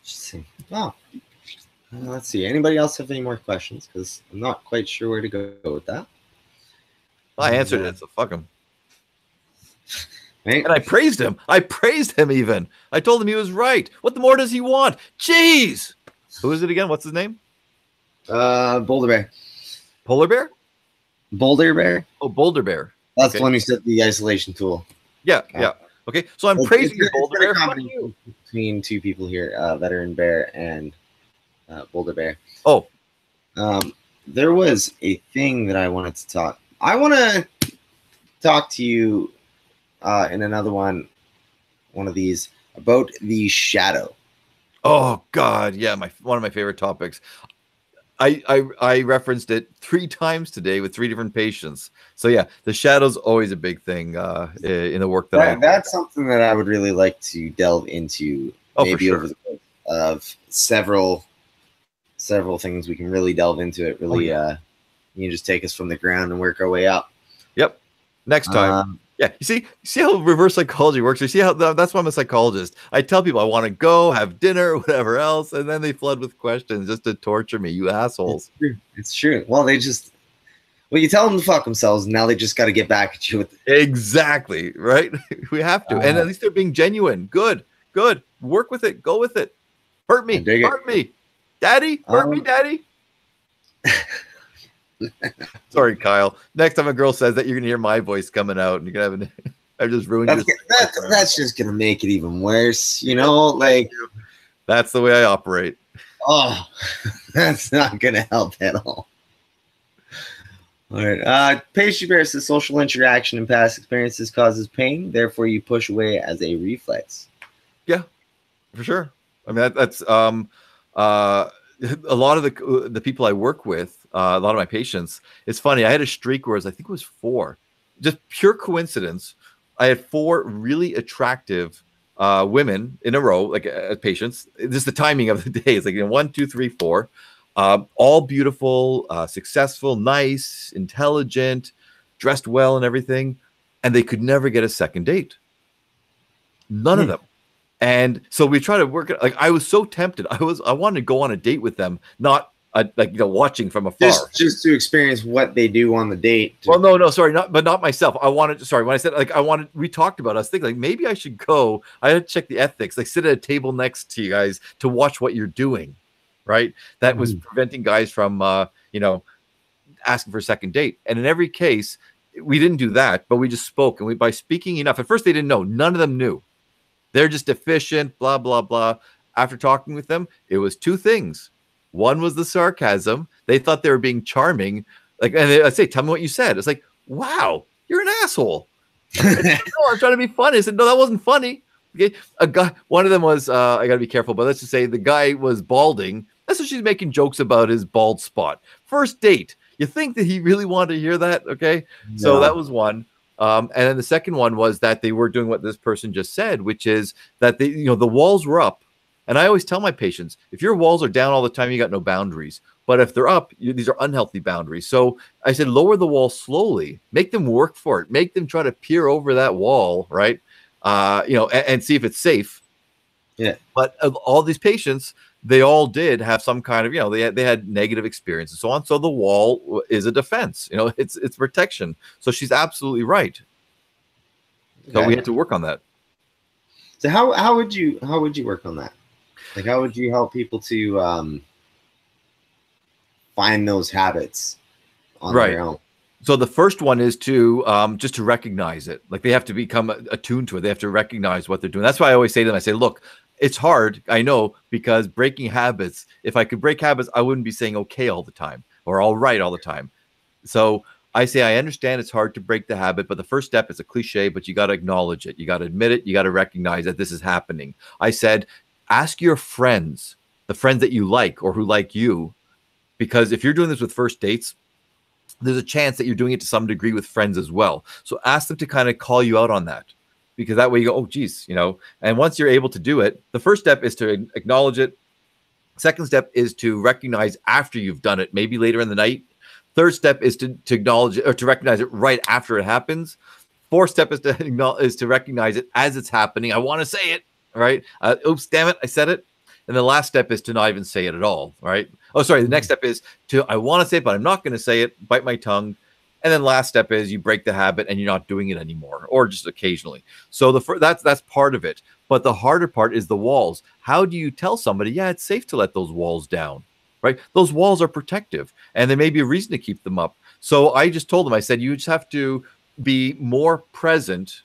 Interesting. Oh. Let's see. Anybody else have any more questions? Because I'm not quite sure where to go with that. I answered it, so fuck him. Right? And I praised him. I praised him even. I told him he was right. What more does he want? Jeez. Who is it again? What's his name? Boulder Bear. Polar Bear? Boulder Bear? Oh, Boulder Bear. That's the one who said the isolation tool. Yeah, yeah. Okay, so I'm praising your Boulder Bear. Between two people here, Veteran Bear and Boulder Bear. Oh. There was a thing that I wanted to talk. I want to talk to you in another one of these about the shadow. Oh God, yeah, one of my favorite topics. I referenced it 3 times today with 3 different patients. So yeah, the shadow's always a big thing in the work that's something that I would really like to delve into. Maybe over the course of several things we can really delve into it. Really, you can just take us from the ground and work our way up. Yep. Next time. Yeah, you see how reverse psychology works. You see how that's why I'm a psychologist. I tell people I want to go have dinner, whatever else, and then they flood with questions just to torture me. You assholes. It's true. Well, you tell them to fuck themselves, and now they just got to get back at you with exactly right. We have to, and at least they're being genuine. Good. Work with it. Go with it. Hurt me. Hurt me, Daddy. Hurt me, Daddy. Sorry, Kyle. Next time a girl says that, you're gonna hear my voice coming out, and you're gonna have I just ruined that's just gonna make it even worse, you know. Like that's the way I operate. Oh, that's not gonna help at all. All right. Pastry Bear says social interaction and past experiences causes pain, therefore you push away as a reflex. Yeah, for sure. I mean that's a lot of the people I work with, a lot of my patients, it's funny. I had a streak where I think it was 4, just pure coincidence. I had 4 really attractive women in a row, like patients. Just the timing of the day. It's like 1, 2, 3, 4, all beautiful, successful, nice, intelligent, dressed well, and everything, and they could never get a second date. None of them. And so we try to work it. Like I was so tempted. I wanted to go on a date with them, not watching from afar. Just to experience what they do on the date. Well, no, sorry, not myself. I wanted. Sorry, when I said we talked about. I was thinking maybe I should go. I had to check the ethics. Sit at a table next to you guys to watch what you're doing, right? That was preventing guys from asking for a second date. And in every case, we didn't do that, but we just spoke. And by speaking enough, at first they didn't know. None of them knew. They're just deficient, blah, blah, blah. After talking with them, it was 2 things. One was the sarcasm. They thought they were being charming. And I'd say, tell me what you said. It's like, wow, you're an asshole. No, I'm trying to be funny. I said, no, that wasn't funny. Okay. A guy, one of them was, I got to be careful, but let's just say the guy was balding. That's what she's making jokes about his bald spot. First date. You think that he really wanted to hear that? Okay. No. So that was one. And then the second one was that they were doing what this person just said, which is that the walls were up. And I always tell my patients, if your walls are down all the time, you got no boundaries. But if they're up, these are unhealthy boundaries. So I said, lower the wall slowly, make them work for it, make them try to peer over that wall, right? And see if it's safe. Yeah. But of all these patients, they all did have some kind of, they had negative experience and so on. So the wall is a defense, it's protection. So she's absolutely right. So we had to work on that. So how would you work on that? Like, how would you help people to find those habits on Right. their own? So the first one is to just to recognize it. Like they have to become attuned to it. They have to recognize what they're doing. That's why I always say to them, I say, look, it's hard, I know, because breaking habits, if I could break habits, I wouldn't be saying okay all the time or all right all the time. So I say, I understand it's hard to break the habit, but the first step is a cliche, but you got to acknowledge it. You got to admit it. You got to recognize that this is happening. I said, ask your friends, the friends that you like or who like you, because if you're doing this with first dates, there's a chance that you're doing it to some degree with friends as well. So ask them to kind of call you out on that, because that way you go, oh, geez, you know. And once you're able to do it, the first step is to acknowledge it. Second step is to recognize after you've done it, maybe later in the night. Third step is to acknowledge it or to recognize it right after it happens. Fourth step is to recognize it as it's happening. I want to say it, right? Oops, damn it, I said it. And the last step is to not even say it at all, right? Oh, sorry. The next step is to, I want to say it, but I'm not going to say it, bite my tongue. And then last step is you break the habit and you're not doing it anymore, or just occasionally. So that's part of it. But the harder part is the walls. How do you tell somebody, yeah, it's safe to let those walls down, right? Those walls are protective and there may be a reason to keep them up. So I just told them, I said, you just have to be more present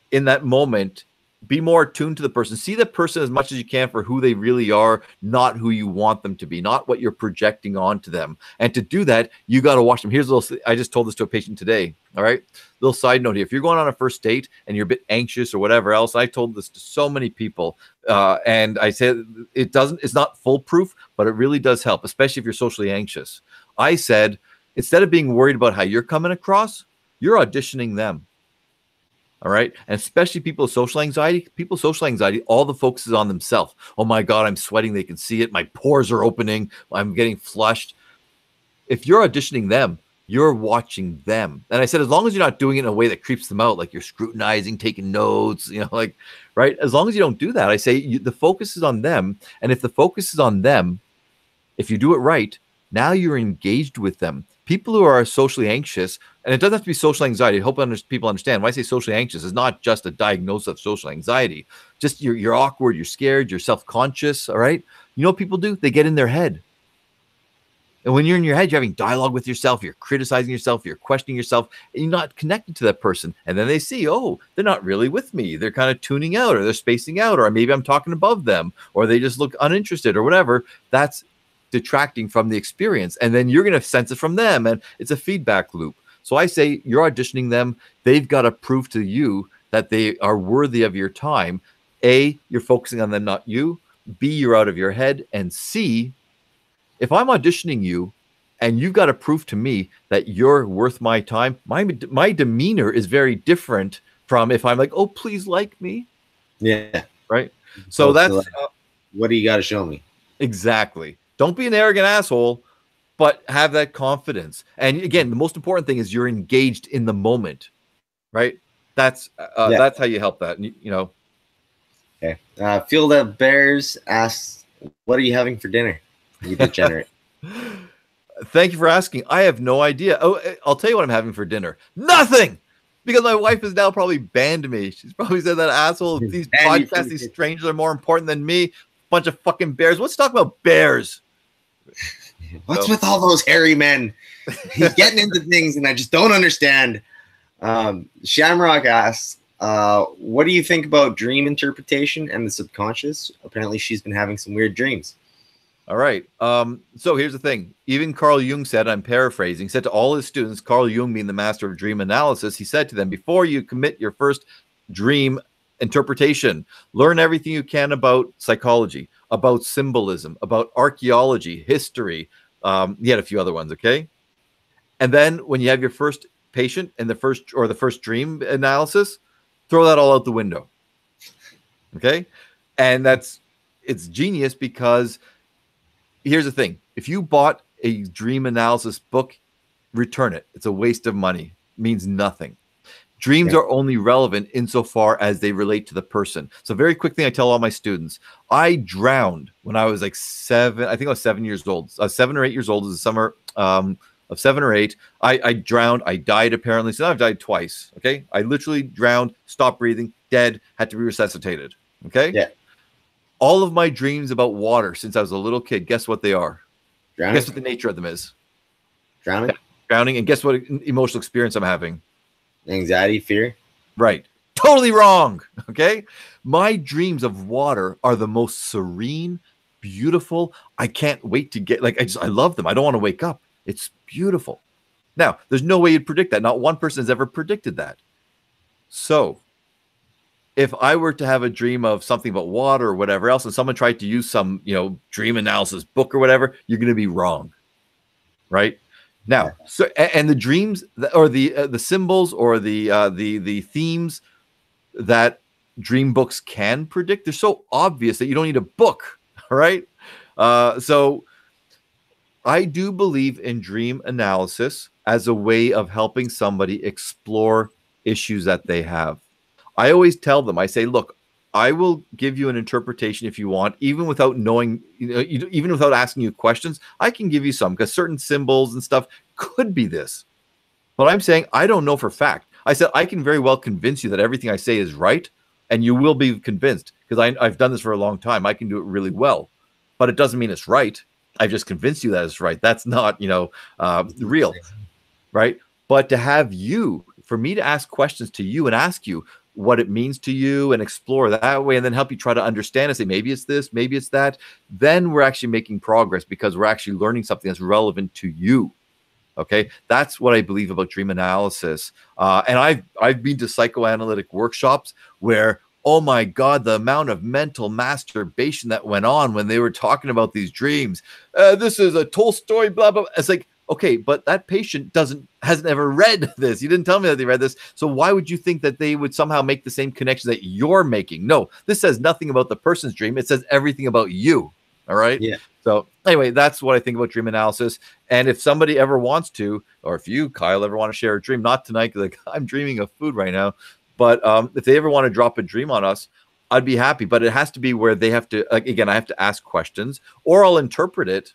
in that moment, be more attuned to the person, see the person as much as you can for who they really are, not who you want them to be, not what you're projecting onto them. And to do that, you got to watch them. Here's a little, I just told this to a patient today. All right. Little side note here. If you're going on a first date and you're a bit anxious or whatever else, I told this to so many people. And I said, it's not foolproof, but it really does help, especially if you're socially anxious. I said, instead of being worried about how you're coming across, you're auditioning them. All right. And especially people with social anxiety, all the focus is on themselves. Oh my God, I'm sweating. They can see it. My pores are opening. I'm getting flushed. If you're auditioning them, you're watching them. And I said, as long as you're not doing it in a way that creeps them out, like you're scrutinizing, taking notes, you know, like, right. As long as you don't do that, I say the focus is on them. And if the focus is on them, if you do it right, now you're engaged with them. People who are socially anxious, and it doesn't have to be social anxiety. I hope people understand. When I say socially anxious, it's not just a diagnosis of social anxiety. Just you're awkward, you're scared, you're self-conscious, all right? You know what people do? They get in their head. And when you're in your head, you're having dialogue with yourself, you're criticizing yourself, you're questioning yourself, and you're not connected to that person. And then they see, oh, they're not really with me. They're kind of tuning out, or they're spacing out, or maybe I'm talking above them, or they just look uninterested or whatever. That's detracting from the experience, and then you're going to sense it from them, and it's a feedback loop. So I say you're auditioning them. They've got to prove to you that they are worthy of your time. A, you're focusing on them, not you. B, you're out of your head. And C, if I'm auditioning you and you've got to prove to me that you're worth my time, my demeanor is very different from if I'm like, oh, please like me. Yeah. Right. So that's what do you got to show me? Exactly. Don't be an arrogant asshole, but have that confidence. And again, the most important thing is you're engaged in the moment, right? That's how you help that. You know. Okay. Field of Bears asks, "What are you having for dinner?" You degenerate. Thank you for asking. I have no idea. Oh, I'll tell you what I'm having for dinner. Nothing, because my wife has now probably banned me. She's probably said that asshole. These podcasts, these strangers are more important than me. Bunch of fucking bears. Let's talk about bears. What's with all those hairy men? He's getting into things, and I just don't understand. Shamrock asks, what do you think about dream interpretation and the subconscious? Apparently, she's been having some weird dreams. All right. So here's the thing. Even Carl Jung said, I'm paraphrasing, said to all his students, Carl Jung being the master of dream analysis, he said to them, before you commit your first dream interpretation, learn everything you can about psychology, about symbolism, about archaeology, history. He had a few other ones, okay? And then when you have your first patient and the first dream analysis, throw that all out the window. Okay? And it's genius, because here's the thing. If you bought a dream analysis book, return it. It's a waste of money. It means nothing. Dreams are only relevant insofar as they relate to the person. So very quick thing I tell all my students, I drowned when I was like 7. I think I was 7 years old. 7 or 8 years old is the summer of 7 or 8. I drowned. I died apparently. So now I've died twice. Okay. I literally drowned, stopped breathing, dead, had to be resuscitated. Okay. Yeah. All of my dreams about water since I was a little kid, guess what they are? Drowning. Guess what the nature of them is? Drowning. Drowning. And guess what emotional experience I'm having? Anxiety, fear. Right. Totally wrong. Okay. My dreams of water are the most serene, beautiful. I can't wait to get, like, I love them. I don't want to wake up. It's beautiful. Now, there's no way you'd predict that. Not one person has ever predicted that. So if I were to have a dream of something about water or whatever else, and someone tried to use some, dream analysis book or whatever, you're going to be wrong. Right. Now, so and the dreams or the symbols or the themes that dream books can predict, they're so obvious that you don't need a book. All right. So I do believe in dream analysis as a way of helping somebody explore issues that they have. I always tell them, I say, look, I will give you an interpretation if you want, even without knowing, even without asking you questions. I can give you some because certain symbols and stuff could be this. But I'm saying I don't know for fact. I said I can very well convince you that everything I say is right, and you will be convinced because I've done this for a long time. I can do it really well, but it doesn't mean it's right. I've just convinced you that it's right. That's not, real, right? But to have you, for me to ask questions to you and ask you what it means to you and explore that way and then help you try to understand and say, maybe it's this, maybe it's that, then we're actually making progress because we're actually learning something that's relevant to you. Okay, that's what I believe about dream analysis. And I've been to psychoanalytic workshops where, oh my God, the amount of mental masturbation that went on when they were talking about these dreams. This is a Tolstoy, blah, blah. It's like, okay, but that patient hasn't ever read this. You didn't tell me that they read this. So why would you think that they would somehow make the same connection that you're making? No, this says nothing about the person's dream. It says everything about you. All right. Yeah. So anyway, that's what I think about dream analysis. And if somebody ever wants to, or if you, Kyle, ever want to share a dream, not tonight, because I'm dreaming of food right now, but if they ever want to drop a dream on us, I'd be happy. But it has to be where they have to, again, I have to ask questions, or I'll interpret it,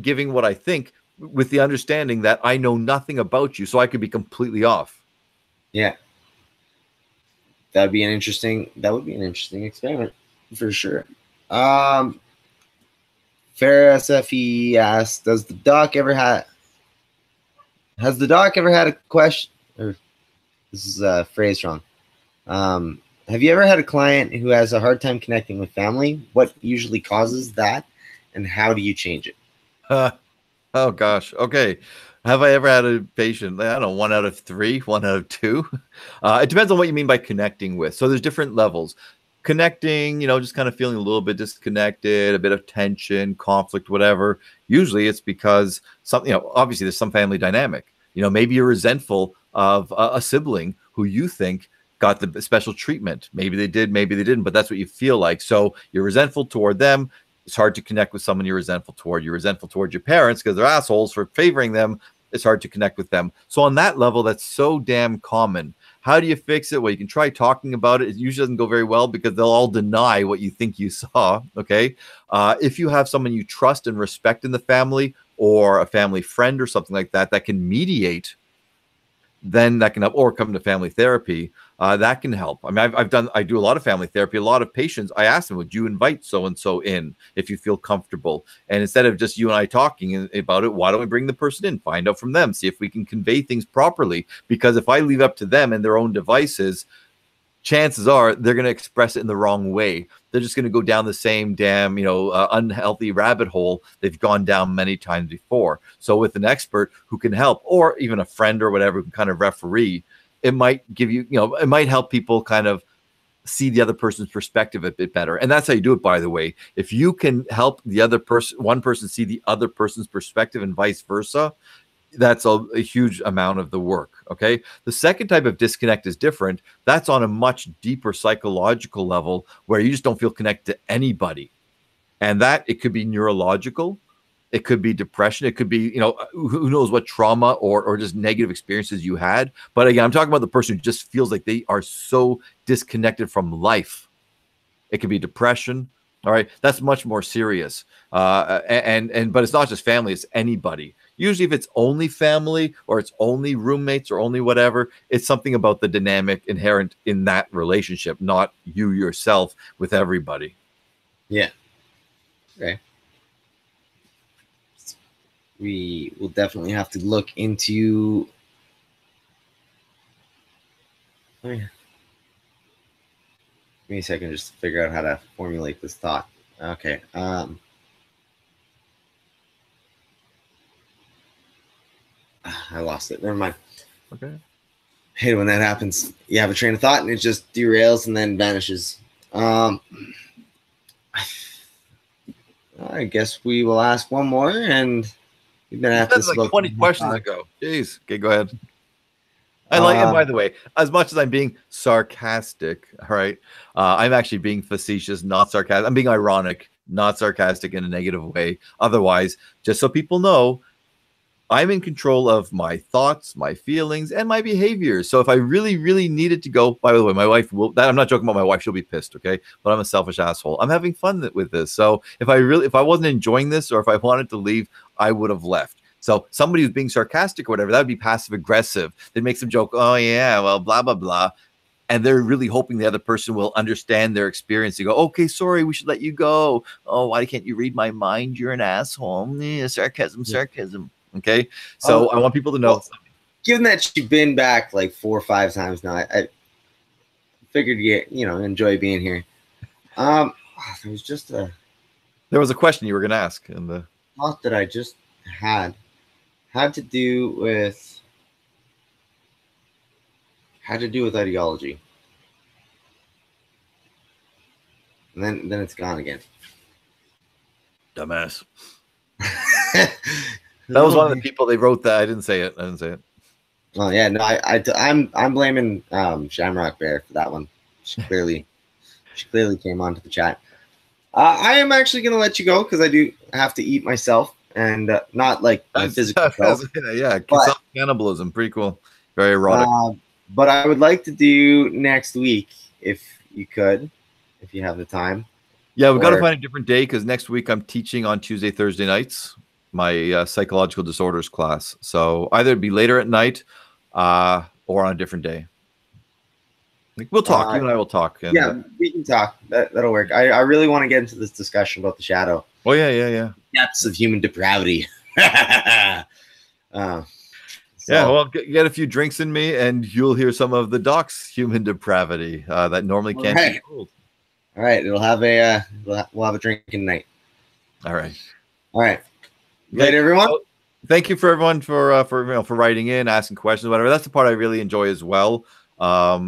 giving what I think with the understanding that I know nothing about you, so I could be completely off. Yeah. That would be an interesting experiment for sure. Farrah SFE asked, has the doc ever had a question, or this is phrased wrong. Have you ever had a client who has a hard time connecting with family? What usually causes that, and how do you change it? Oh gosh. Okay. Have I ever had a patient? I don't know, 1 out of 3, 1 out of 2. It depends on what you mean by connecting with. So there's different levels. Connecting, just kind of feeling a little bit disconnected, a bit of tension, conflict, whatever. Usually it's because something, obviously there's some family dynamic. Maybe you're resentful of a sibling who you think got the special treatment. Maybe they did, maybe they didn't, but that's what you feel like. So you're resentful toward them. It's hard to connect with someone you're resentful toward. You're resentful towards your parents because they're assholes for favoring them. It's hard to connect with them. So on that level, that's so damn common. How do you fix it? Well, you can try talking about it. It usually doesn't go very well because they'll all deny what you think you saw. Okay. If you have someone you trust and respect in the family, or a family friend or something like that, that can mediate, then that can help, or come to family therapy. That can help. I mean, I do a lot of family therapy. A lot of patients, I ask them, would you invite so-and-so in if you feel comfortable? And instead of just you and I talking about it, why don't we bring the person in, find out from them, see if we can convey things properly? Because if I leave up to them and their own devices, chances are they're going to express it in the wrong way. They're just going to go down the same damn, unhealthy rabbit hole they've gone down many times before. So with an expert who can help, or even a friend or whatever who can kind of referee, it might give you, it might help people kind of see the other person's perspective a bit better. And that's how you do it, by the way. If you can help the other person, one person see the other person's perspective and vice versa, that's a huge amount of the work. Okay. The second type of disconnect is different. That's on a much deeper psychological level where you just don't feel connected to anybody. And that it could be neurological. It could be depression. It could be, who knows what trauma or just negative experiences you had. But again, I'm talking about the person who just feels like they are so disconnected from life. It could be depression. All right. That's much more serious. But it's not just family, it's anybody. Usually if it's only family or it's only roommates or only whatever, it's something about the dynamic inherent in that relationship, not you yourself with everybody. Yeah. Okay. We will definitely have to look into. Give me a second just to figure out how to formulate this thought. Okay. I lost it. Never mind. Okay. I hate it when that happens. You have a train of thought and it just derails and then vanishes. I guess we will ask one more, and we've been at this Like about 20 questions ago. Jeez. Okay, go ahead. I like, and by the way, as much as I'm being sarcastic, all right, I'm actually being facetious, not sarcastic. I'm being ironic, not sarcastic in a negative way. Otherwise, just so people know, I'm in control of my thoughts, my feelings, and my behaviors. So if I really, really needed to go, by the way, my wife will, that I'm not joking about my wife, she'll be pissed, okay? But I'm a selfish asshole. I'm having fun with this. So if I wasn't enjoying this, or if I wanted to leave, I would have left. So somebody who's being sarcastic or whatever, that would be passive aggressive. They'd make some joke, oh yeah, well, blah, blah, blah. And they're really hoping the other person will understand their experience. They go, okay, sorry, we should let you go. Oh, why can't you read my mind? You're an asshole. Yeah, sarcasm. Okay. So I want people to know. Well, given that you've been back like 4 or 5 times now, I figured you enjoy being here. There was a question you were going to ask, and the thought that I just had to do with ideology, and then it's gone again. Dumbass. That was one of the people they wrote that. I didn't say it. Oh yeah, no, I'm blaming Shamrock Bear for that one. She clearly came onto the chat. I am actually going to let you go because I do have to eat myself, and not like my physical self. Yeah, cannibalism, pretty cool, very erotic. But I would like to do next week if you have the time. Yeah, we've got to find a different day because next week I'm teaching on Tuesday, Thursday nights, my psychological disorders class. So either it'd be later at night or on a different day. We'll talk. You and I will talk. And, yeah, we can talk. That'll work. I really want to get into this discussion about the shadow. Oh, yeah. Depths of human depravity. Yeah, well, get a few drinks in me, and you'll hear some of the Doc's human depravity that normally can't be told. All right, we'll have a drinking night. All right. Later, everyone. So, thank you for everyone for writing in, asking questions, whatever. That's the part I really enjoy as well. I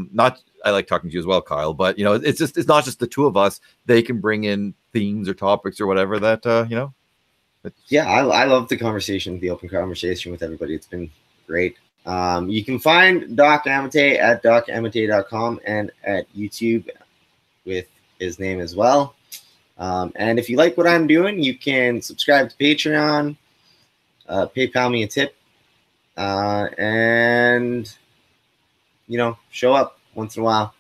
like talking to you as well, Kyle. But it's not just the two of us. They can bring in themes or topics or whatever that Yeah, I love the conversation, the open conversation with everybody. It's been great. You can find Doc Amitay at docamitay.com and at YouTube with his name as well. And if you like what I'm doing, you can subscribe to Patreon, PayPal me a tip, and show up once in a while.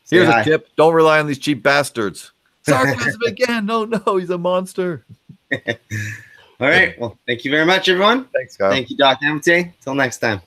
Here's a tip: don't rely on these cheap bastards. Sarcasm again? No, he's a monster. All right. Well, thank you very much, everyone. Thanks, Kyle. Thank you, Doc Amitay. Till next time.